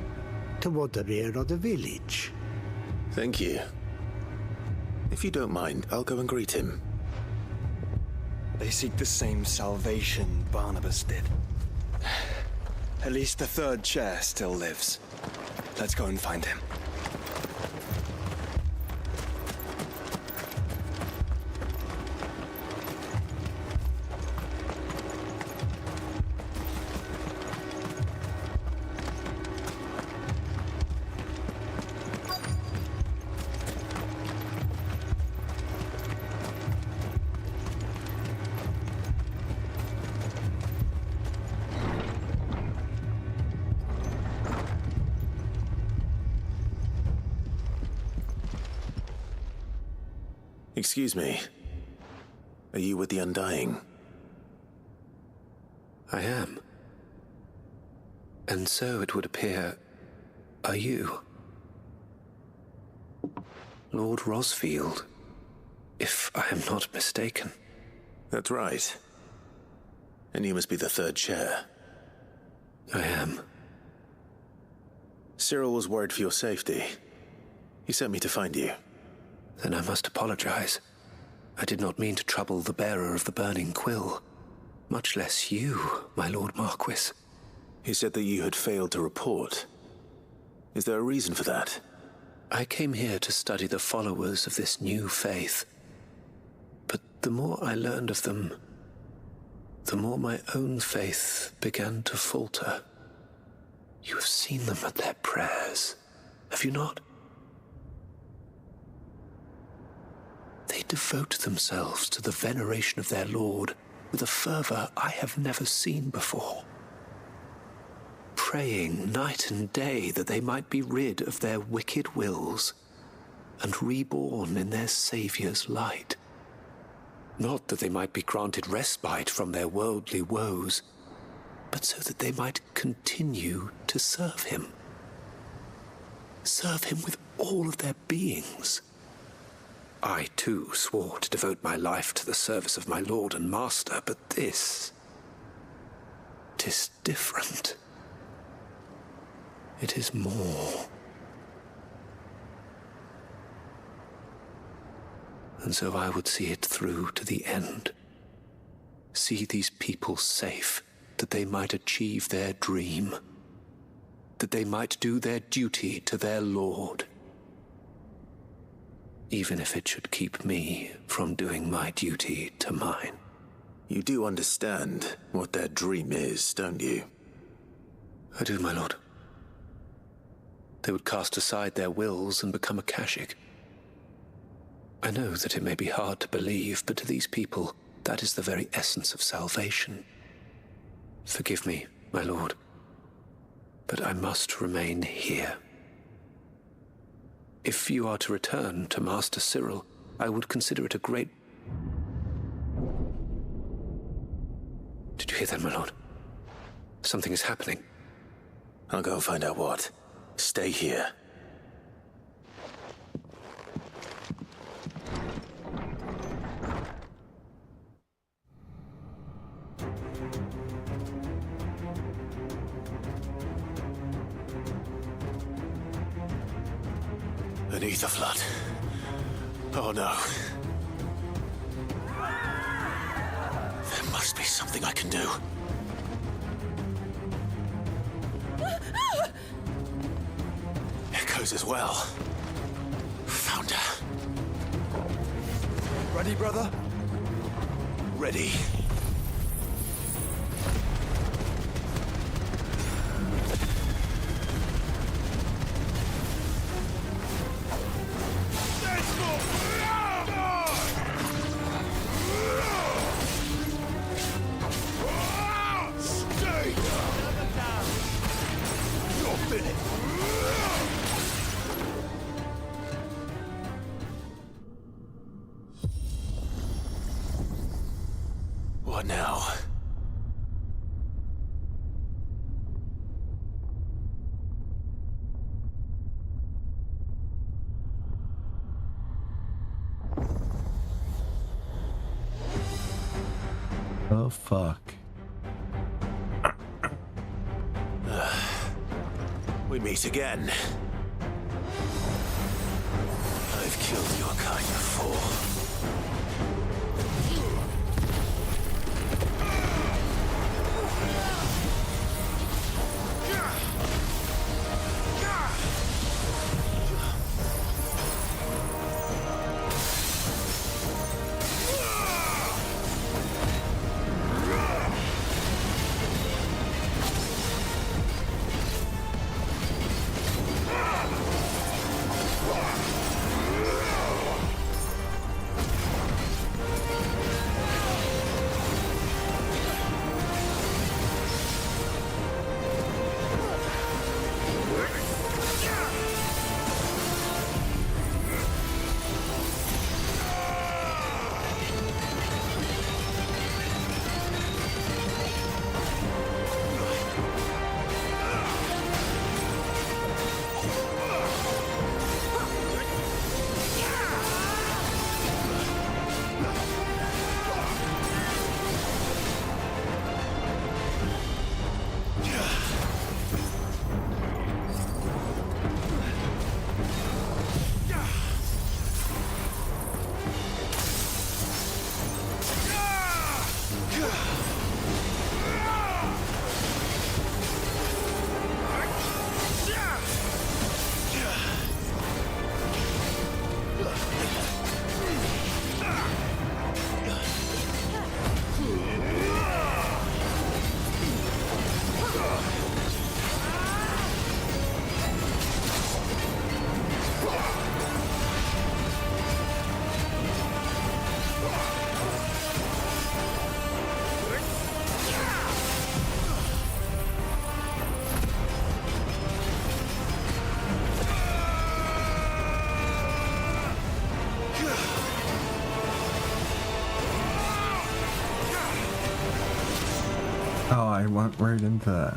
toward the rear of the village. Thank you. If you don't mind, I'll go and greet him. They seek the same salvation Barnabas did. At least the third chair still lives. Let's go and find him. Excuse me. Are you with the Undying? I am. And so it would appear, are you? Lord Rosfield, if I am not mistaken. That's right. And you must be the third chair. I am. Cyril was worried for your safety. He sent me to find you. Then I must apologize. I did not mean to trouble the bearer of the burning quill, much less you, my Lord Marquis. He said that you had failed to report. Is there a reason for that? I came here to study the followers of this new faith. But the more I learned of them, the more my own faith began to falter. You have seen them at their prayers, have you not? They devote themselves to the veneration of their Lord with a fervor I have never seen before. Praying night and day that they might be rid of their wicked wills and reborn in their Saviour's light. Not that they might be granted respite from their worldly woes, but so that they might continue to serve him. Serve him with all of their beings. I, too, swore to devote my life to the service of my Lord and Master, but this... 'tis different. It is more. And so I would see it through to the end. See these people safe, that they might achieve their dream. That they might do their duty to their Lord. Even if it should keep me from doing my duty to mine. You do understand what their dream is, don't you? I do, my lord. They would cast aside their wills and become a Kashik. I know that it may be hard to believe, but to these people, that is the very essence of salvation. Forgive me, my lord, but I must remain here. If you are to return to Master Cyril, I would consider it a great... Did you hear that, my lord? Something is happening. I'll go and find out what. Stay here. beneath the flood. Oh no. There must be something I can do. Echoes as well. Found her. Ready, brother? Ready. What now? Oh, fuck. We meet again. I've killed your kind before. Oh, I went right into that.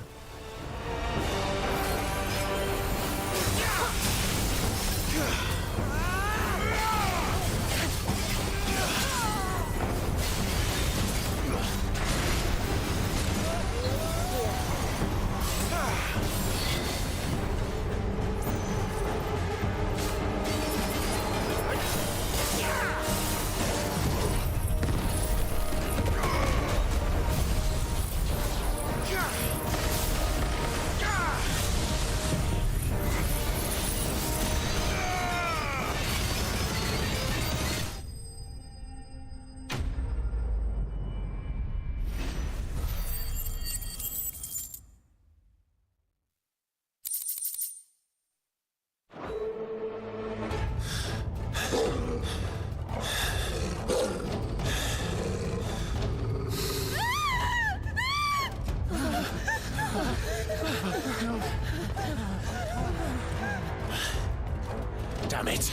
Damn it!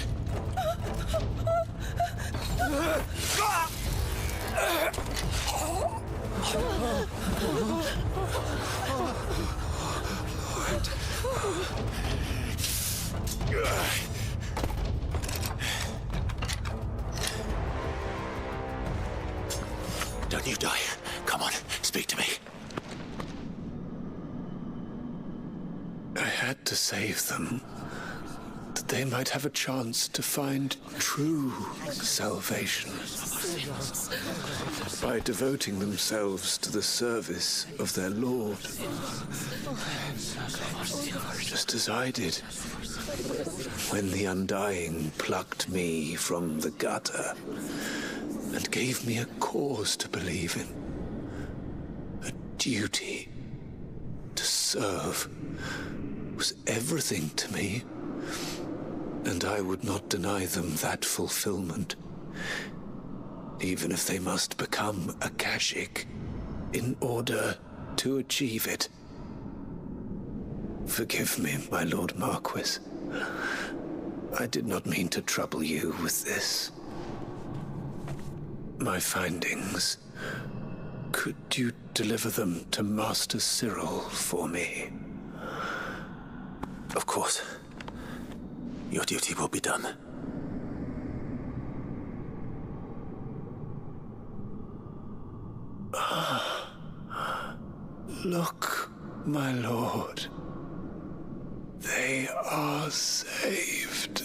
Don't you die. Come on, speak to me. I had to save them. they might have a chance to find true salvation by devoting themselves to the service of their Lord, just as I did when the Undying plucked me from the gutter and gave me a cause to believe in, a duty to serve was everything to me, and I would not deny them that fulfillment, even if they must become a Kashik in order to achieve it. Forgive me, my Lord Marquis. I did not mean to trouble you with this. My findings, could you deliver them to Master Cyril for me? Of course. Your duty will be done. Look, my lord. They are saved.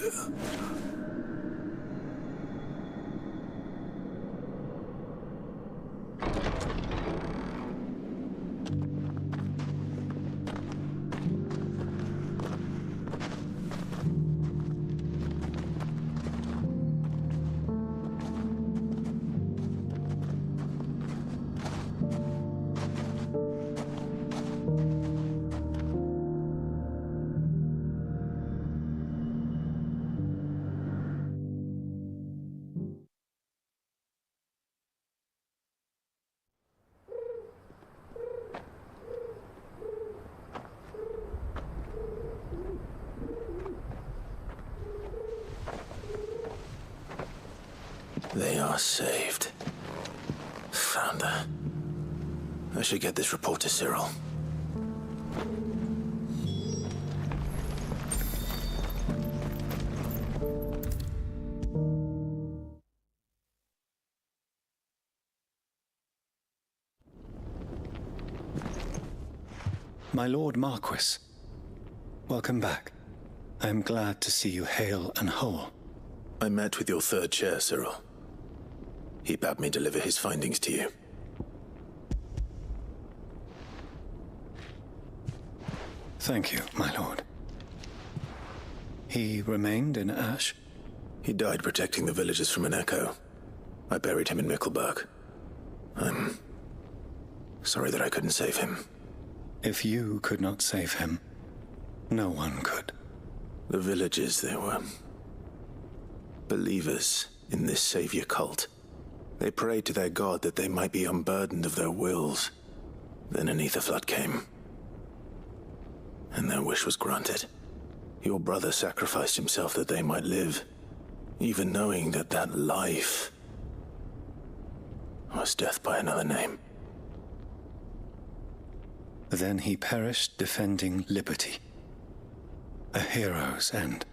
They are saved. Founder. I should get this report to Cyril. My Lord Marquis, welcome back. I am glad to see you hale and whole. I met with your third chair, Cyril. He bade me deliver his findings to you. Thank you, my lord. He remained in Ash? He died protecting the villagers from an echo. I buried him in Mickelberg. I'm sorry that I couldn't save him. If you could not save him, no one could. The villagers, they were believers in this savior cult. They prayed to their god that they might be unburdened of their wills. Then an ether flood came, and their wish was granted. Your brother sacrificed himself that they might live, even knowing that that life was death by another name. Then he perished defending liberty. A hero's end.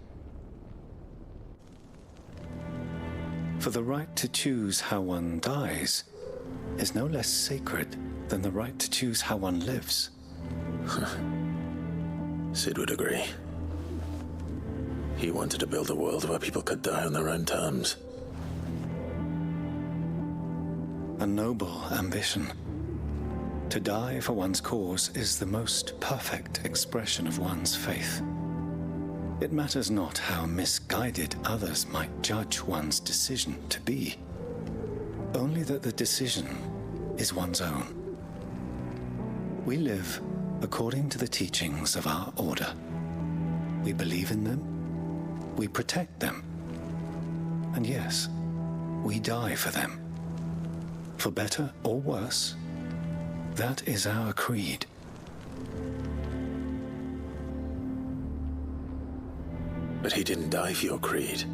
For the right to choose how one dies is no less sacred than the right to choose how one lives. Sid would agree. He wanted to build a world where people could die on their own terms. A noble ambition. To die for one's cause is the most perfect expression of one's faith. It matters not how misguided others might judge one's decision to be, only that the decision is one's own. We live according to the teachings of our order. We believe in them, we protect them, and yes, we die for them. For better or worse, that is our creed. But he didn't die for your creed.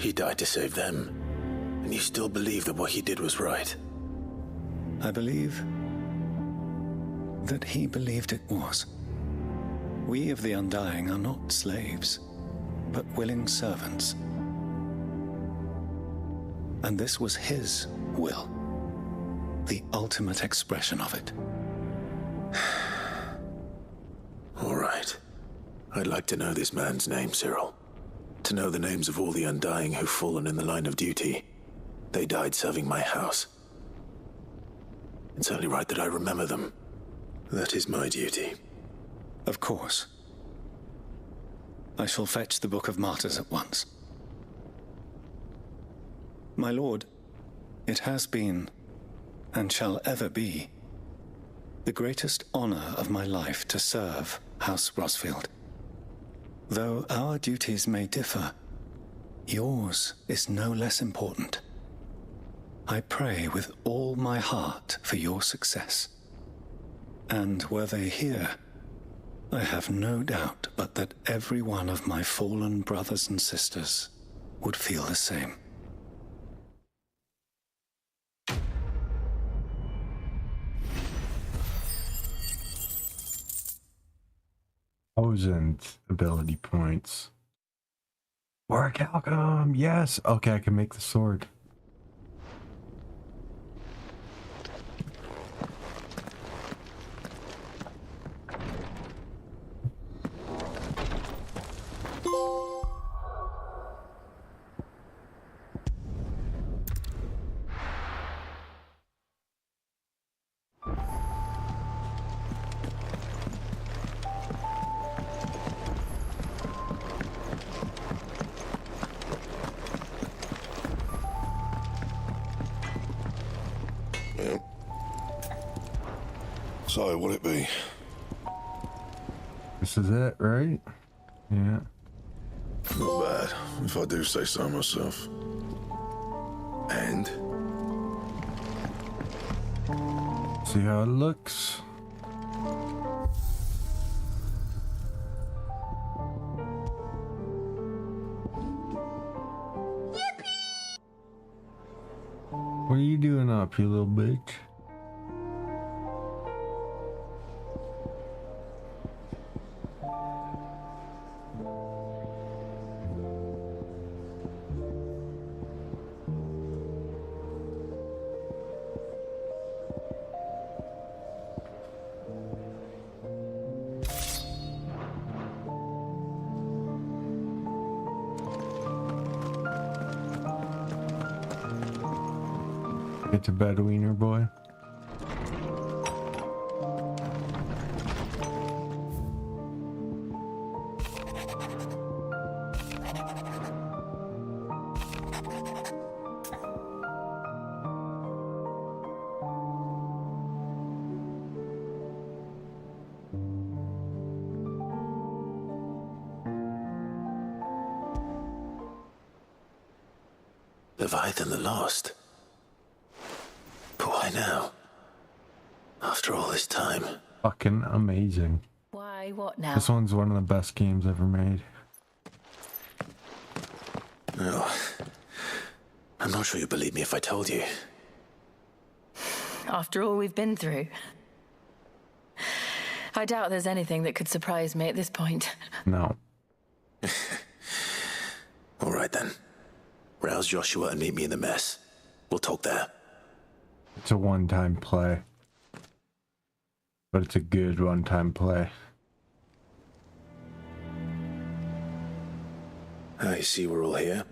He died to save them. And you still believe that what he did was right? I believe that he believed it was. We of the Undying are not slaves, but willing servants. And this was his will, the ultimate expression of it. All right. I'd like to know this man's name, Cyril. To know the names of all the undying who've fallen in the line of duty. They died serving my house. It's only right that I remember them. That is my duty. Of course. I shall fetch the Book of Martyrs at once. My lord, it has been, and shall ever be, the greatest honor of my life to serve House Rosfield. Though our duties may differ, yours is no less important. I pray with all my heart for your success. And were they here, I have no doubt but that every one of my fallen brothers and sisters would feel the same. Thousand ability points. Orichalcum, yes. Okay, I can make the sword. So, will it be? This is it, right? Yeah. Not bad, if I do say so myself. And? See how it looks. What are you doing up, you little bitch? Get to bed, wiener boy. Leviathan the Lost. But why now? After all this time. Fucking amazing. Why, what now? This one's one of the best games ever made. No. I'm not sure you'd believe me if I told you. After all we've been through. I doubt there's anything that could surprise me at this point. No. All right then. Rouse Joshua and meet me in the mess. We'll talk there. It's a one-time play. But it's a good one-time play. I see we're all here.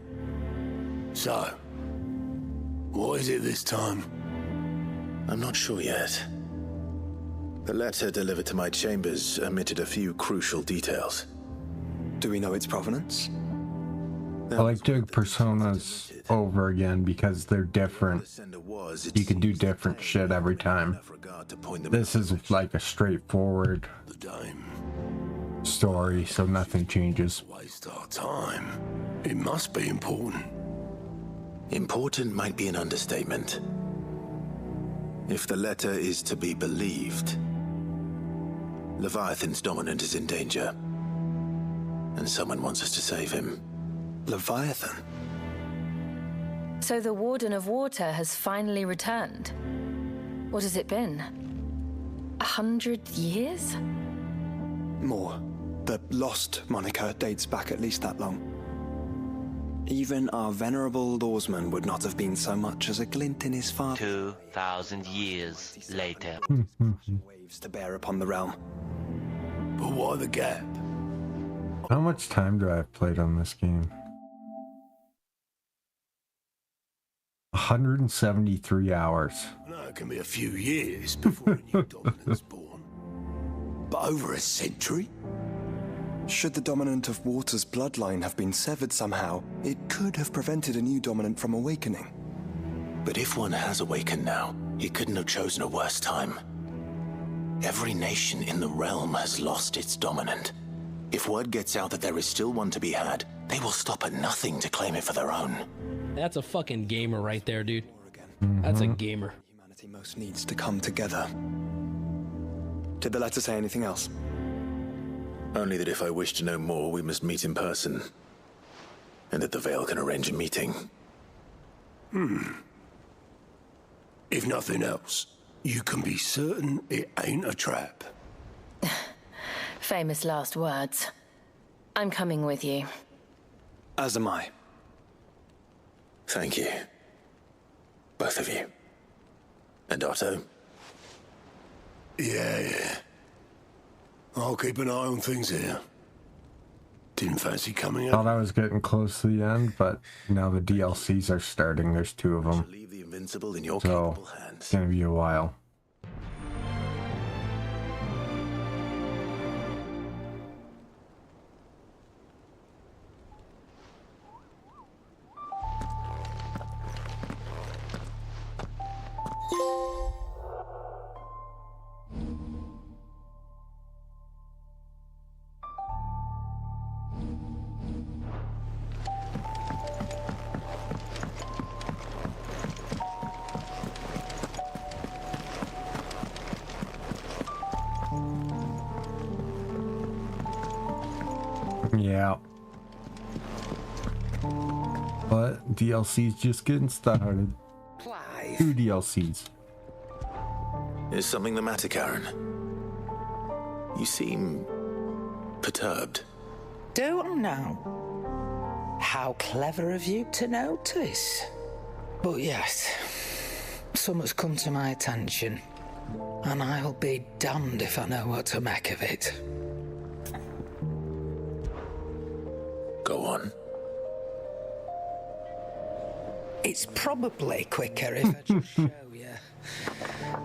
So, what is it this time? I'm not sure yet. The letter delivered to my chambers omitted a few crucial details. Do we know its provenance? I like doing personas over again because they're different. You can do different shit every time. This is like a straightforward story, so nothing changes. Waste our time. It must be important. Important might be an understatement. If the letter is to be believed, Leviathan's dominant is in danger. And someone wants us to save him. Leviathan? So the Warden of Water has finally returned. What has it been? 100 years? More. The Lost moniker dates back at least that long. Even our venerable lawsman would not have been so much as a glint in his father. 2,000 years later. Waves to bear upon the realm. But why the gap? How much time do I have played on this game? 173 hours. I know it can be a few years before a new dominant's born. But over a century? Should the dominant of Water's bloodline have been severed somehow, it could have prevented a new dominant from awakening. But if one has awakened now, he couldn't have chosen a worse time. Every nation in the realm has lost its dominant. If word gets out that there is still one to be had, they will stop at nothing to claim it for their own. That's a fucking gamer right there, dude. That's a gamer. Humanity most needs to come together. Did the letter say anything else? Only that if I wish to know more, we must meet in person. And that the Veil can arrange a meeting. If nothing else, you can be certain it ain't a trap. Famous last words. I'm coming with you. As am I. Thank you. Both of you. And Otto? Yeah. I'll keep an eye on things here. Didn't fancy coming out. Thought I was getting close to the end, but now the DLCs are starting. There's 2 of them. Leave the invincible in your So capable hands. it's gonna be a while. Yeah. But DLC's just getting started. 2 DLCs. Is something the matter, Karen? You seem perturbed. Don't know. How clever of you to notice. But yes, something's come to my attention, and I'll be damned if I know what to make of it. Go on. It's probably quicker if I just show you.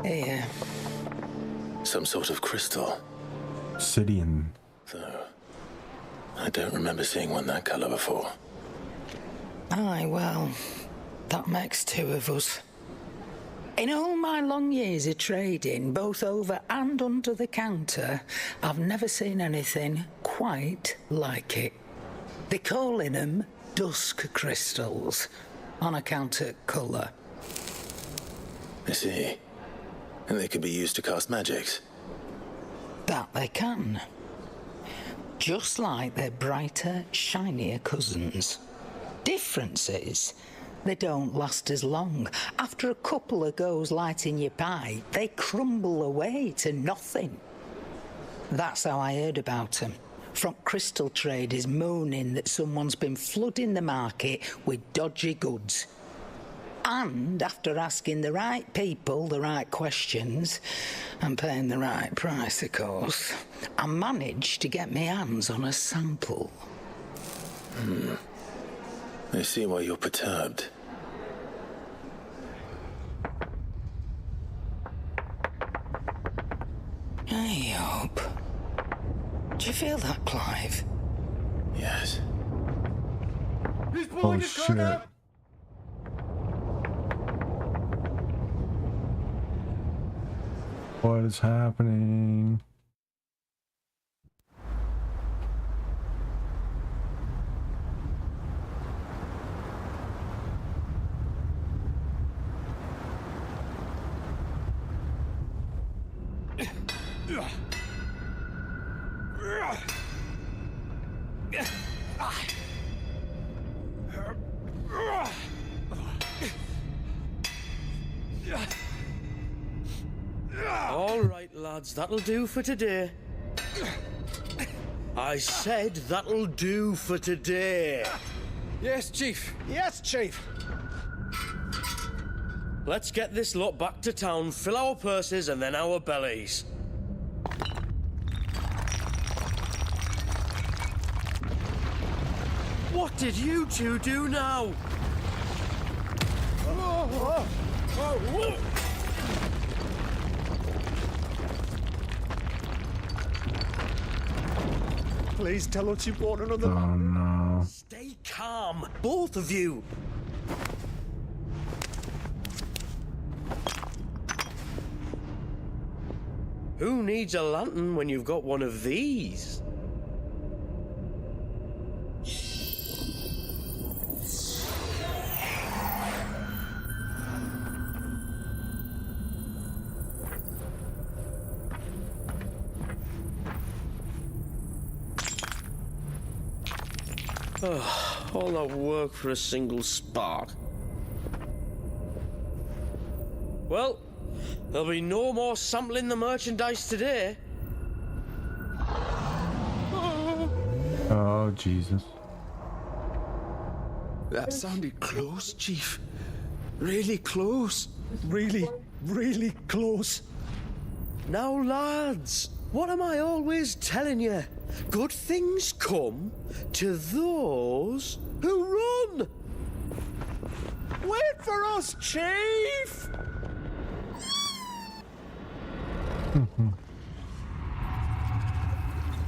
Here. Some sort of crystal. Obsidian. Though, I don't remember seeing one that color before. Aye, well, that makes 2 of us. In all my long years of trading, both over and under the counter, I've never seen anything quite like it. They're calling them dusk crystals, on account of colour. I see. And they can be used to cast magics. That they can. Just like their brighter, shinier cousins. Difference is, they don't last as long. After a couple of goes lighting your pipe, they crumble away to nothing. That's how I heard about them. From crystal traders moaning that someone's been flooding the market with dodgy goods. And after asking the right people the right questions, and paying the right price, of course, I managed to get my hands on a sample. I see why you're perturbed. I hope. Do you feel that, Clive? Yes. Oh shit. What is happening? All right, lads, that'll do for today. I said that'll do for today. Yes, Chief. Yes, Chief. Let's get this lot back to town, fill our purses and then our bellies. What did you two do now? Please tell us you bought another. Oh no. Stay calm, both of you. Who needs a lantern when you've got one of these? All that work for a single spark. Well, there'll be no more sampling the merchandise today. Oh, Jesus. That sounded close, Chief. Really close. Really, really close. Now, lads, what am I always telling you? Good things come to those who run. Wait for us, Chief!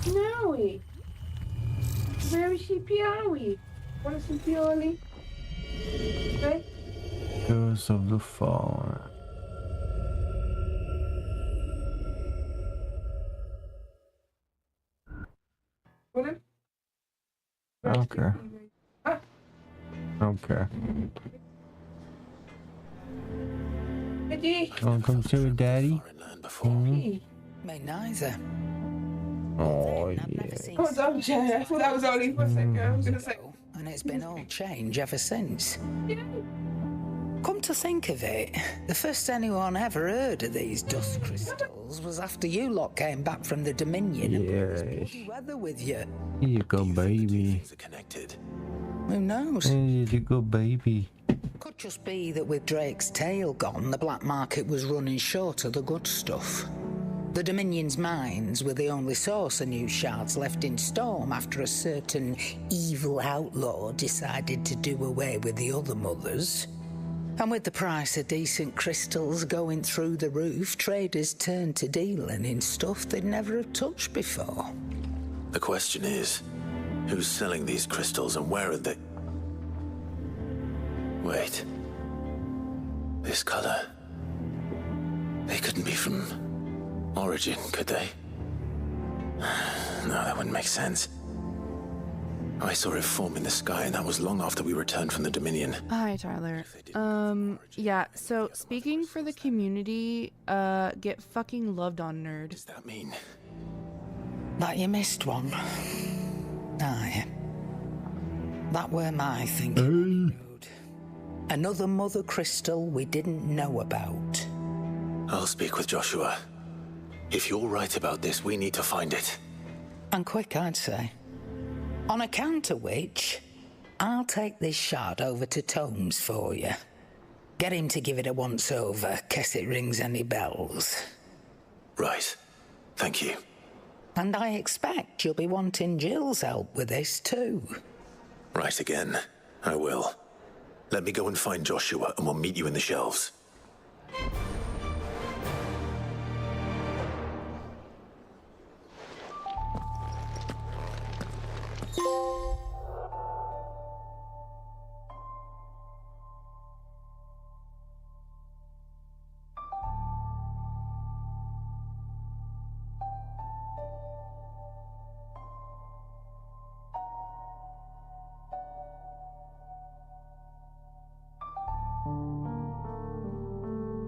Nowie. Very CPI. What is CPI? Okay. Ghost of the Fallen. What? Okay. Okay. Daddy. Welcome to it, Daddy. Me neither. Oh, yeah. Oh, don't Jay. I thought that was only for a second. I was gonna say. And it's been all change ever since. Come to think of it, the first anyone ever heard of these dust crystals was after you lot came back from the Dominion and brought this bloody weather with you. Here you go, baby. Who knows? Here you go, baby. Could just be that with Drake's tail gone, the black market was running short of the good stuff. The Dominion's mines were the only source of new shards left in Storm after a certain evil outlaw decided to do away with the other mothers. And with the price of decent crystals going through the roof, traders turned to dealing in stuff they'd never have touched before. The question is, who's selling these crystals and where are they? Wait. This color. They couldn't be from Origin, could they? No, that wouldn't make sense. I saw it form in the sky, and that was long after we returned from the Dominion. Hi, Tyler. Yeah, so speaking for the community, get fucking loved on, nerd. Does that mean? That you missed one. Aye. That were my thinking. Another mother crystal we didn't know about. I'll speak with Joshua. If you're right about this, we need to find it. And quick, I'd say. On account of which, I'll take this shard over to Tomes for you. Get him to give it a once-over, case it rings any bells. Right. Thank you. And I expect you'll be wanting Jill's help with this, too. Right again. I will. Let me go and find Joshua, and we'll meet you in the shelves.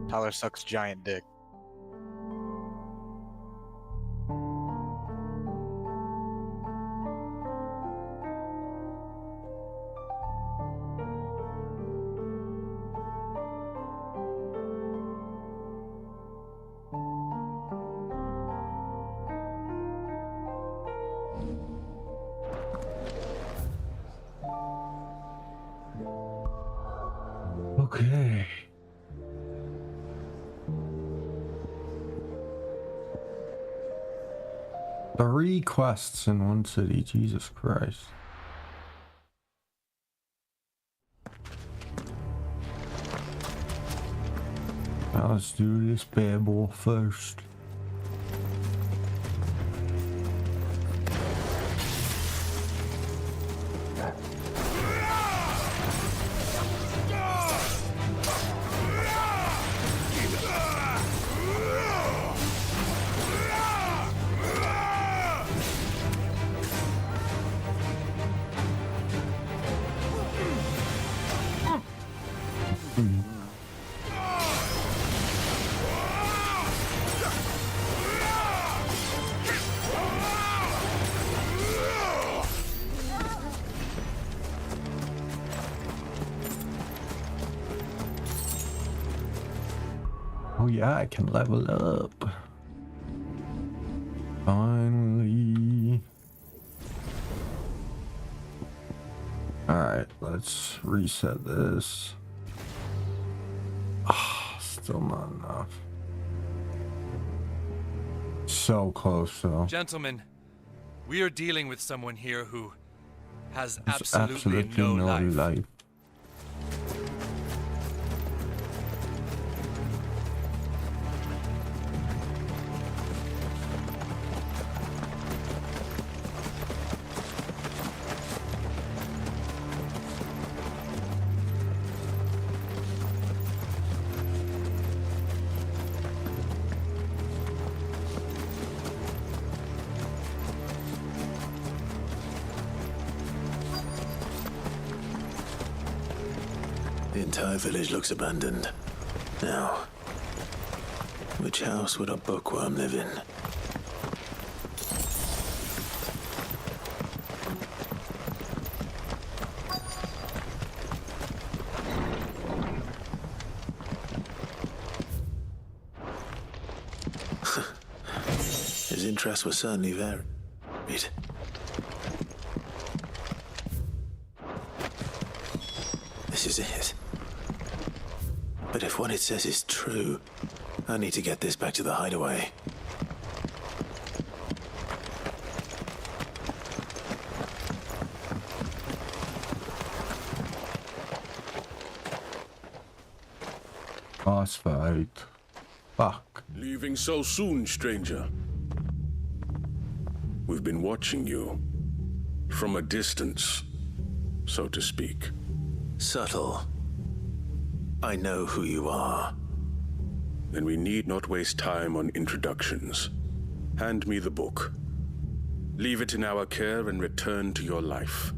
Tyler sucks giant dick. Okay. Three quests in one city, Jesus Christ. Now let's do this bad boy first. Oh yeah, I can level up. Finally. Alright, let's reset this. Ah, still not enough. So close though. Gentlemen, we are dealing with someone here who has There's absolutely no life. The entire village looks abandoned. Now, which house would a bookworm live in? His interests were certainly varied. This is it. But if what it says is true, I need to get this back to the hideaway. Boss fight. Fuck. Leaving so soon, stranger. We've been watching you. From a distance, so to speak. Subtle. I know who you are. Then we need not waste time on introductions. Hand me the book. Leave it in our care and return to your life.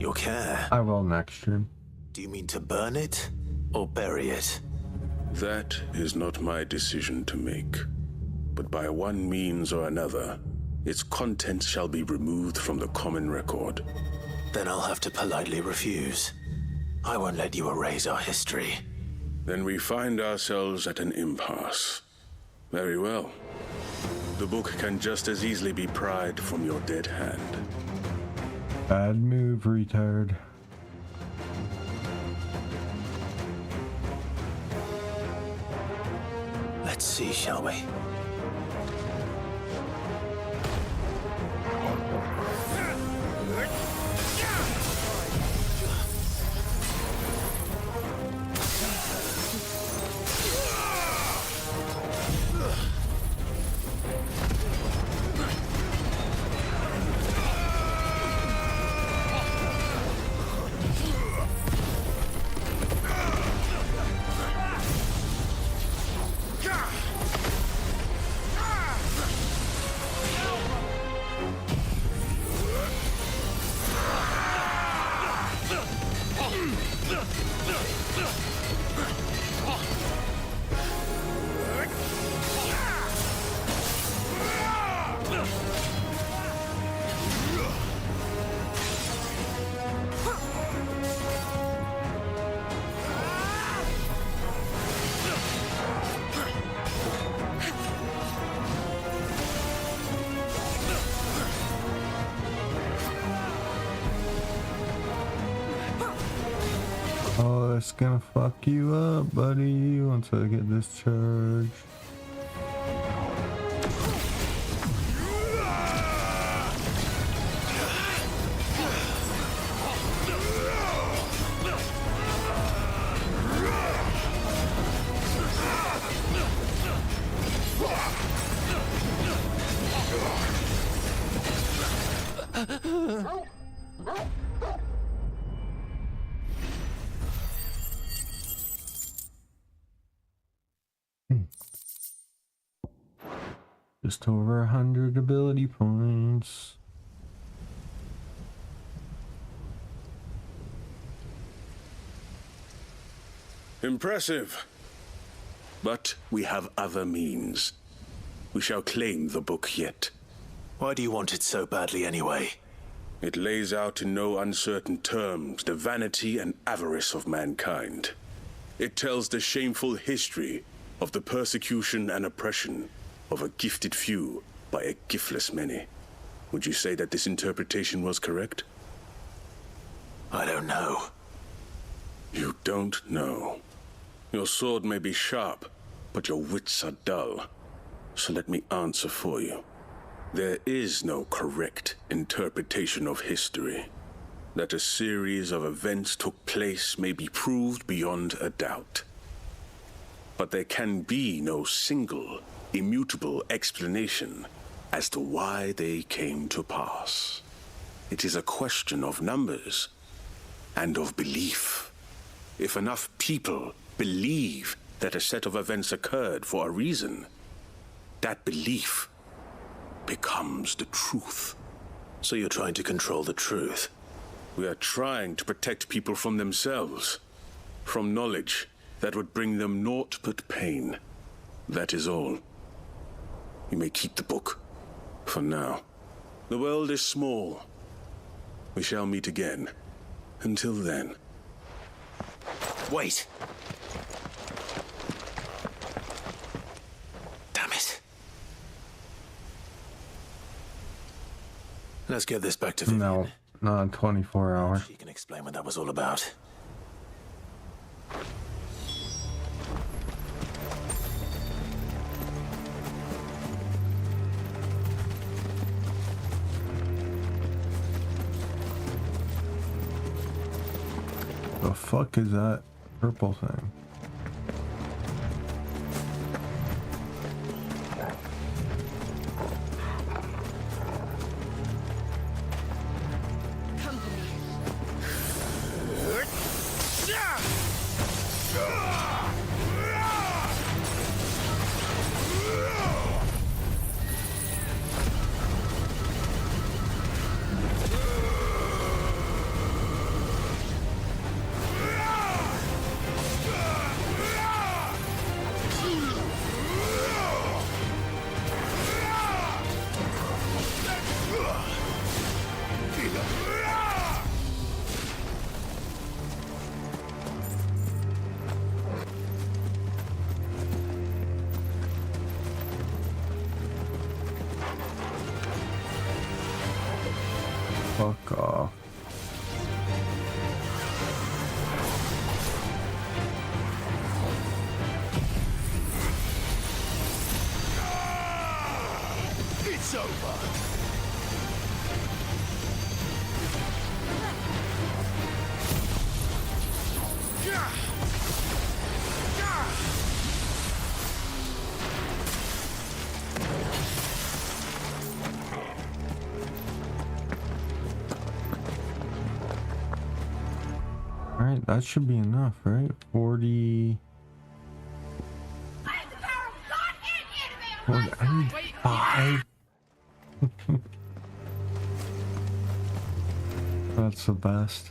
Your care? I will next stream. Do you mean to burn it or bury it? That is not my decision to make. But by one means or another, its contents shall be removed from the common record. Then I'll have to politely refuse. I won't let you erase our history. Then we find ourselves at an impasse. Very well. The book can just as easily be pried from your dead hand. Bad move, retard. Let's see, shall we? Oh, that's gonna fuck you up, buddy, once I get discharged. Just over 100 ability points. Impressive. But we have other means. We shall claim the book yet. Why do you want it so badly anyway? It lays out in no uncertain terms the vanity and avarice of mankind. It tells the shameful history of the persecution and oppression of a gifted few by a giftless many. Would you say that this interpretation was correct? I don't know. You don't know. Your sword may be sharp, but your wits are dull. So let me answer for you. There is no correct interpretation of history. That a series of events took place may be proved beyond a doubt. But there can be no single, immutable explanation as to why they came to pass. It is a question of numbers and of belief. If enough people believe that a set of events occurred for a reason, that belief becomes the truth. So you're trying to control the truth? We are trying to protect people from themselves, from knowledge that would bring them naught but pain. That is all. You may keep the book, for now. The world is small. We shall meet again. Until then. Wait! Damn it. Let's get this back to Vivian. No, not 24 hours. She can explain what that was all about. The fuck is that purple thing? Fuck off. It's over. Alright, that should be enough, right? 40... I need 5. That's the best.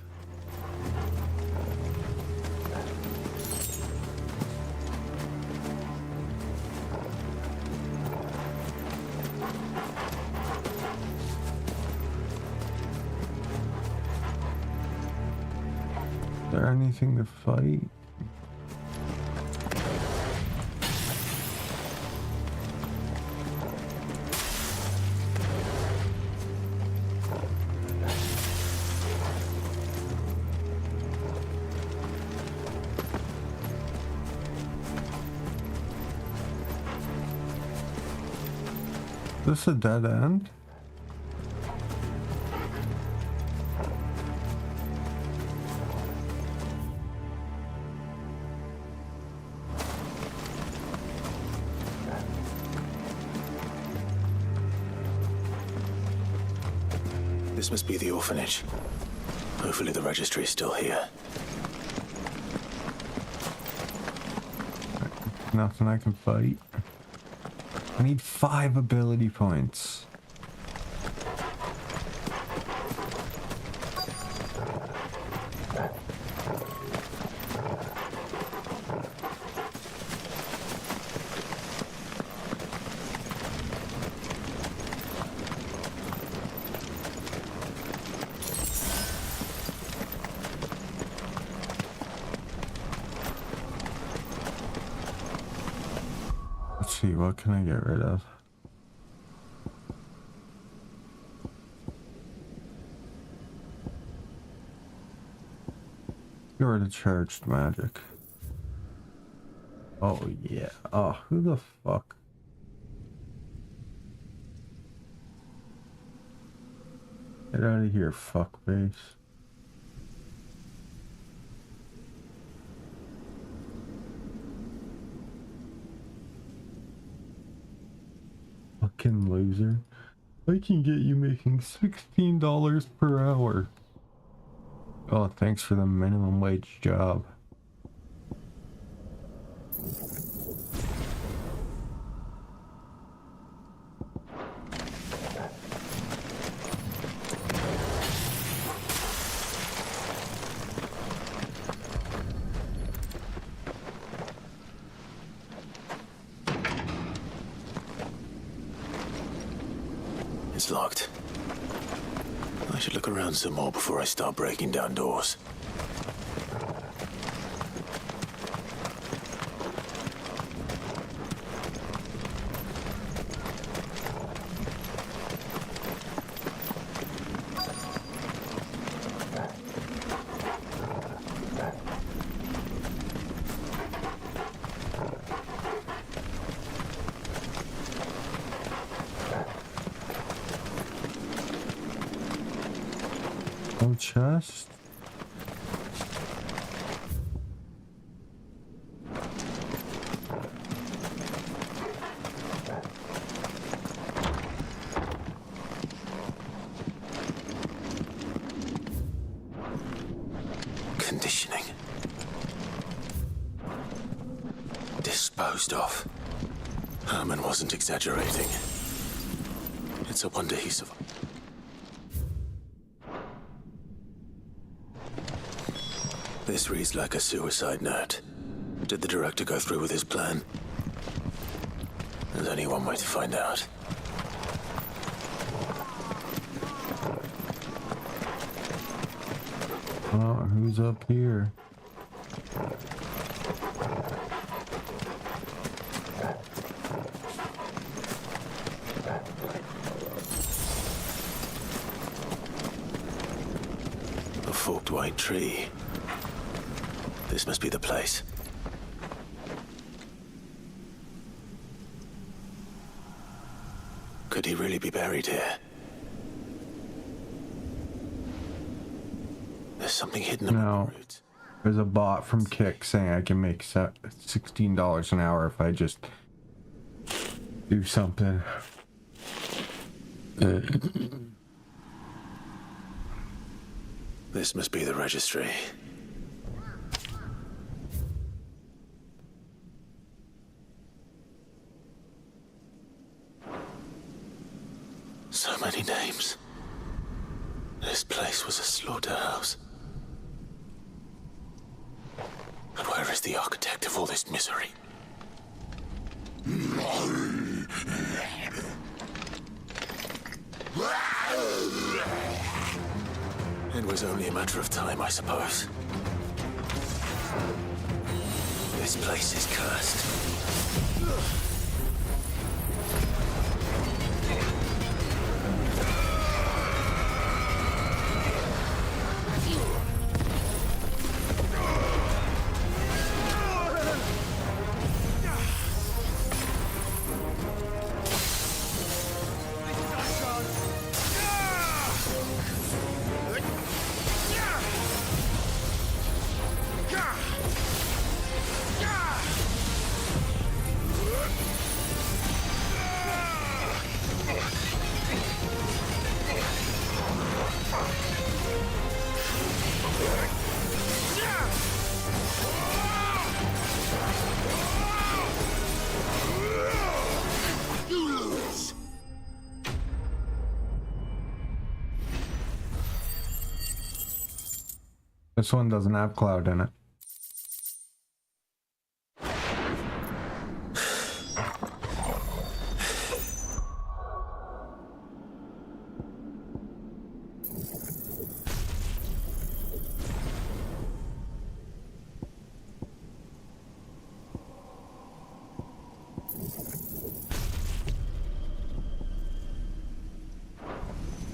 Is there anything to fight? Is this a dead end? This must be the orphanage. Hopefully the registry is still here. Nothing I can fight. I need 5 ability points. Let's see, what can I get rid of? Get rid of charged magic. Oh yeah. Oh, who the fuck? Get out of here, fuckface. Fucking loser. I can get you making $16 per hour. Oh, thanks for the minimum wage job. It's locked. I should look around some more before I start breaking down doors. Chest. Conditioning. Disposed of. Herman wasn't exaggerating. It's a wonder he survived. This reads like a suicide note. Did the director go through with his plan? There's only one way to find out. Oh, who's up here? A forked white tree. This must be the place. Could he really be buried here? There's something hidden among the roots. There's a bot from Kick saying I can make $16 an hour if I just do something. This must be the registry. So many names. This place was a slaughterhouse. And where is the architect of all this misery? It was only a matter of time, I suppose. This place is cursed. This one doesn't have Cloud in it.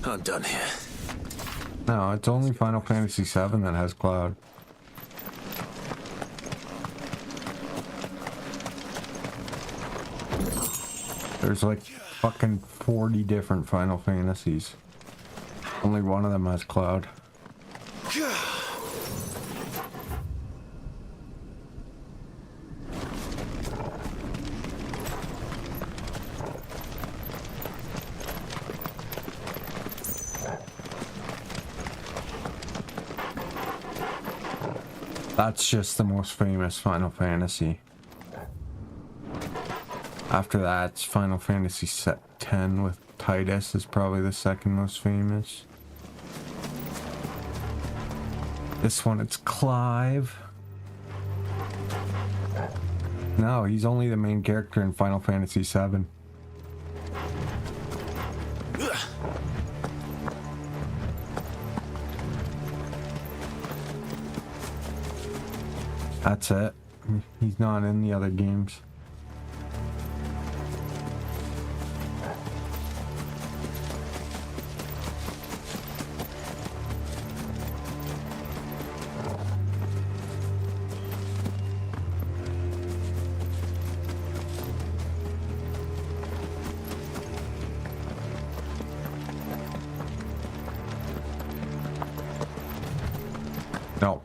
I'm done here. No, it's only Final Fantasy VII that has Cloud. There's like fucking 40 different Final Fantasies. Only one of them has Cloud. That's just the most famous Final Fantasy. After that, it's Final Fantasy X with Titus is probably the second most famous. This one, it's Clive. No, he's only the main character in Final Fantasy VII. That's it. He's not in the other games. No.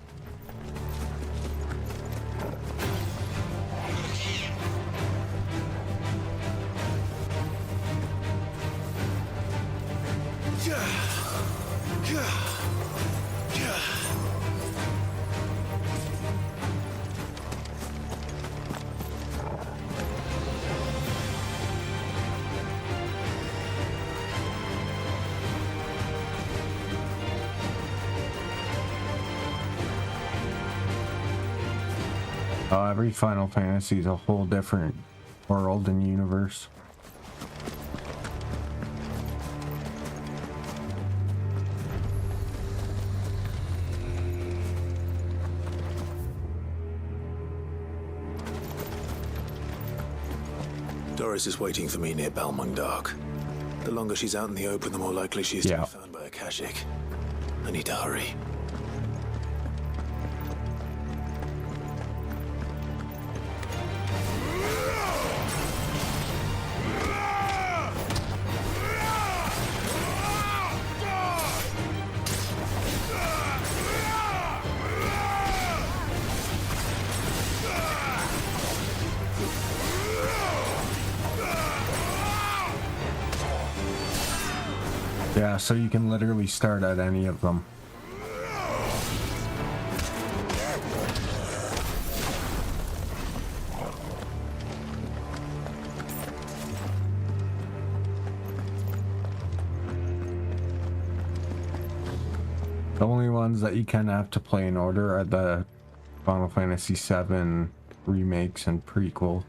Every Final Fantasy is a whole different world and universe. Doris is waiting for me near Balmung Dock. The longer she's out in the open, the more likely she is to be found by a Kashyyyk. I need to hurry. Yeah, so you can literally start at any of them. The only ones that you kind of have to play in order are the Final Fantasy VII remakes and prequel.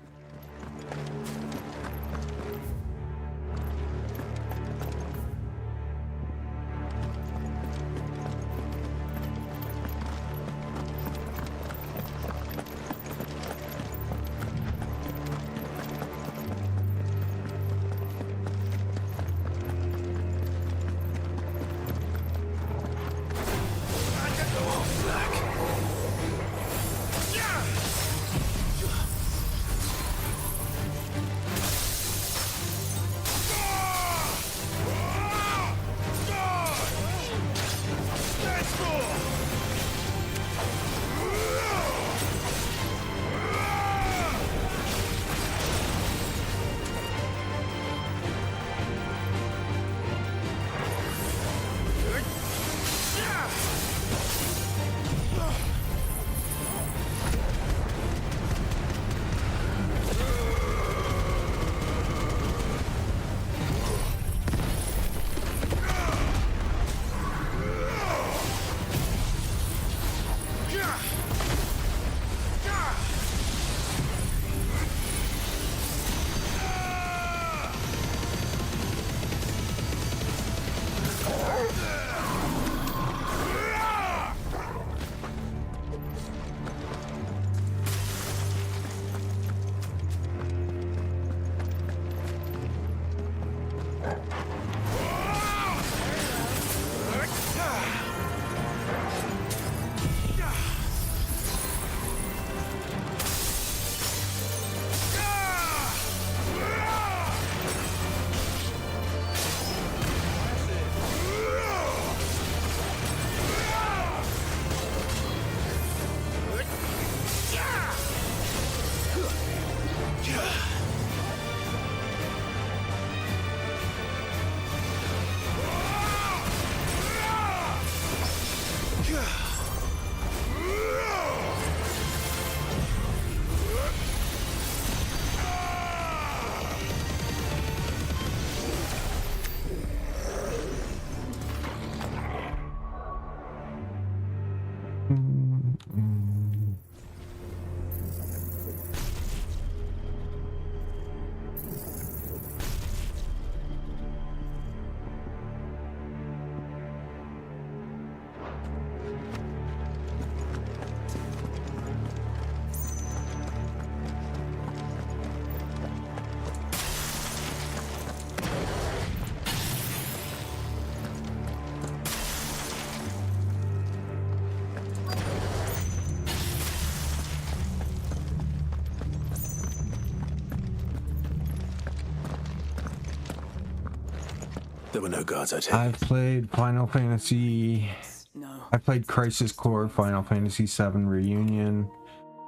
There were no guards, I take I've played Final Fantasy. No. I played Crisis Core, Final Fantasy VII Reunion.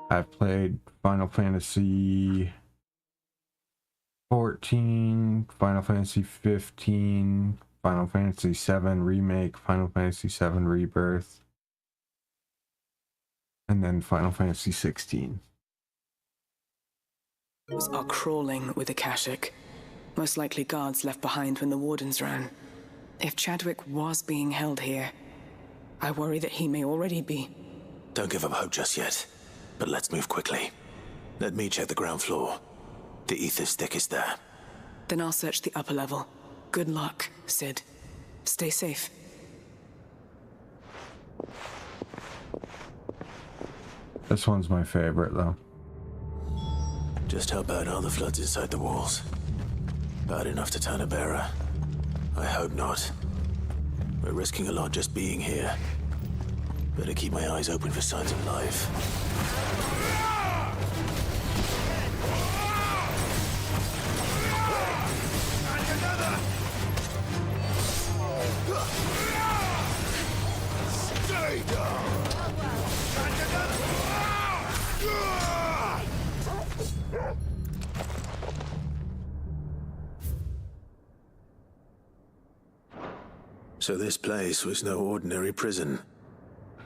I've played Final Fantasy 14, Final Fantasy 15, Final Fantasy 7 Remake, Final Fantasy 7 Rebirth, and then Final Fantasy 16. Are crawling with Akashic. Most likely guards left behind when the wardens ran. If Chadwick was being held here, I worry that he may already be. Don't give up hope just yet, but let's move quickly. Let me check the ground floor. The ether stick is there. Then I'll search the upper level. Good luck, Sid. Stay safe. This one's my favorite, though. Just how bad are the floods inside the walls? Bad enough to turn a bearer? I hope not. We're risking a lot just being here. Better keep my eyes open for signs of life. Stay down! So this place was no ordinary prison.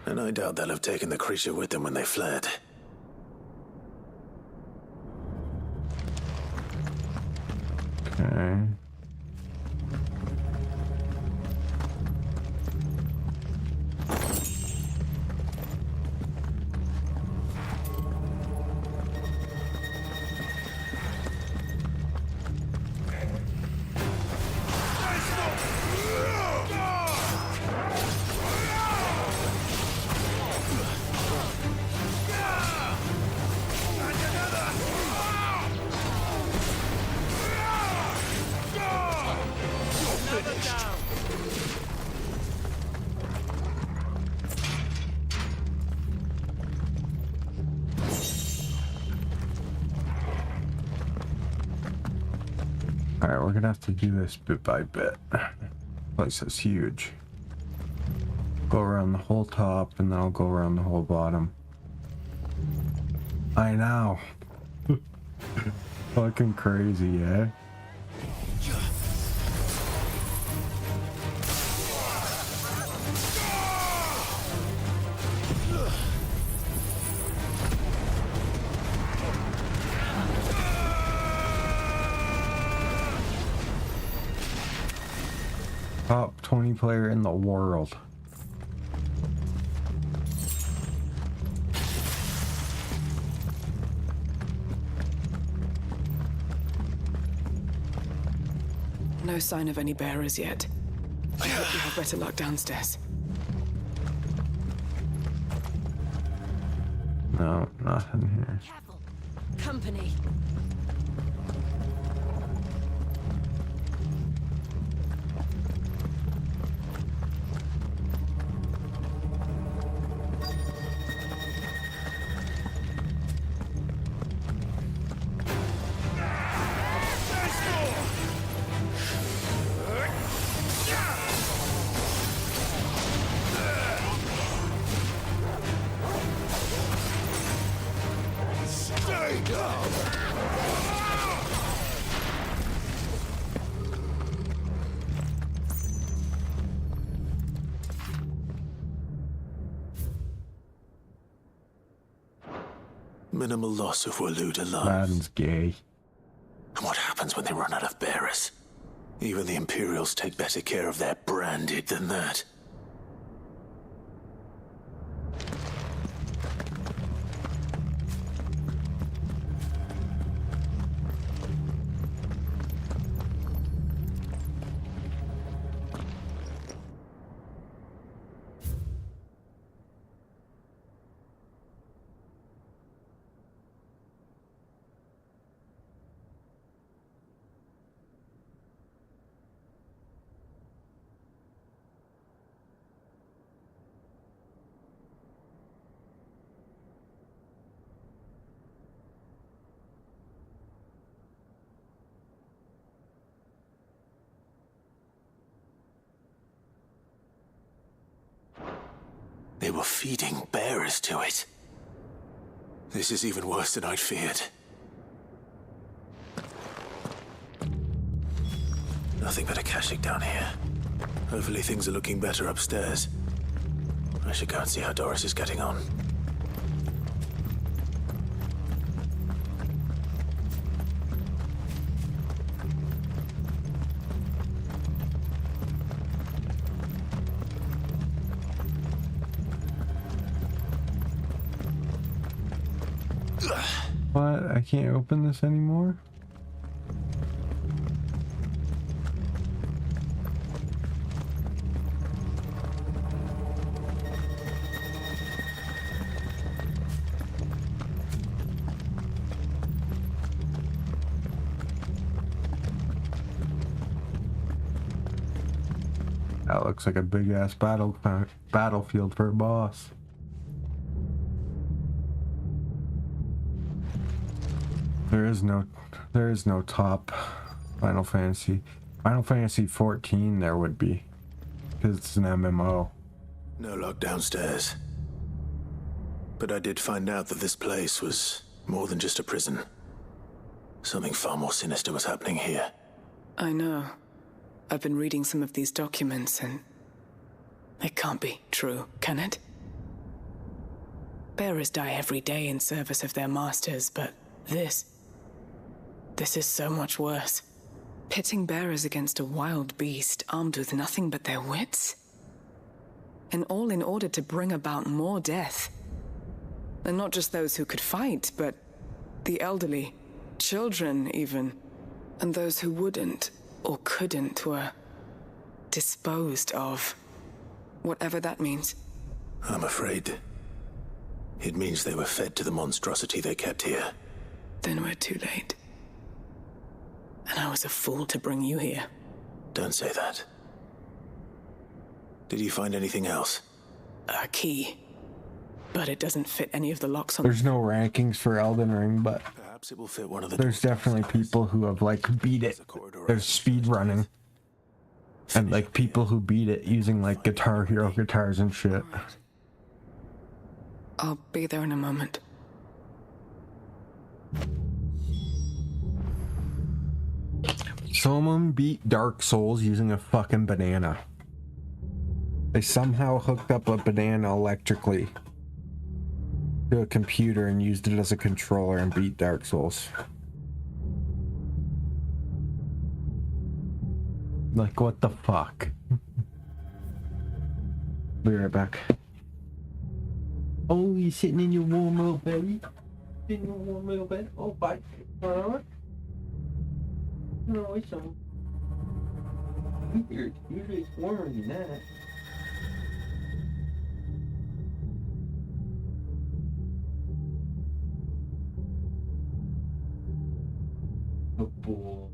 And I doubt they'll have taken the creature with them when they fled. Okay. Alright, we're gonna have to do this bit by bit. This place is huge. Go around the whole top, and then I'll go around the whole bottom. I know. Fucking crazy, eh? Top 20 player in the world. No sign of any bearers yet. I hope you have better luck downstairs. No, nothing here. Company. Stay down! Minimal loss of Waloed alive. Madden's gay. And what happens when they run out of bearers? Even the Imperials take better care of their branded than that. They were feeding bearers to it. This is even worse than I'd feared. Nothing but a Kashyyyk down here. Hopefully things are looking better upstairs. I should go and see how Doris is getting on. What? I can't open this anymore? That looks like a big ass battlefield for a boss. There is no top Final Fantasy. Final Fantasy 14 there would be, because it's an MMO. No luck downstairs. But I did find out that this place was more than just a prison. Something far more sinister was happening here. I know. I've been reading some of these documents and it can't be true, can it? Bearers die every day in service of their masters, but this is so much worse. Pitting bearers against a wild beast armed with nothing but their wits? And all in order to bring about more death. And not just those who could fight, but the elderly, children even, and those who wouldn't or couldn't were disposed of. Whatever that means. I'm afraid it means they were fed to the monstrosity they kept here. Then we're too late. And I was a fool to bring you here. Don't say that. Did you find anything else? A key. But it doesn't fit any of the locks on. There's no rankings for Elden Ring, but perhaps it will fit one of the there's definitely people who have like beat it. There's speed running. And like people who beat it using like Guitar Hero guitars and shit. I'll be there in a moment. Someone beat Dark Souls using a fucking banana. They somehow hooked up a banana electrically to a computer and used it as a controller and beat Dark Souls. Like, what the fuck? Be right back. Oh, you sitting in your warm little bed? Sitting in your warm little bed? Oh, bye. Alright. No, it's on. Weird. Usually it's warmer than that. Oh boy.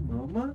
Mama?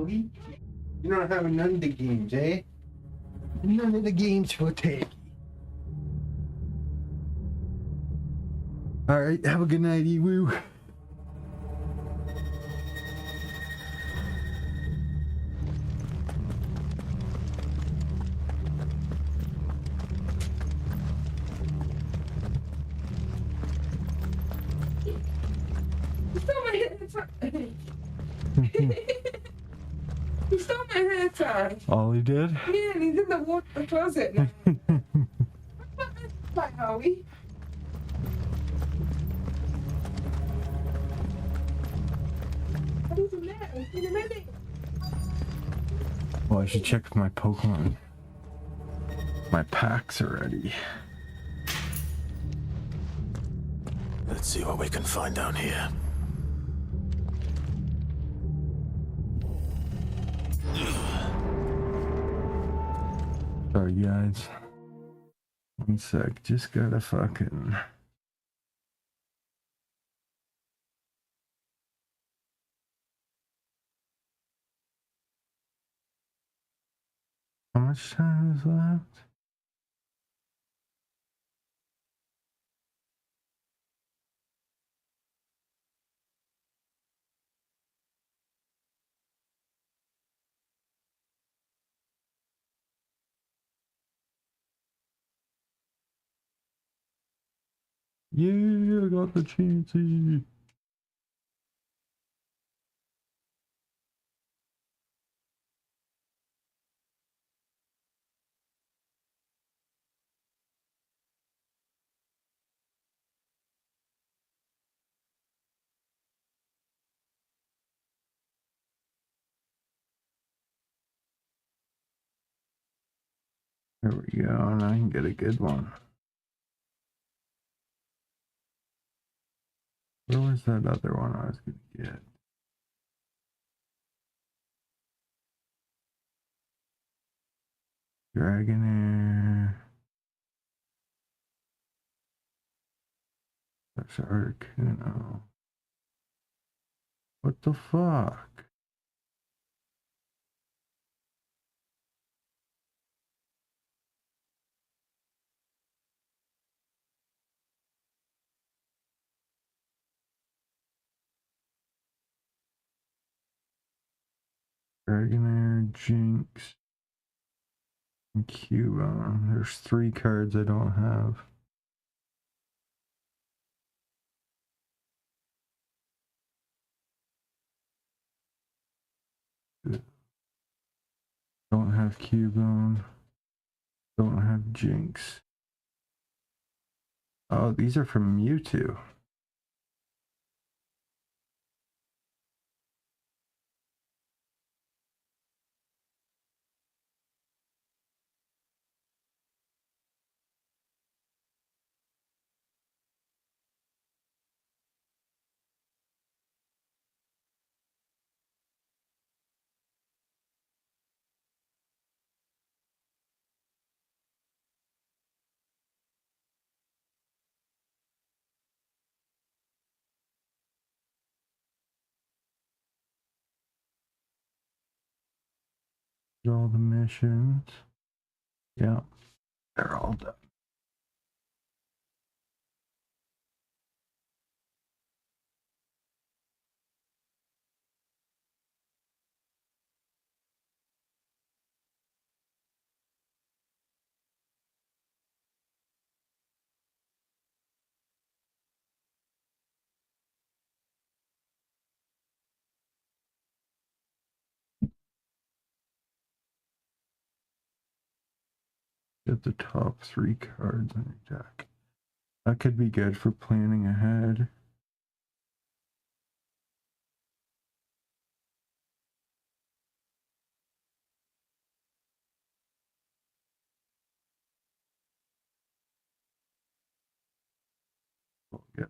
Ollie. You don't have none of the games, eh? None of the games for take. Alright, have a good night, Ewu. You stole my hair. He stole my hair tie. Ollie did? Yeah, and he's in the closet now. Bye, Howie. What is the matter? In a minute. Well, I should check if my Pokemon. My packs are ready. Let's see what we can find down here. Sorry, guys. One sec. Just gotta fucking. How much time is left? Yeah, I got the Chansey. There we go, and I can get a good one. Where was that other one I was gonna get? Dragonair. That's Articuno. What the fuck? Dragonair, Jinx, and Cubone. There's 3 cards I don't have. Don't have Cubone. Don't have Jinx. Oh, these are from Mewtwo. All the missions. Yeah, they're all done. Get the top 3 cards in your deck. That could be good for planning ahead. We'll get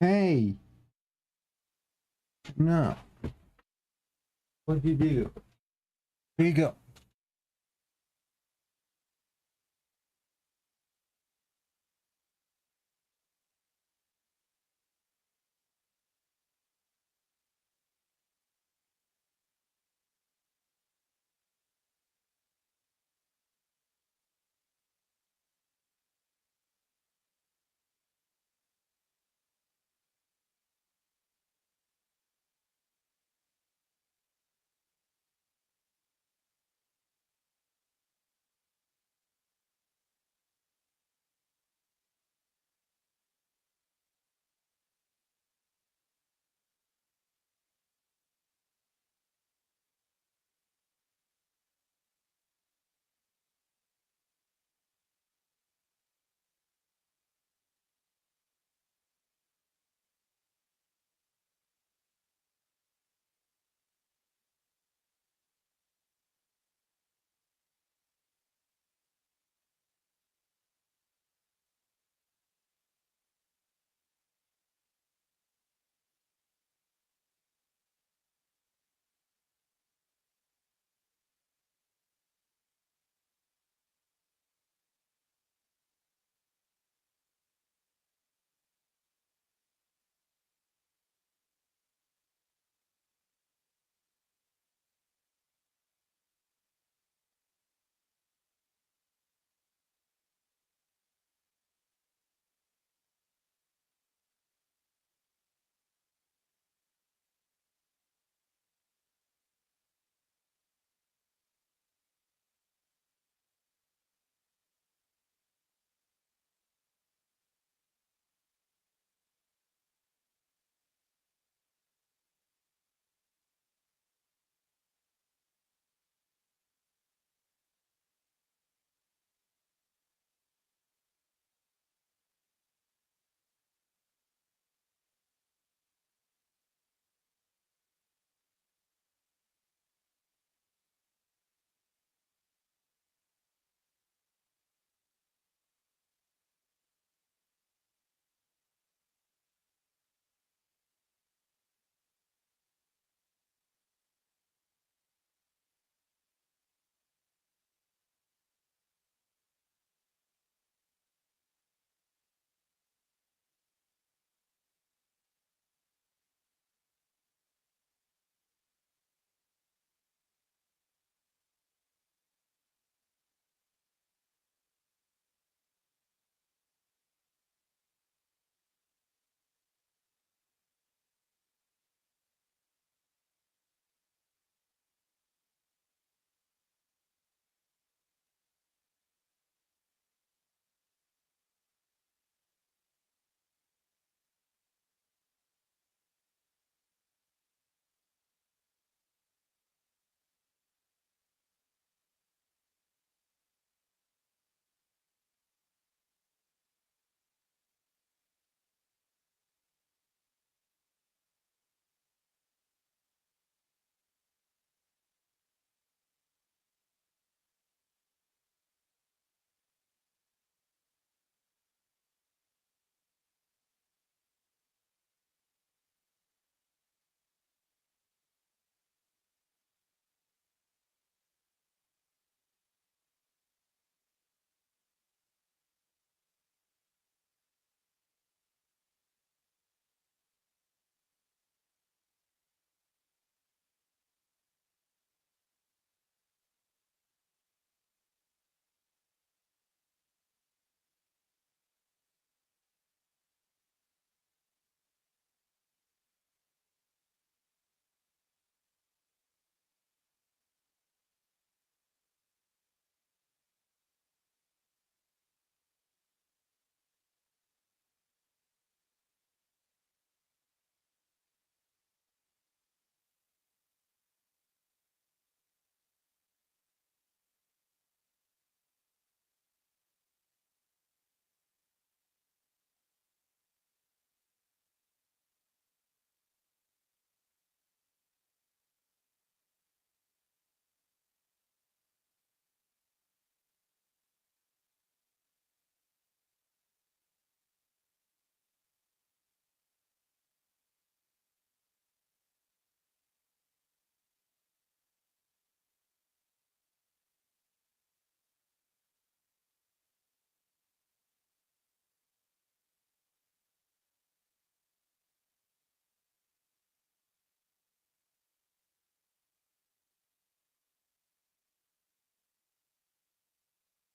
Hey. No. What'd you do? Here you go.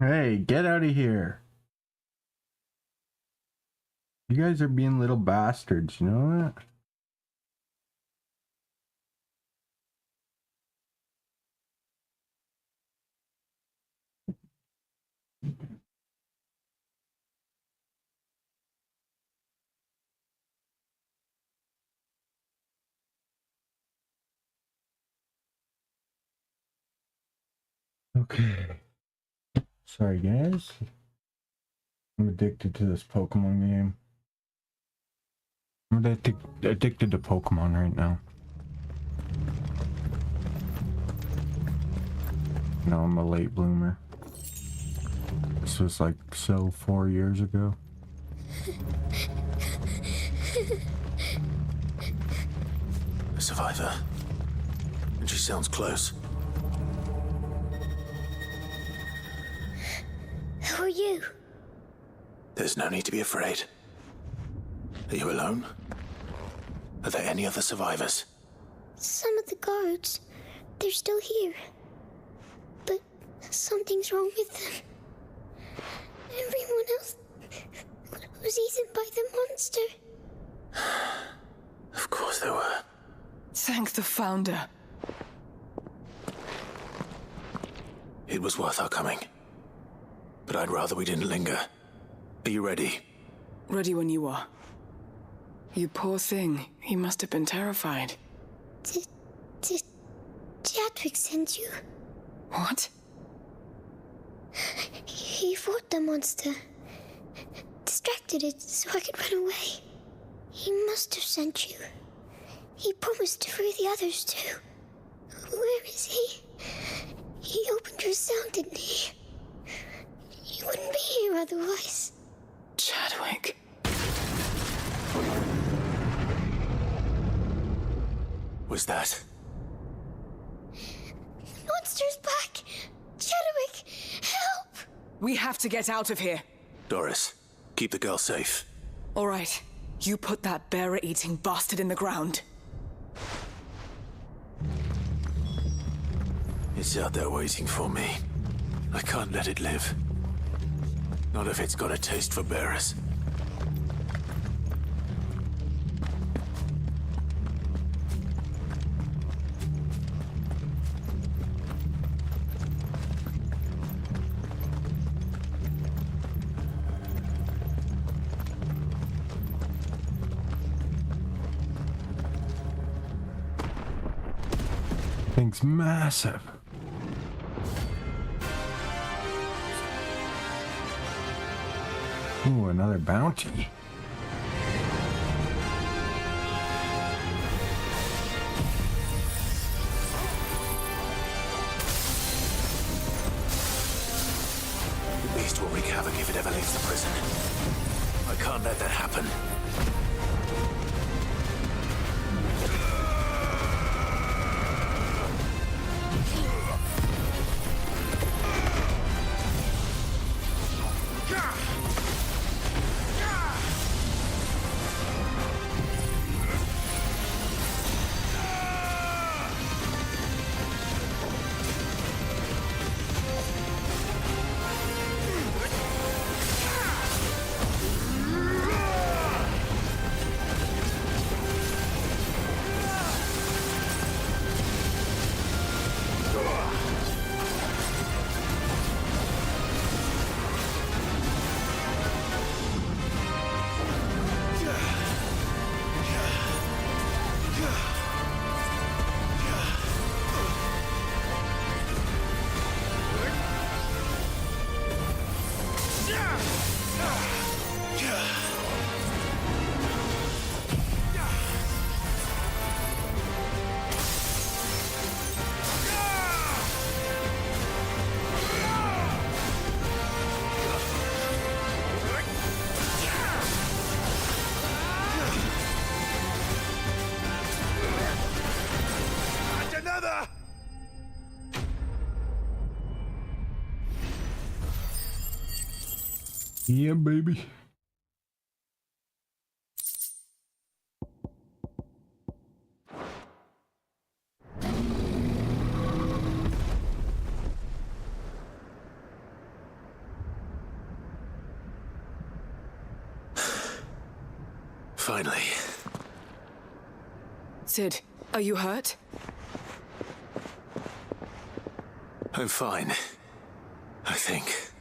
Hey, get out of here. You guys are being little bastards, you know that? Okay. Sorry, guys. I'm addicted to this Pokemon game. I'm addicted to Pokemon right now. No, I'm a late bloomer. This was like 4 years ago. A survivor. And she sounds close. Who are you? There's no need to be afraid. Are you alone? Are there any other survivors? Some of the guards. They're still here. But something's wrong with them. Everyone else was eaten by the monster. Of course there were. Thank the Founder. It was worth our coming. But I'd rather we didn't linger. Are you ready? Ready when you are. You poor thing. He must have been terrified. Did Chadwick send you? What? He fought the monster. Distracted it so I could run away. He must have sent you. He promised to free the others too. Where is he? He opened your cell, didn't he? You wouldn't be here otherwise. Chadwick. Was that? Monster's back! Chadwick, help! We have to get out of here. Doris, keep the girl safe. All right. You put that bearer-eating bastard in the ground. It's out there waiting for me. I can't let it live. Not if it's got a taste for bearers. Thing's massive. Ooh, another bounty. The beast will wreak havoc if it ever leaves the prison. I can't let that happen. Yeah, baby. Finally. Sid, are you hurt? I'm fine. I think.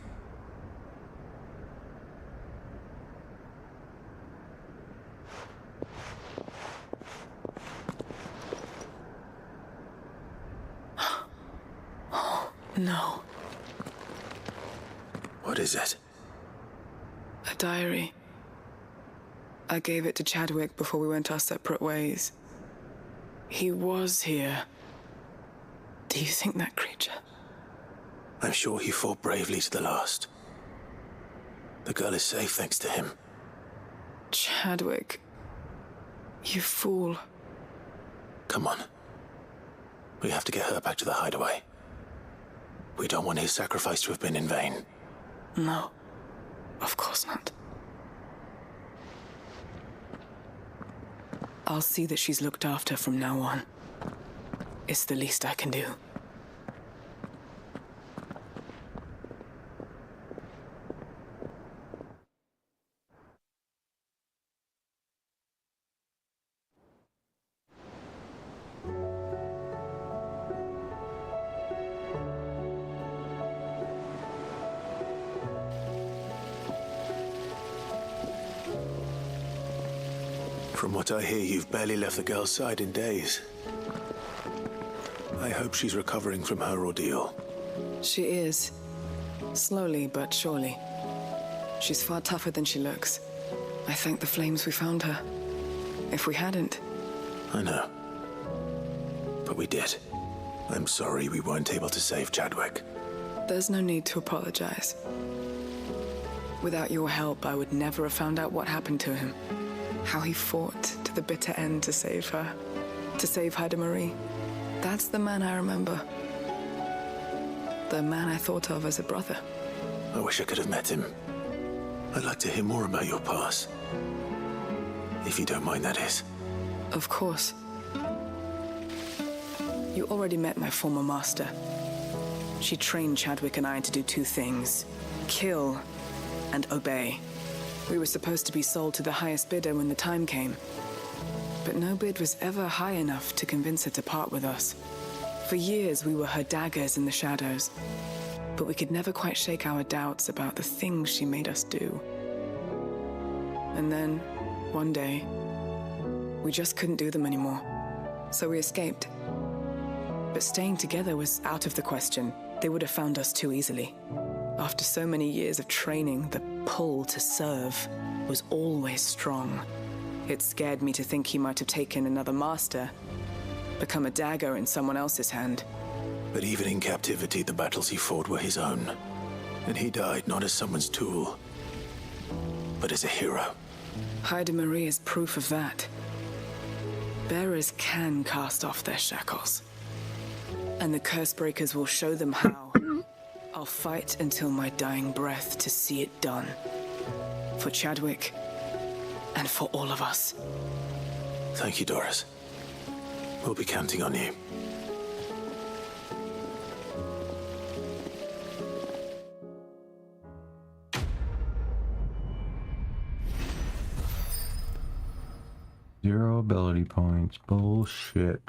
Oh, no. What is it? A diary. I gave it to Chadwick before we went our separate ways. He was here. Do you think that creature? I'm sure he fought bravely to the last. The girl is safe thanks to him. Chadwick. You fool. Come on. We have to get her back to the hideaway. We don't want his sacrifice to have been in vain. No. Of course not. I'll see that she's looked after from now on. It's the least I can do. From what I hear, you've barely left the girl's side in days. I hope she's recovering from her ordeal. She is. Slowly but surely. She's far tougher than she looks. I thank the flames we found her. If we hadn't... I know. But we did. I'm sorry we weren't able to save Chadwick. There's no need to apologize. Without your help, I would never have found out what happened to him. How he fought to the bitter end to save her. To save Haida Marie. That's the man I remember. The man I thought of as a brother. I wish I could have met him. I'd like to hear more about your past. If you don't mind, that is. Of course. You already met my former master. She trained Chadwick and I to do two things. Kill and obey. We were supposed to be sold to the highest bidder when the time came. But no bid was ever high enough to convince her to part with us. For years, we were her daggers in the shadows. But we could never quite shake our doubts about the things she made us do. And then, one day, we just couldn't do them anymore. So we escaped. But staying together was out of the question. They would have found us too easily. After so many years of training, the pull to serve was always strong. It scared me to think he might have taken another master, become a dagger in someone else's hand. But even in captivity, the battles he fought were his own. And he died not as someone's tool, but as a hero. Haida Marie is proof of that. Bearers can cast off their shackles. And the Cursebreakers will show them how. I'll fight until my dying breath to see it done. For Chadwick, and for all of us. Thank you, Doris. We'll be counting on you. Zero ability points. Bullshit.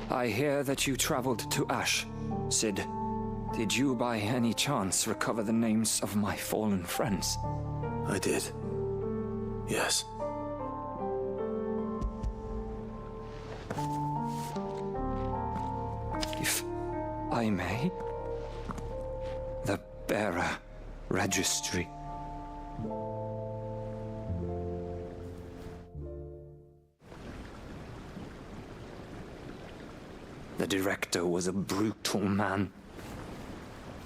I hear that you traveled to Ash, Sid. Did you by any chance recover the names of my fallen friends? I did. Yes. If I may? The Bearer Registry. The director was a brutal man.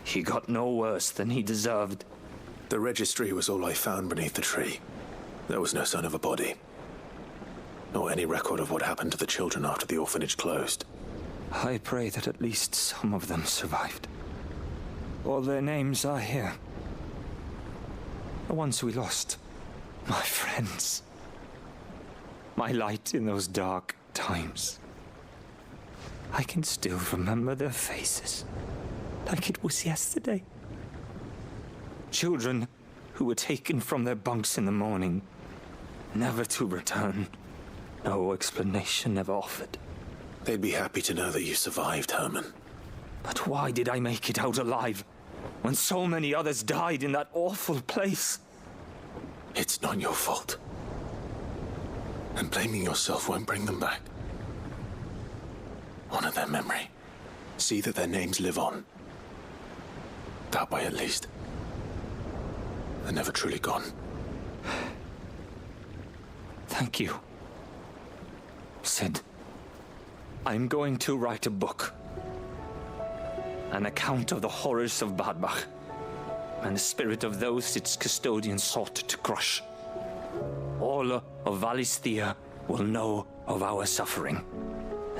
He got no worse than he deserved. The registry was all I found beneath the tree. There was no sign of a body. Nor any record of what happened to the children after the orphanage closed. I pray that at least some of them survived. All their names are here. The ones we lost. My friends. My light in those dark times. I can still remember their faces, like it was yesterday. Children who were taken from their bunks in the morning, never to return. No explanation ever offered. They'd be happy to know that you survived, Herman. But why did I make it out alive, when so many others died in that awful place? It's not your fault. And blaming yourself won't bring them back. Honor their memory. See that their names live on. That way, at least. They're never truly gone. Thank you. Sid, I'm going to write a book. An account of the horrors of Bad Bach, and the spirit of those its custodians sought to crush. All of Valisthea will know of our suffering,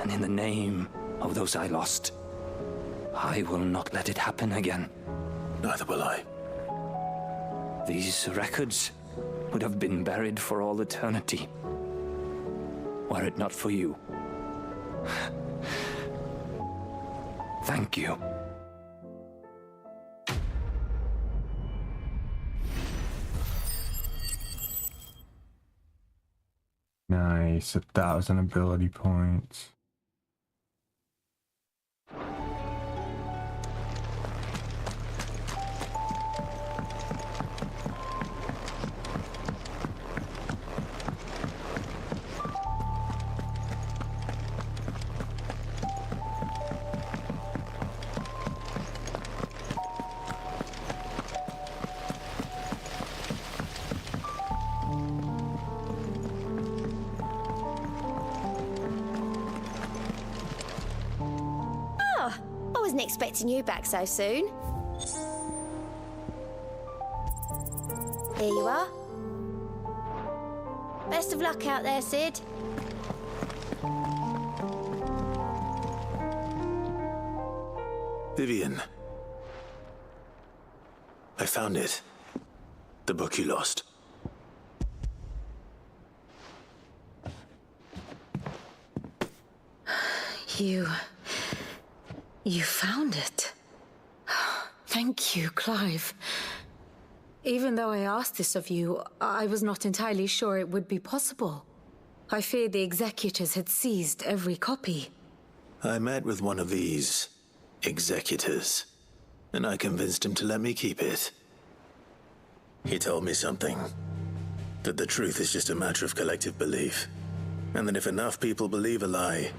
and in the name of those I lost, I will not let it happen again. Neither will I. These records would have been buried for all eternity, were it not for you. Thank you. Nice, 1,000 ability points. Expecting you back so soon. Here you are. Best of luck out there, Sid. Vivian. I found it. The book you lost. You found it. Thank you, Clive. Even though I asked this of you, I was not entirely sure it would be possible. I feared the executors had seized every copy. I met with one of these executors, and I convinced him to let me keep it. He told me something. That the truth is just a matter of collective belief. And that if enough people believe a lie,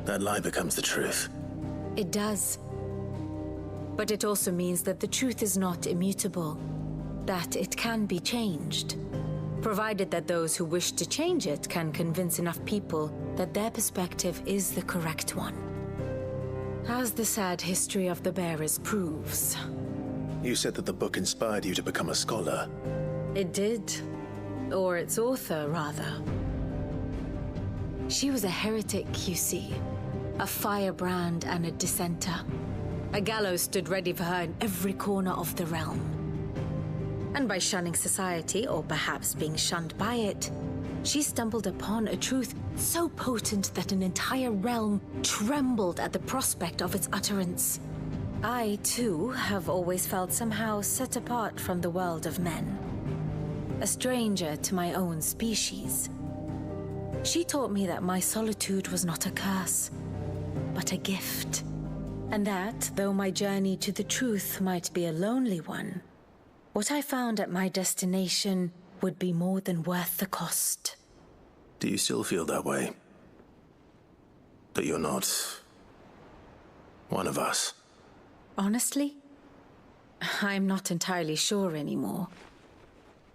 that lie becomes the truth. It does. But it also means that the truth is not immutable, that it can be changed, provided that those who wish to change it can convince enough people that their perspective is the correct one. As the sad history of the bearers proves. You said that the book inspired you to become a scholar. It did. Or its author, rather. She was a heretic, you see. A firebrand and a dissenter. A gallows stood ready for her in every corner of the realm. And by shunning society, or perhaps being shunned by it, she stumbled upon a truth so potent that an entire realm trembled at the prospect of its utterance. I, too, have always felt somehow set apart from the world of men. A stranger to my own species. She taught me that my solitude was not a curse, but a gift. And that, though my journey to the truth might be a lonely one, what I found at my destination would be more than worth the cost. Do you still feel that way? That you're not one of us? Honestly, I'm not entirely sure anymore.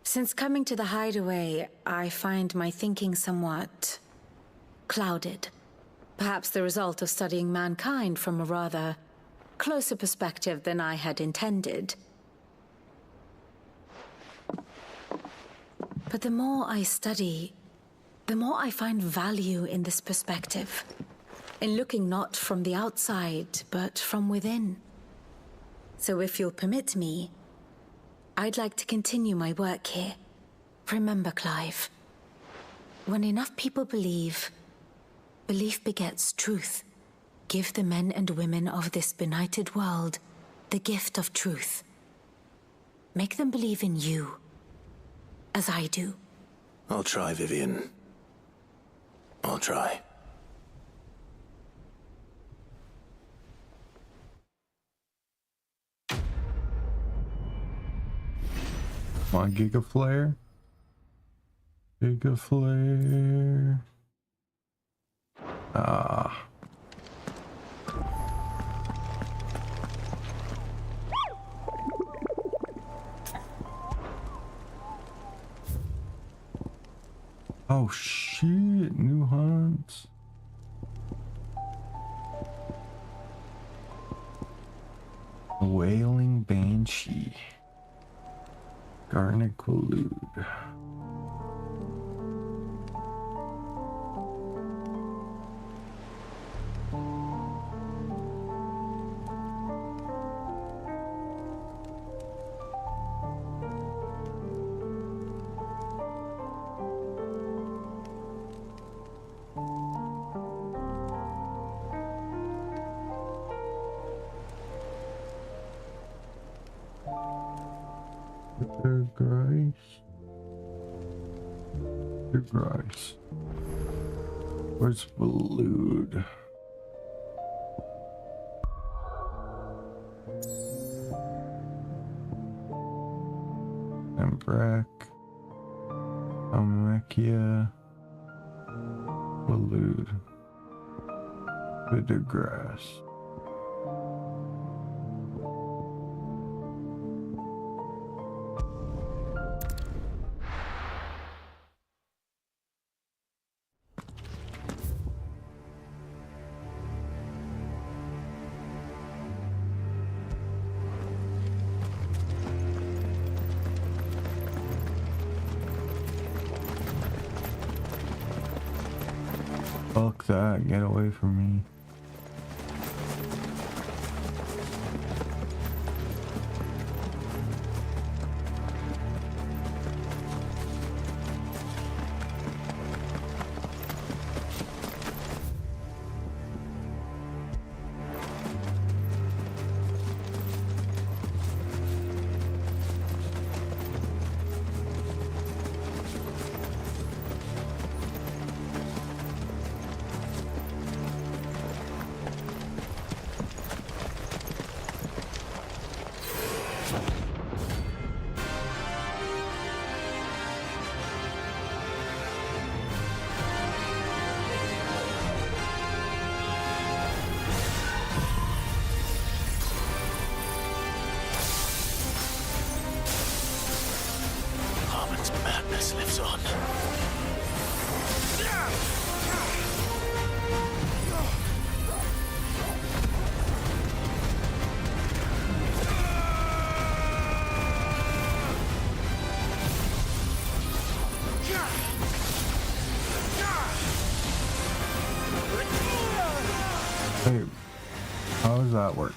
Since coming to the hideaway, I find my thinking somewhat clouded. Perhaps the result of studying mankind from a rather closer perspective than I had intended. But the more I study, the more I find value in this perspective. In looking not from the outside, but from within. So if you'll permit me, I'd like to continue my work here. Remember, Clive, when enough people believe, belief begets truth. Give the men and women of this benighted world the gift of truth. Make them believe in you, as I do. I'll try, Vivian. I'll try. Come on, Giga Flare. Giga Flare. Ah. Oh shit, new hunts. The Wailing Banshee. Garnet Collude. Grace. Where's Ballood? Embrak. Almakia. Ballood. Bit of grass. Fuck that, get away from me. Madness lives on. Hey, how does that work?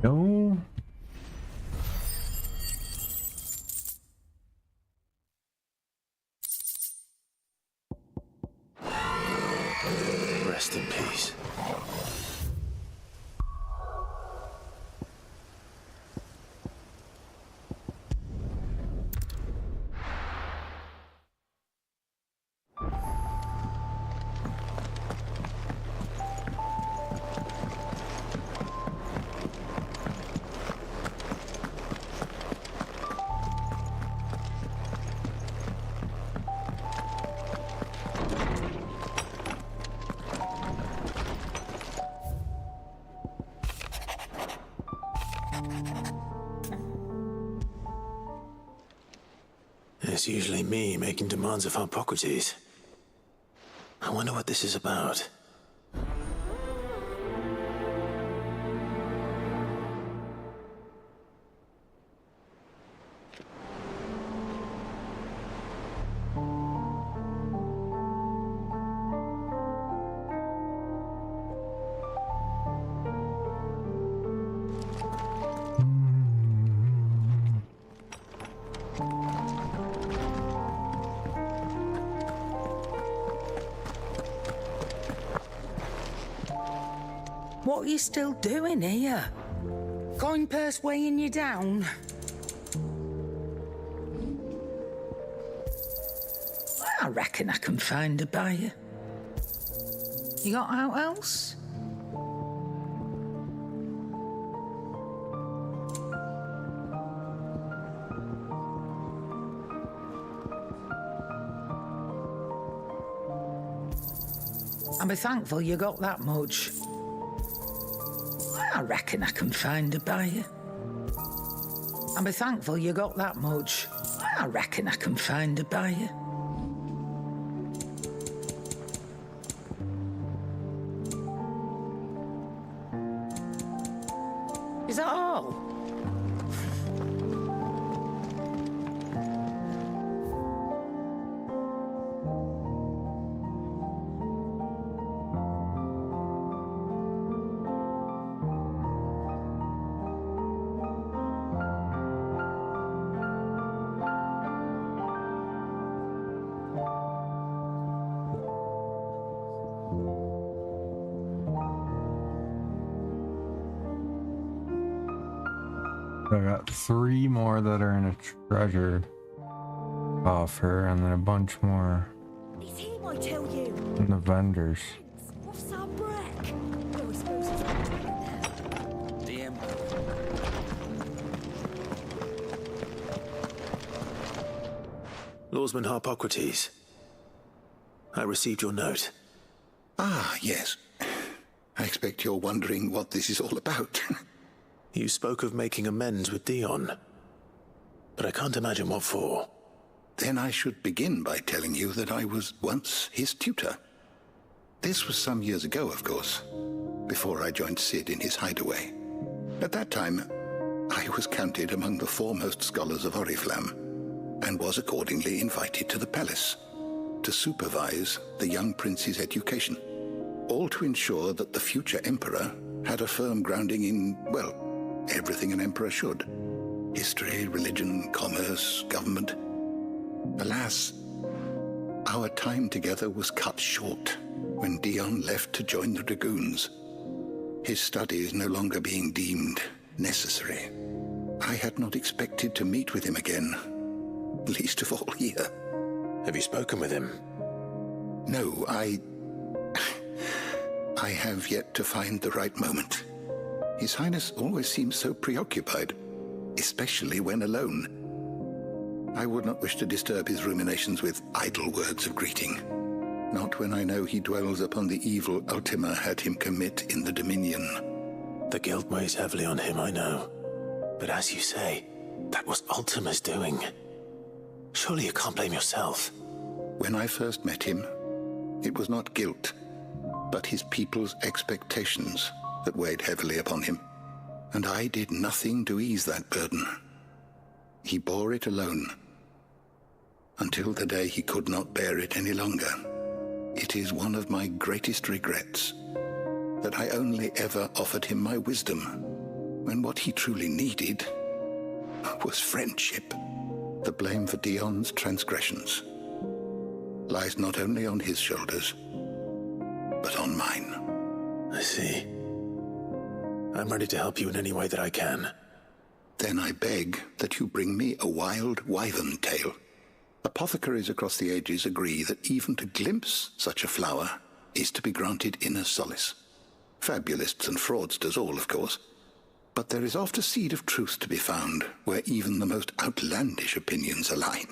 No. Rest in peace. It's usually me making demands of Hippocrates. I wonder what this is about. What are you still doing here? Coin purse weighing you down? I reckon I can find a buyer. You got out else? I'll be thankful you got that much. I reckon I can find a buyer. I'll be thankful you got that much. I reckon I can find a buyer. Is that all? I got 3 more that are in a treasure offer, and then a bunch more It's him, I tell you. in the vendors. What's our break? Well, I suppose it's not DM. Lawsman Hippocrates, I received your note. Ah, yes. I expect you're wondering what this is all about. You spoke of making amends with Dion, but I can't imagine what for. Then I should begin by telling you that I was once his tutor. This was some years ago, of course, before I joined Sid in his hideaway. At that time, I was counted among the foremost scholars of Oriflamme, and was accordingly invited to the palace to supervise the young prince's education, all to ensure that the future emperor had a firm grounding in, well, everything an emperor should. History, religion, commerce, government. Alas, our time together was cut short when Dion left to join the Dragoons, his studies no longer being deemed necessary. I had not expected to meet with him again, least of all here. Have you spoken with him? No, I have yet to find the right moment. His Highness always seems so preoccupied, especially when alone. I would not wish to disturb his ruminations with idle words of greeting. Not when I know he dwells upon the evil Ultima had him commit in the Dominion. The guilt weighs heavily on him, I know. But as you say, that was Ultima's doing. Surely you can't blame yourself. When I first met him, it was not guilt, but his people's expectations that weighed heavily upon him. And I did nothing to ease that burden. He bore it alone, until the day he could not bear it any longer. It is one of my greatest regrets that I only ever offered him my wisdom when what he truly needed was friendship. The blame for Dion's transgressions lies not only on his shoulders, but on mine. I see. I'm ready to help you in any way that I can. Then I beg that you bring me a wild wyvern tail. Apothecaries across the ages agree that even to glimpse such a flower is to be granted inner solace. Fabulists and fraudsters all, of course. But there is oft a seed of truth to be found where even the most outlandish opinions align.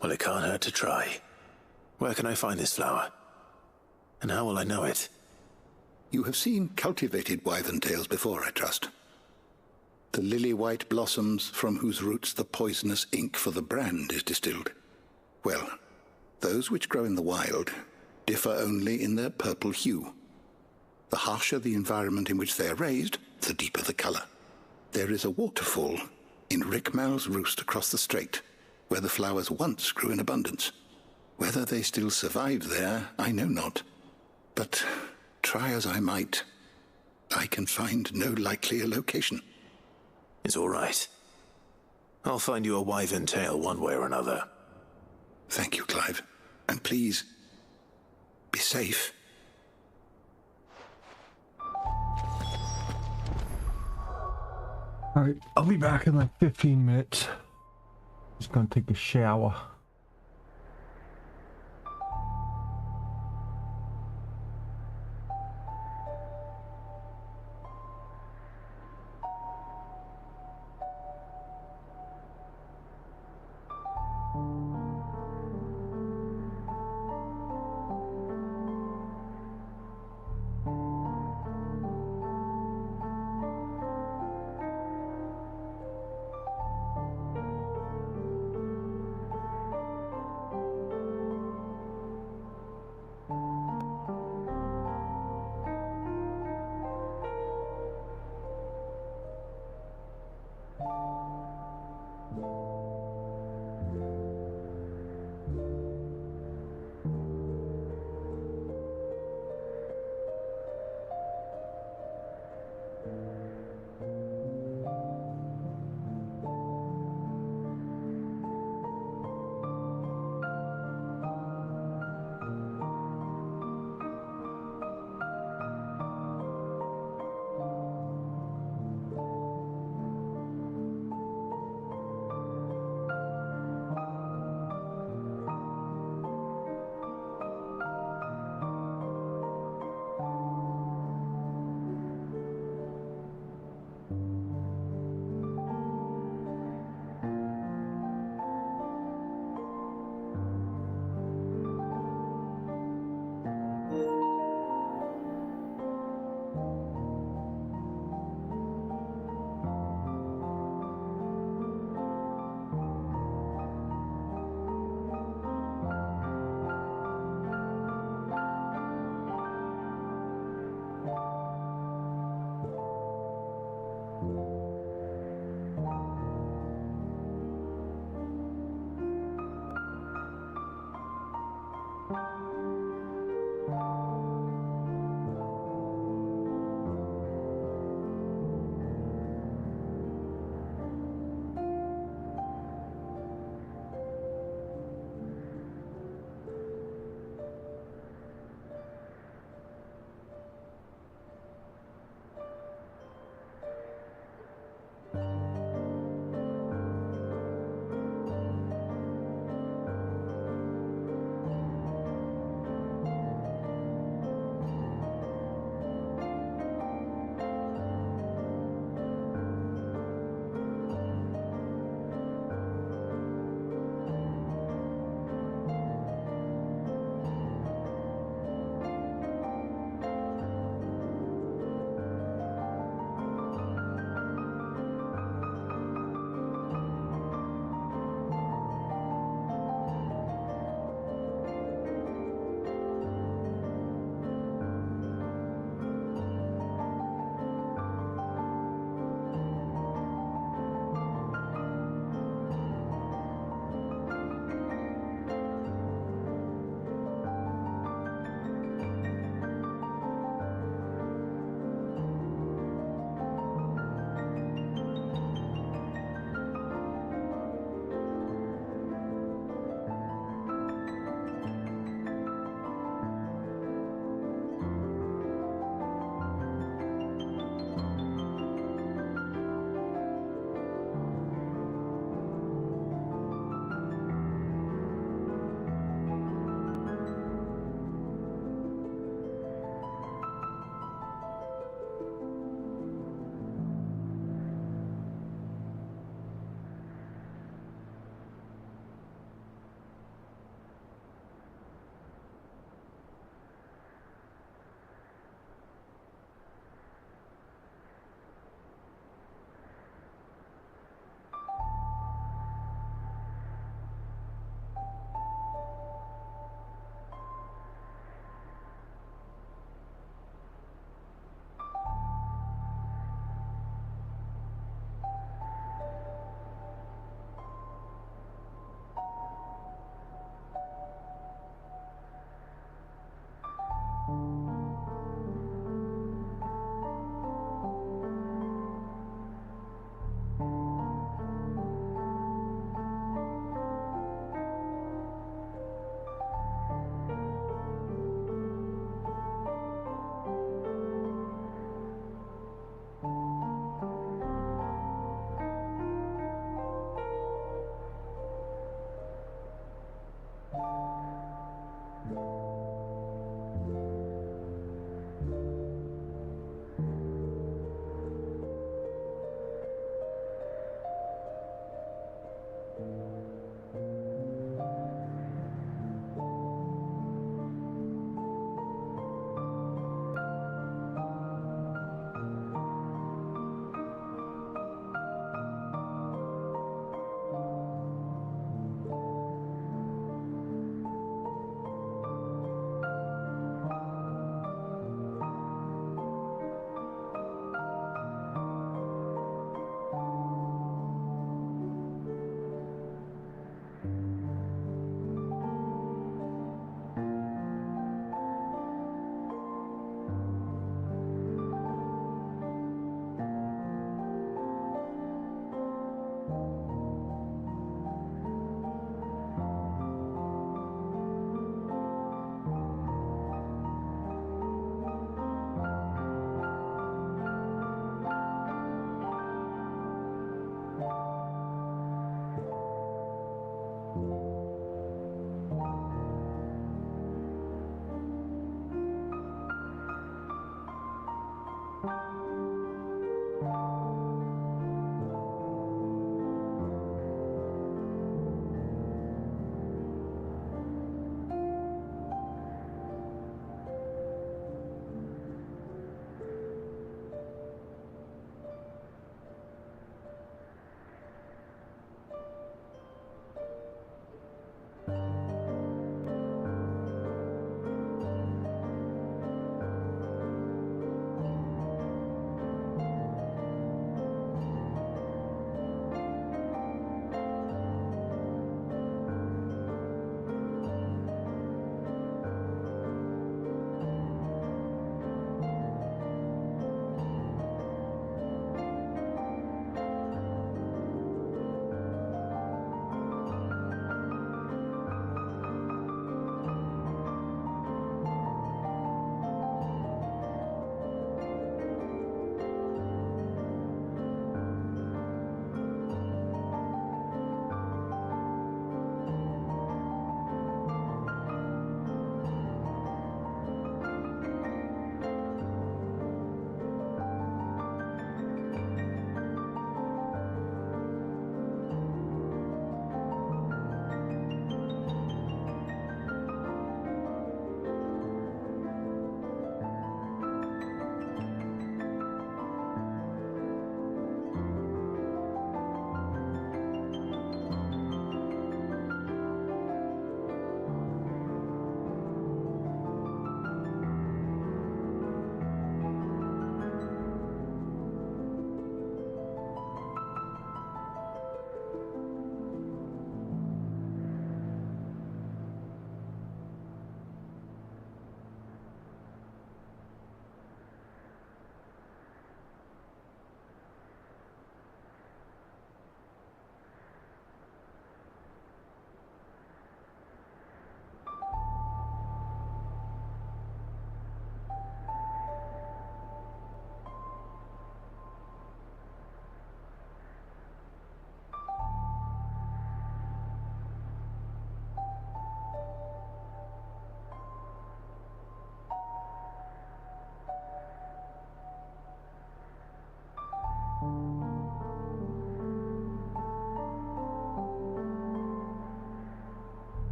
Well, it can't hurt to try. Where can I find this flower? And how will I know it? You have seen cultivated wyvern tails before, I trust. The lily-white blossoms from whose roots the poisonous ink for the brand is distilled. Well, those which grow in the wild differ only in their purple hue. The harsher the environment in which they are raised, the deeper the color. There is a waterfall in Rickmal's roost across the strait, where the flowers once grew in abundance. Whether they still survive there, I know not. But try as I might, I can find no likelier location. It's all right. I'll find you a wyvern tail one way or another. Thank you, Clive. And please, be safe. Alright, I'll be back in like 15 minutes. Just gonna take a shower.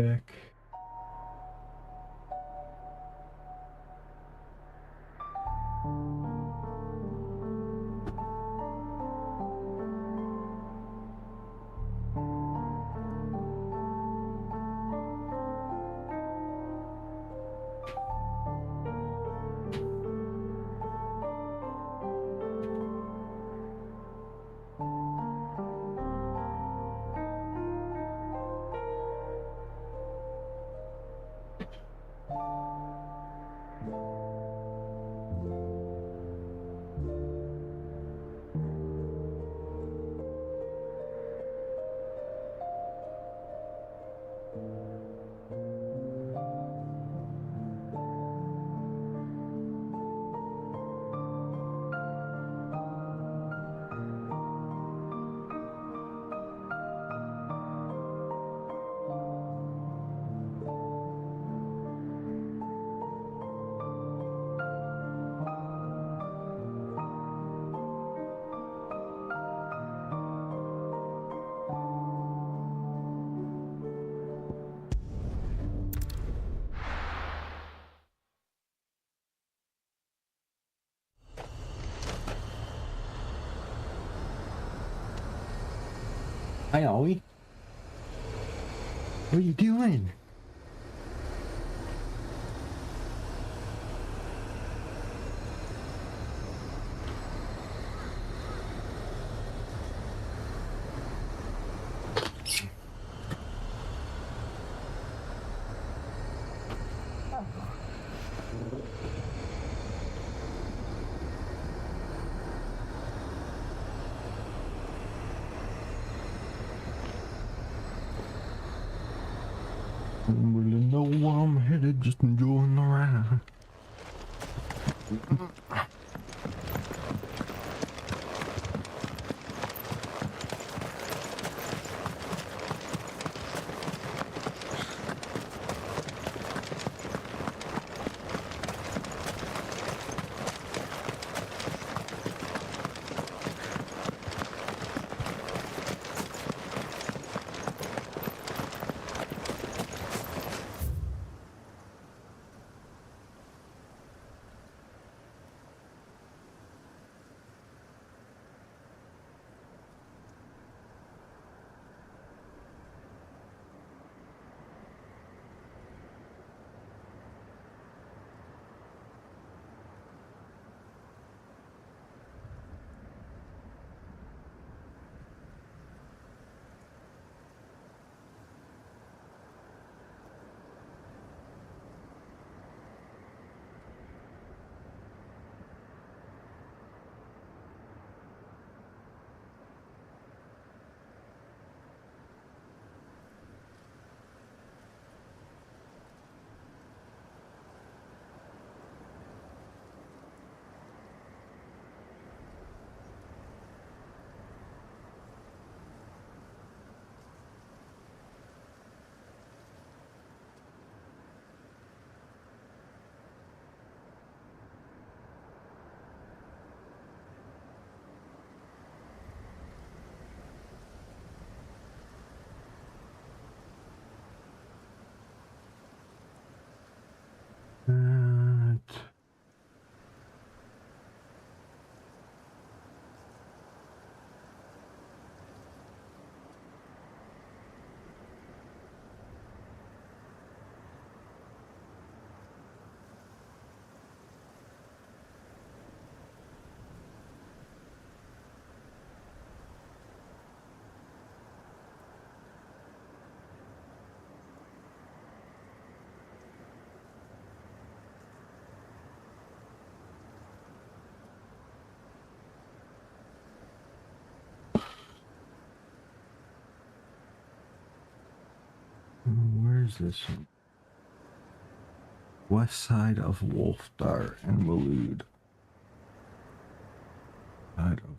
Back. Hi, Ollie. What are you doing? Don't really know where I'm headed, just enjoying the ride. Where's this one? West side of Wolfdart and Waloed. Side of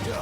No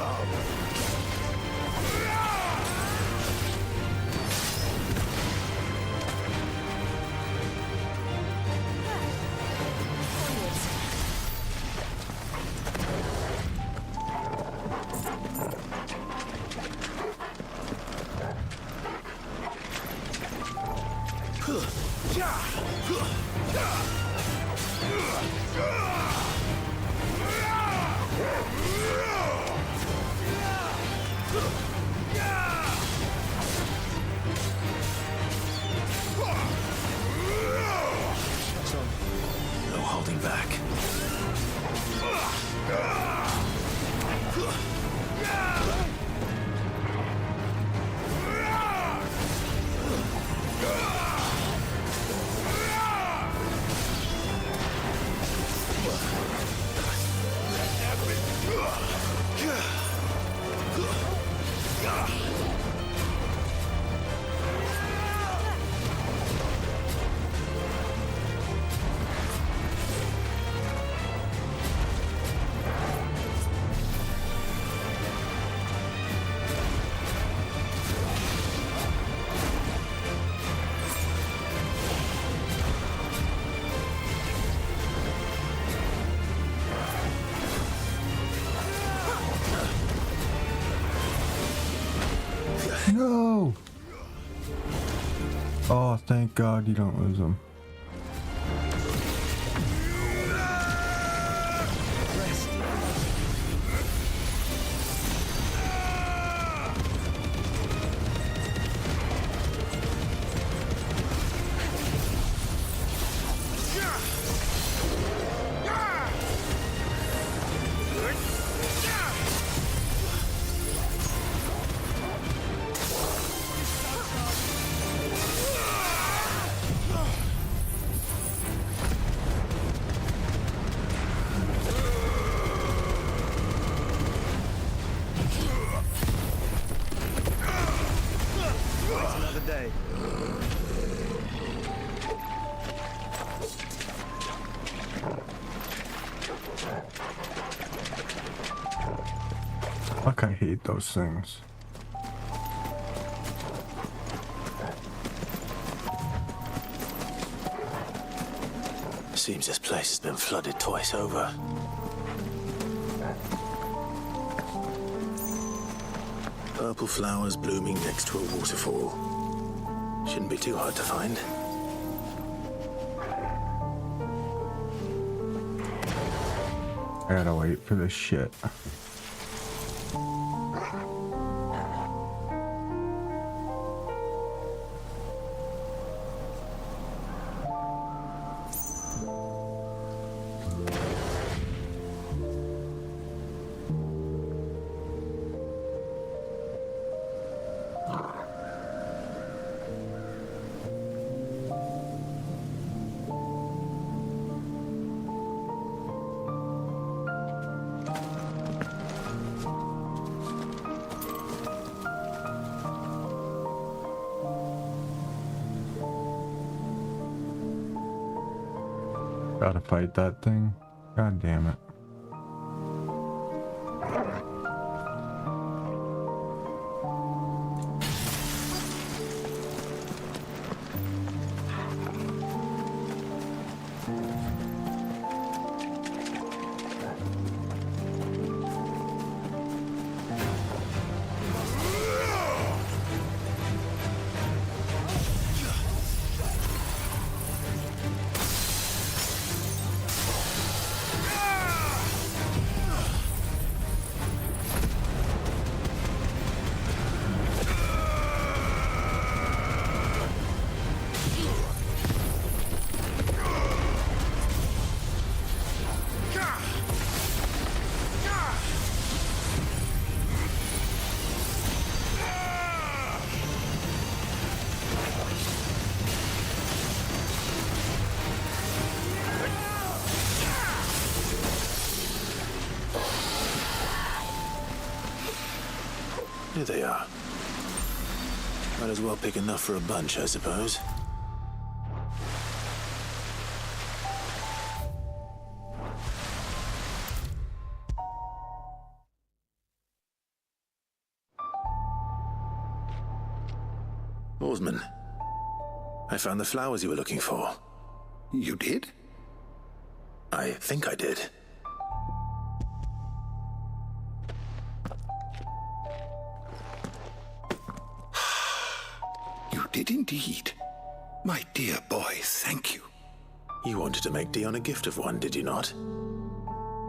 holding back. No! Oh, thank God you don't lose them. Fuck, I hate those things. Seems this place has been flooded twice over. Purple flowers blooming next to a waterfall. Shouldn't be too hard to find. I gotta wait for this shit. Gotta fight that thing. God damn it. Here they are. Might as well pick enough for a bunch, I suppose. Oarsman, I found the flowers you were looking for. You did? I think I did. You did indeed. My dear boy, thank you. You wanted to make Dion a gift of one, did you not?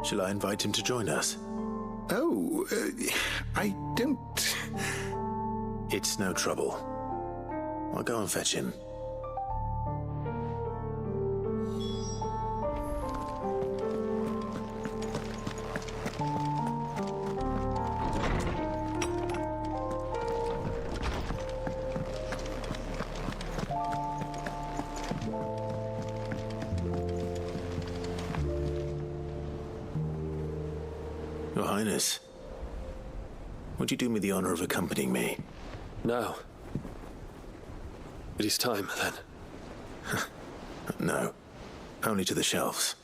Shall I invite him to join us? Oh, I don't... It's no trouble. I'll go and fetch him. Your Highness, would you do me the honor of accompanying me? Now. It is time, then. No, only to the shelves.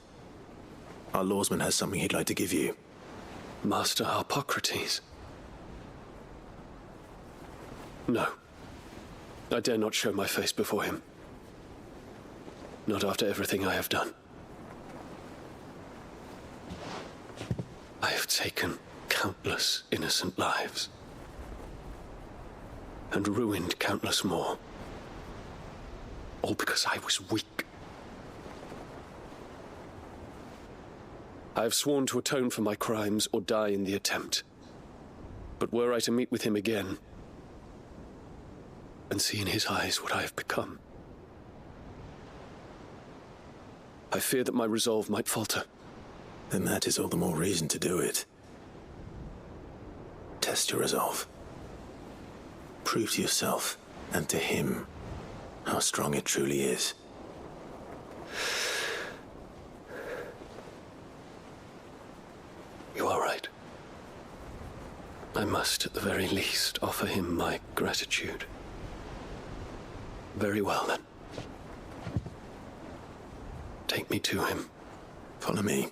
Our lawsman has something he'd like to give you. Master Harpocrates. No. I dare not show my face before him. Not after everything I have done. I have taken countless innocent lives. And ruined countless more. All because I was weak. I have sworn to atone for my crimes or die in the attempt. But were I to meet with him again, and see in his eyes what I have become, I fear that my resolve might falter. Then that is all the more reason to do it. Test your resolve. Prove to yourself and to him how strong it truly is. You are right. I must, at the very least, offer him my gratitude. Very well, then. Take me to him. Follow me.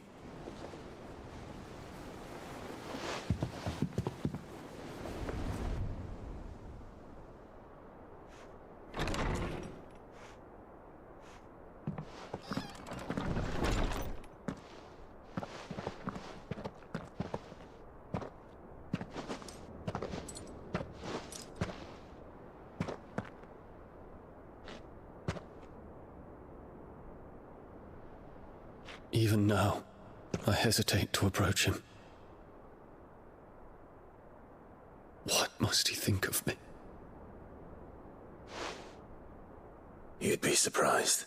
Even now, I hesitate to approach him. What must he think of me? You'd be surprised.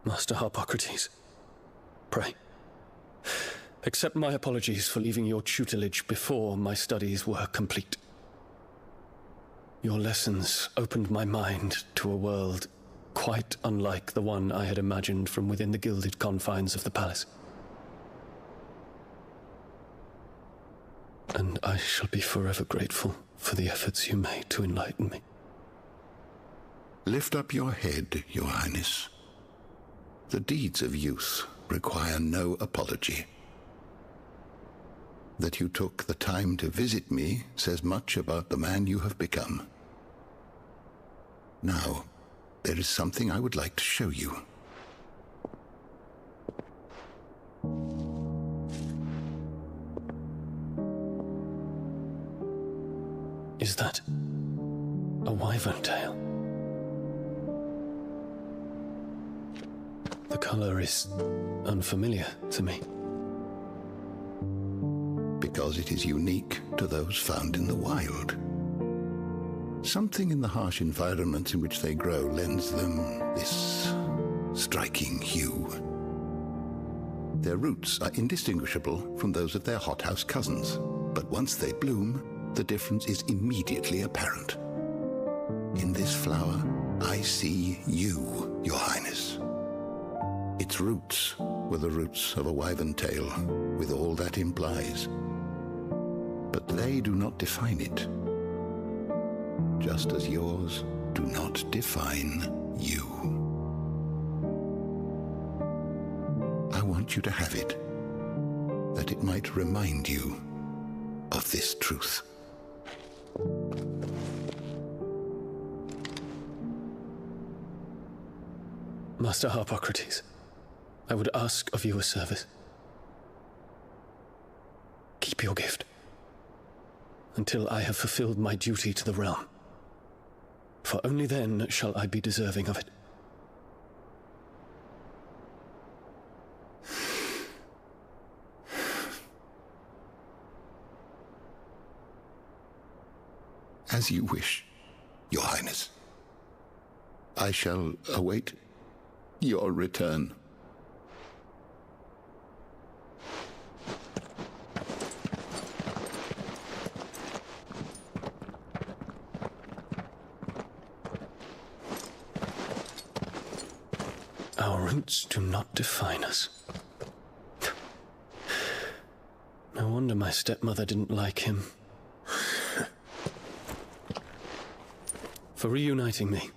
Master Harpocrates, pray, accept my apologies for leaving your tutelage before my studies were complete. Your lessons opened my mind to a world quite unlike the one I had imagined from within the gilded confines of the palace. And I shall be forever grateful for the efforts you made to enlighten me. Lift up your head, Your Highness. The deeds of youth require no apology. That you took the time to visit me says much about the man you have become. Now, there is something I would like to show you. Is that a wyvern tail? The color is unfamiliar to me. Because it is unique to those found in the wild. Something in the harsh environments in which they grow lends them this striking hue. Their roots are indistinguishable from those of their hothouse cousins, but once they bloom, the difference is immediately apparent. In this flower, I see you, Your Highness. Its roots were the roots of a wyvern tale, with all that implies. But they do not define it, just as yours do not define you. I want you to have it, that it might remind you of this truth. Master Harpocrates, I would ask of you a service. Keep your gift until I have fulfilled my duty to the realm, for only then shall I be deserving of it. As you wish, Your Highness. I shall await your return. Our roots do not define us. No wonder my stepmother didn't like him. For reuniting me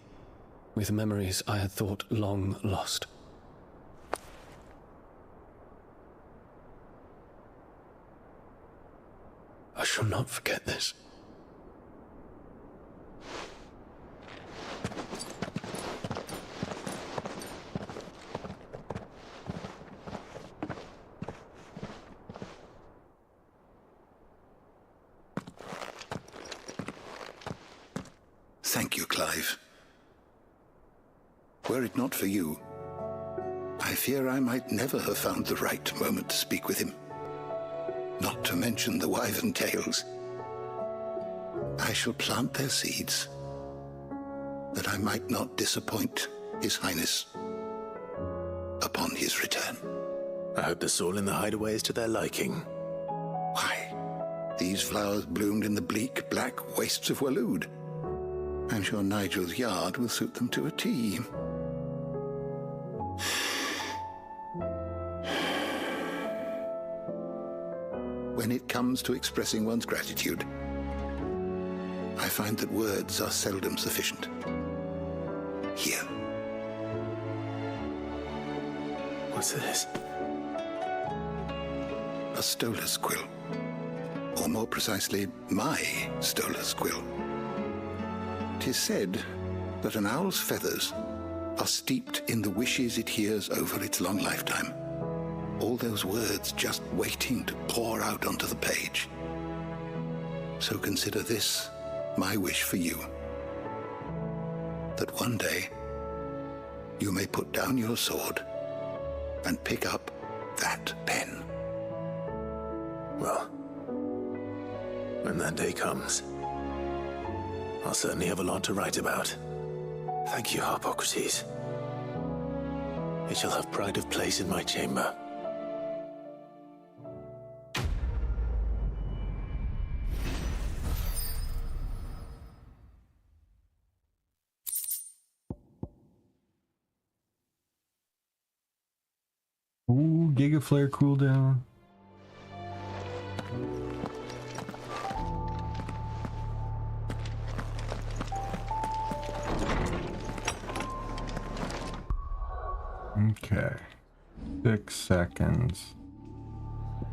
with memories I had thought long lost. I shall not forget this. Thank you, Clive. Were it not for you, I fear I might never have found the right moment to speak with him. Not to mention the wyvern tales. I shall plant their seeds, that I might not disappoint His Highness upon his return. I hope the soil in the hideaway is to their liking. Why, these flowers bloomed in the bleak, black wastes of Waloed. I'm sure Nigel's yard will suit them to a T. When it comes to expressing one's gratitude, I find that words are seldom sufficient. Here. What's this? A stolas quill. Or more precisely, my stolas quill. 'Tis said that an owl's feathers are steeped in the wishes it hears over its long lifetime. All those words just waiting to pour out onto the page. So consider this my wish for you. That one day you may put down your sword and pick up that pen. Well, when that day comes, I'll certainly have a lot to write about. Thank you, Harpocrates. It shall have pride of place in my chamber. Ooh, Giga Flare cooldown. Okay. 6 seconds.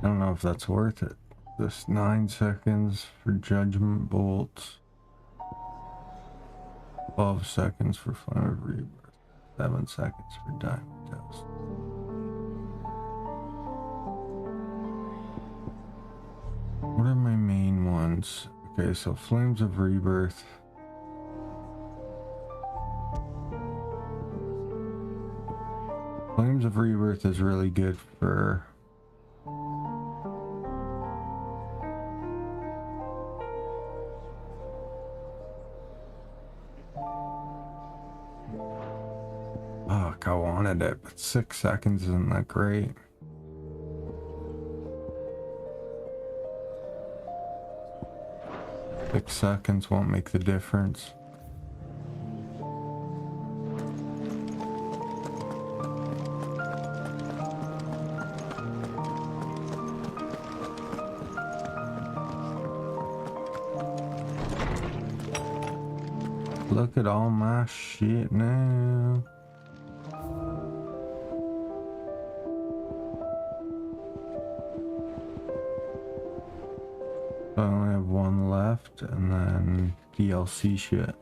I don't know if that's worth it. This 9 seconds for Judgment Bolts. 12 seconds for Flame of Rebirth. 7 seconds for Diamond Dust. What are my main ones? Okay, so Flames of Rebirth. Flames of Rebirth is really good for fuck, I wanted it, but 6 seconds isn't that great. Six seconds won't make the difference. Look at all my shit now. I only have one left, and then DLC shit.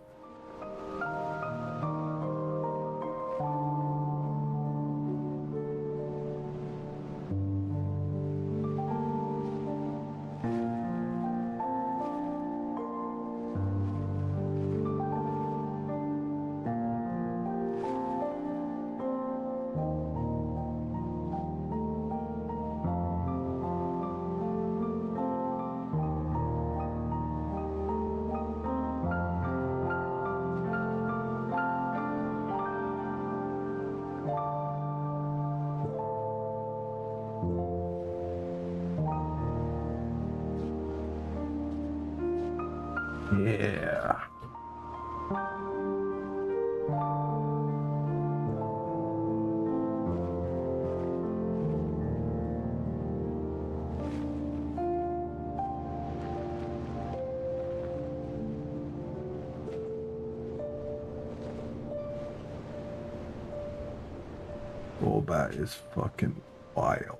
Yeah. That is fucking wild.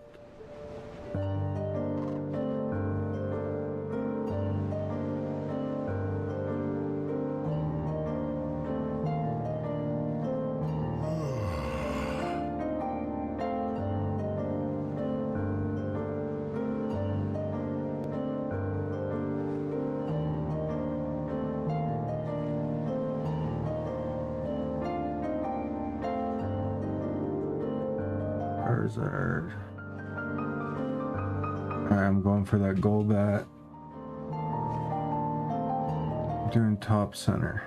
Alright, I'm going for that gold bat. Doing top center.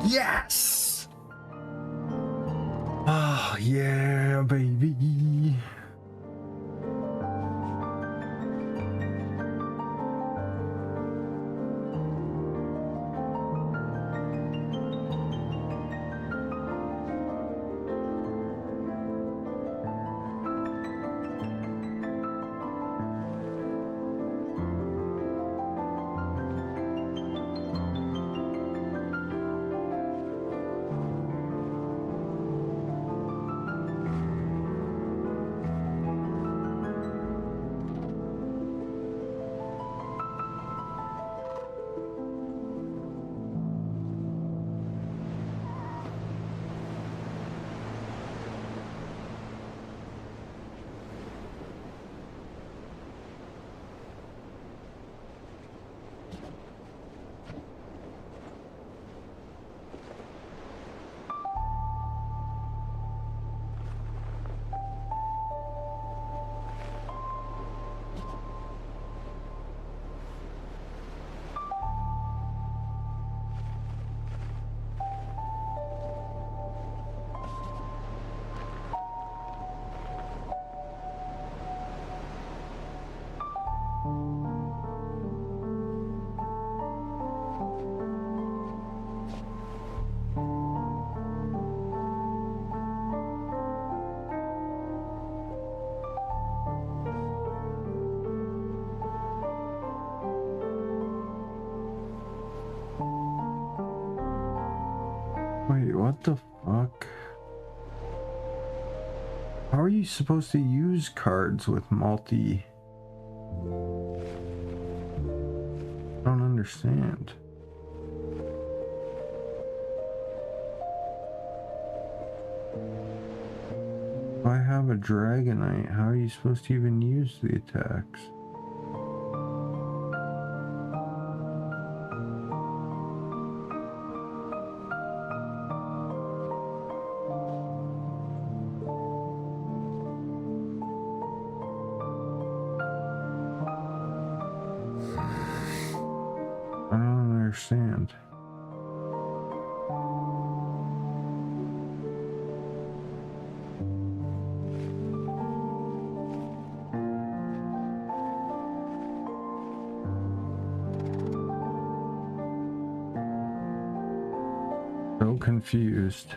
Yes! Oh, yeah, baby. Wait, what the fuck? How are you supposed to use cards with multi? I don't understand. If I have a Dragonite, how are you supposed to even use the attacks? I don't understand. So confused.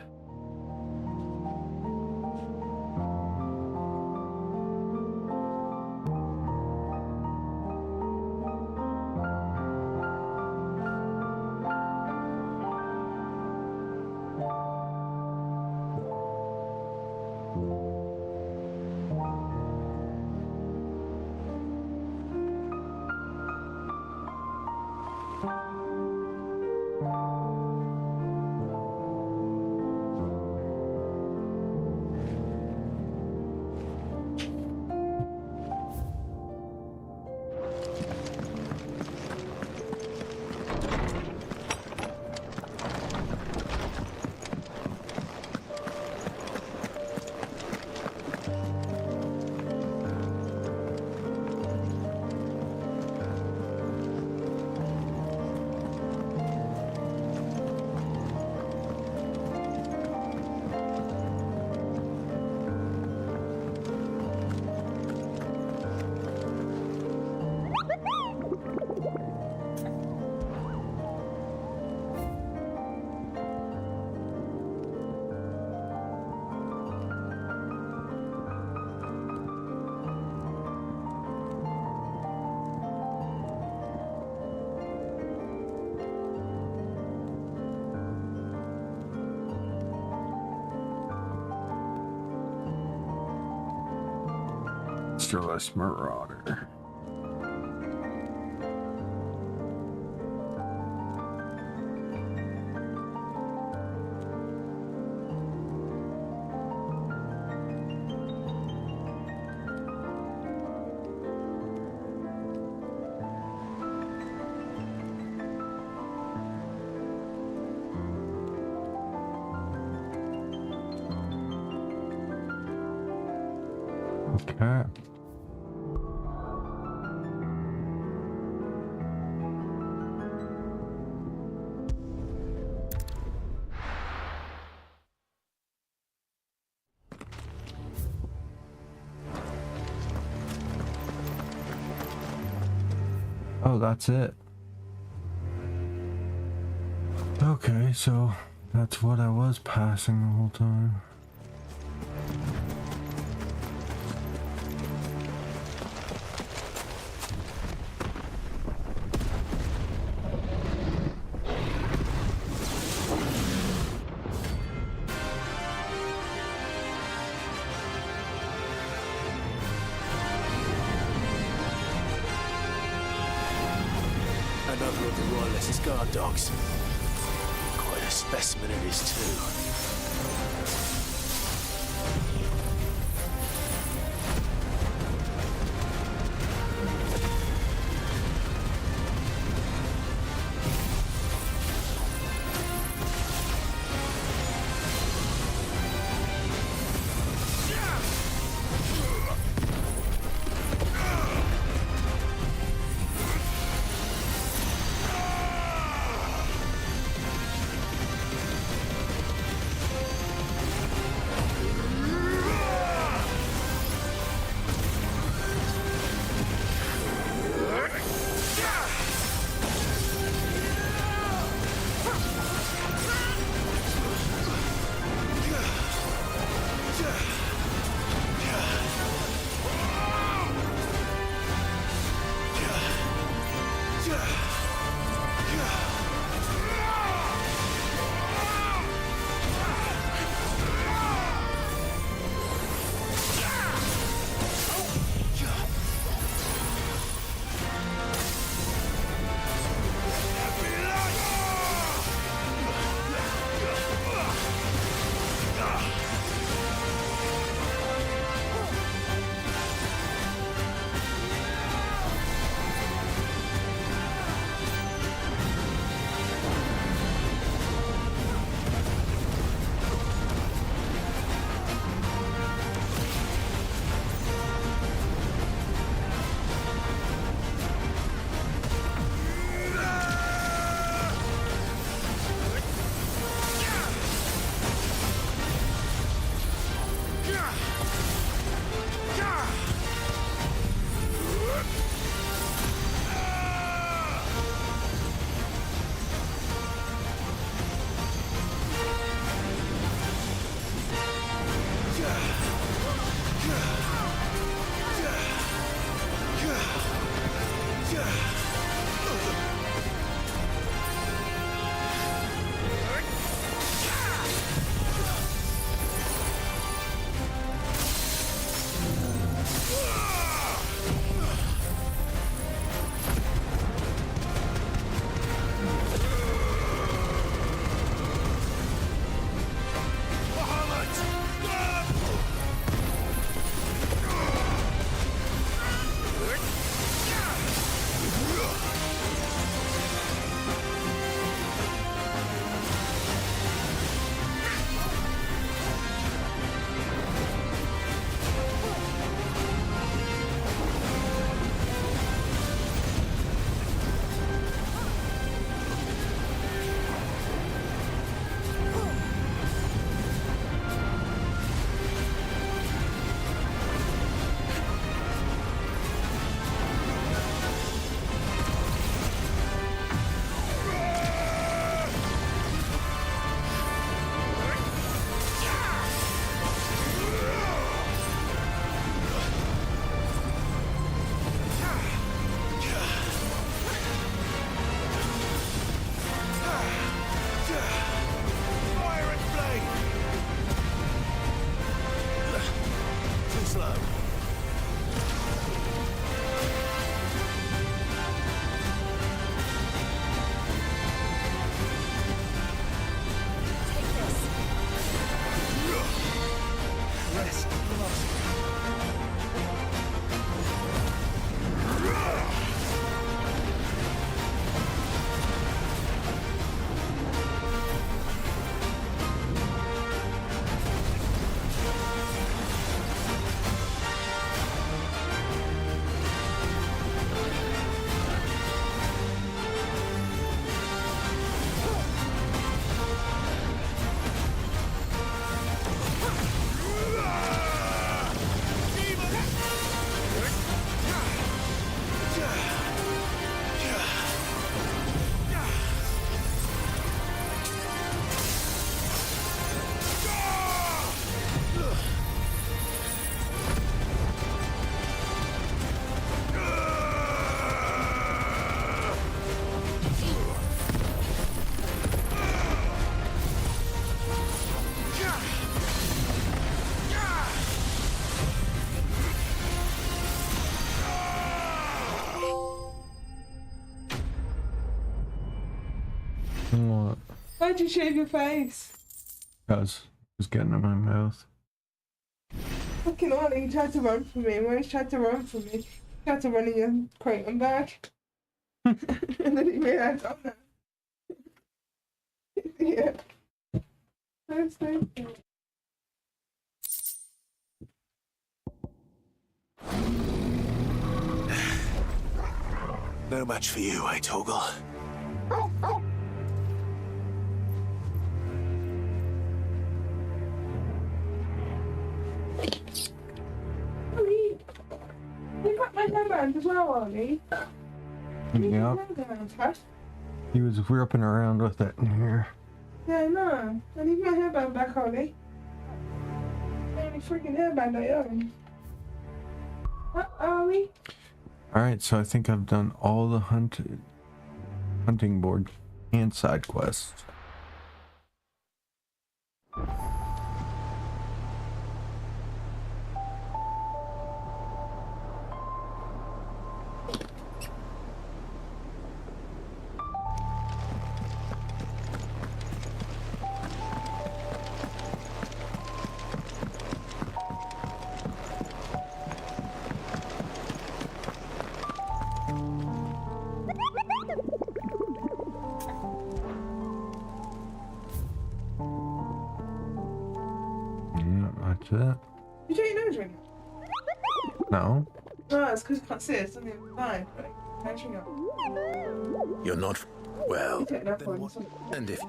Monsterless Marauder. Okay. Oh, that's it. Okay, so that's what I was passing the whole time. Another of the Royalist guard dogs. Quite a specimen it is, too. Why'd you shave your face? Because it was getting in my mouth. Fucking Ollie, you tried to run from me. Why you tried to run from me? You tried to run in your crate and back. And then he realised, oh no. Yeah. That's so good. No match for you, eh, Torgal? Ollie, you got my hairband as well, Ollie. Yeah. He was whipping around with it in here. Yeah, no. I need my hairband back, Ollie. The only freaking hairband I own. What, Ollie? Alright, so I think I've done all the hunting board and side quests. That's it. You take your nose ring? No. No, it's because you can't see it. It's on the other side. Catching up. You're not. Well. You take that one. And if.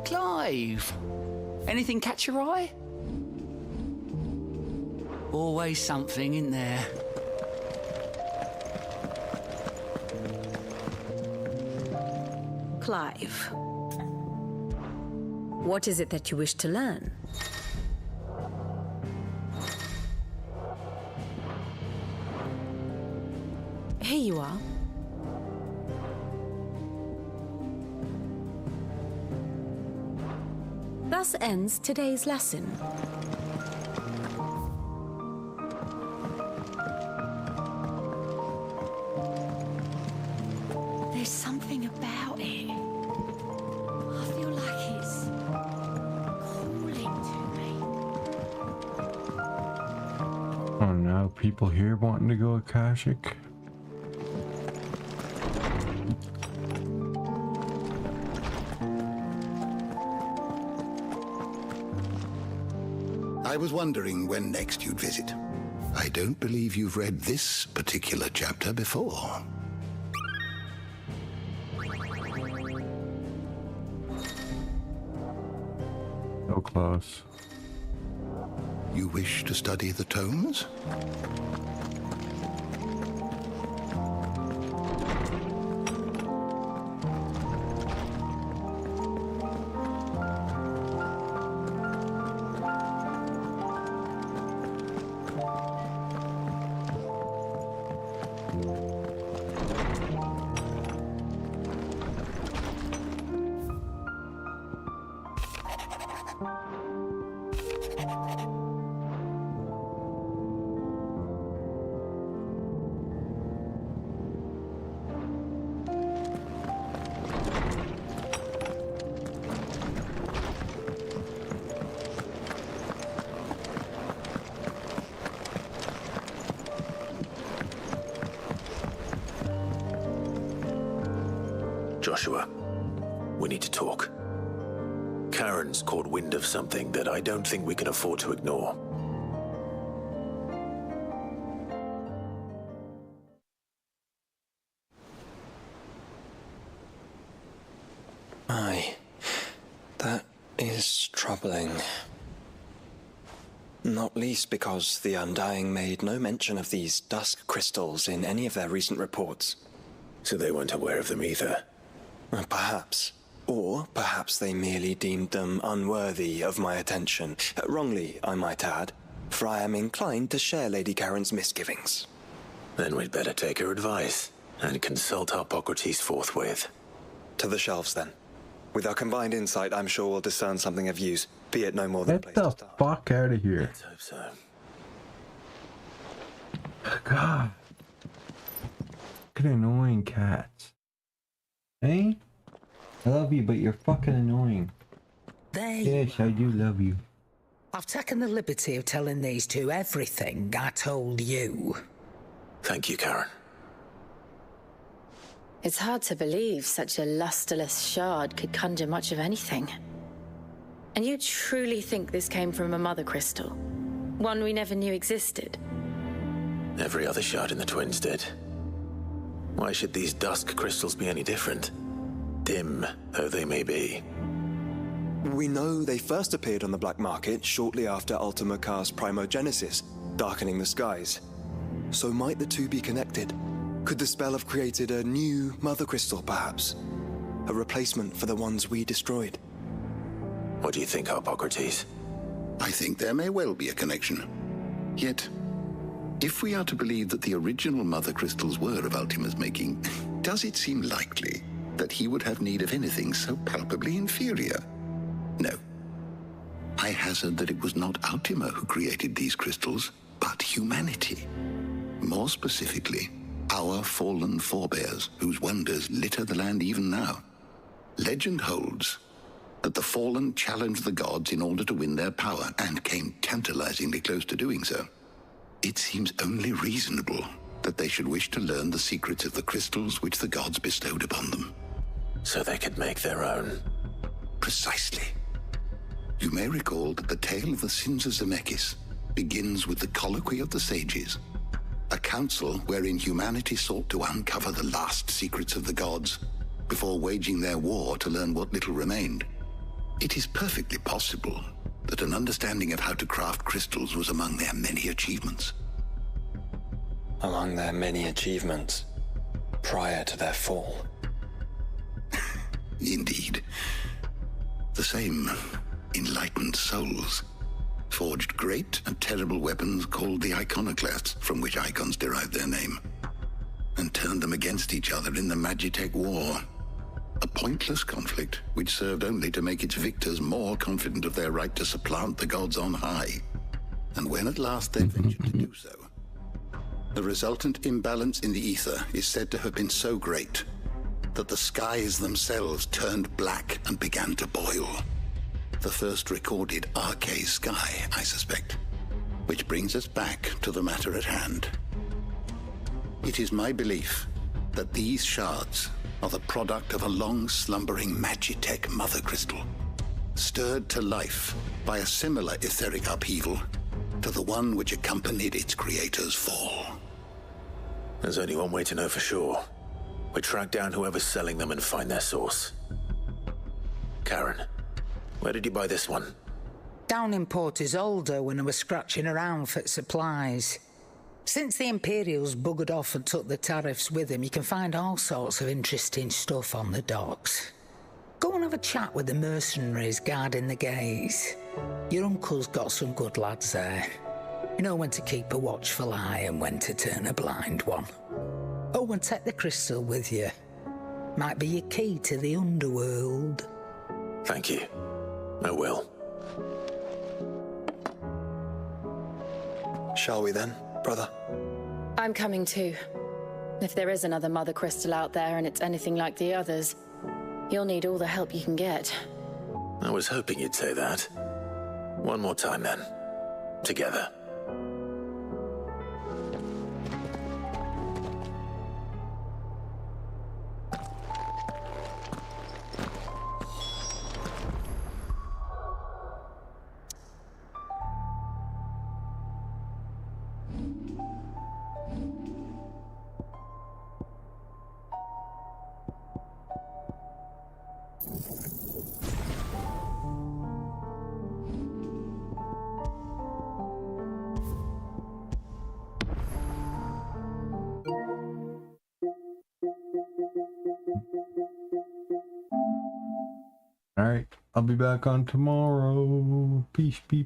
Clive! Anything catch your eye? Always something in there. Clive, what is it that you wish to learn? Here you are. Thus ends today's lesson. There's something about it. I feel like it's calling to me. Oh no, people here wanting to go Akashic. I was wondering when next you'd visit. I don't believe you've read this particular chapter before. So close. You wish to study the tomes? Joshua, we need to talk. Karen's caught wind of something that I don't think we can afford to ignore. Aye, that is troubling. Not least because the Undying made no mention of these dusk crystals in any of their recent reports. So they weren't aware of them either? Perhaps. Or perhaps they merely deemed them unworthy of my attention. Wrongly, I might add, for I am inclined to share Lady Karen's misgivings. Then we'd better take her advice and consult Hippocrates forthwith. To the shelves, then. With our combined insight, I'm sure we'll discern something of use, be it no more than a Get place the to start. fuck out of here. Let's hope so. God. Fucking annoying cats. Hey? I love you, but you're fucking annoying. Yes, I do love you. I've taken the liberty of telling these two everything I told you. Thank you, Karen. It's hard to believe such a lusterless shard could conjure much of anything. And you truly think this came from a mother crystal? One we never knew existed? Every other shard in the Twins did. Why should these dusk crystals be any different? Dim though they may be. We know they first appeared on the black market shortly after Ultima cast Primogenesis, darkening the skies. So might the two be connected? Could the spell have created a new mother crystal, perhaps? A replacement for the ones we destroyed? What do you think, Hippocrates? I think there may well be a connection. Yet, if we are to believe that the original mother crystals were of Ultima's making, does it seem likely that he would have need of anything so palpably inferior? No. I hazard that it was not Ultima who created these crystals, but humanity. More specifically, our fallen forebears, whose wonders litter the land even now. Legend holds that the fallen challenged the gods in order to win their power, and came tantalizingly close to doing so. It seems only reasonable that they should wish to learn the secrets of the crystals which the gods bestowed upon them. So they could make their own. Precisely. You may recall that the tale of the sins of Zemeckis begins with the colloquy of the sages, a council wherein humanity sought to uncover the last secrets of the gods before waging their war to learn what little remained. It is perfectly possible that an understanding of how to craft crystals was among their many achievements. Among their many achievements, prior to their fall. Indeed. The same enlightened souls forged great and terrible weapons called the iconoclasts, from which icons derived their name, and turned them against each other in the Magitech War. A pointless conflict which served only to make its victors more confident of their right to supplant the gods on high. And when at last they ventured to do so, the resultant imbalance in the ether is said to have been so great that the skies themselves turned black and began to boil. The first recorded Arcade sky, I suspect. Which brings us back to the matter at hand. It is my belief that these shards are the product of a long-slumbering Magitech mother crystal, stirred to life by a similar etheric upheaval to the one which accompanied its creator's fall. There's only one way to know for sure. We track down whoever's selling them and find their source. Karen, where did you buy this one? Down in Port Isolde when I was scratching around for supplies. Since the Imperials buggered off and took the tariffs with them, you can find all sorts of interesting stuff on the docks. Go and have a chat with the mercenaries guarding the gates. Your uncle's got some good lads there. You know when to keep a watchful eye and when to turn a blind one. Oh, and take the crystal with you. Might be your key to the underworld. Thank you. I will. Shall we then, brother? I'm coming too. If there is another mother crystal out there and it's anything like the others, you'll need all the help you can get. I was hoping you'd say that. One more time then. Together. All right, I'll be back on tomorrow. Peace, peace.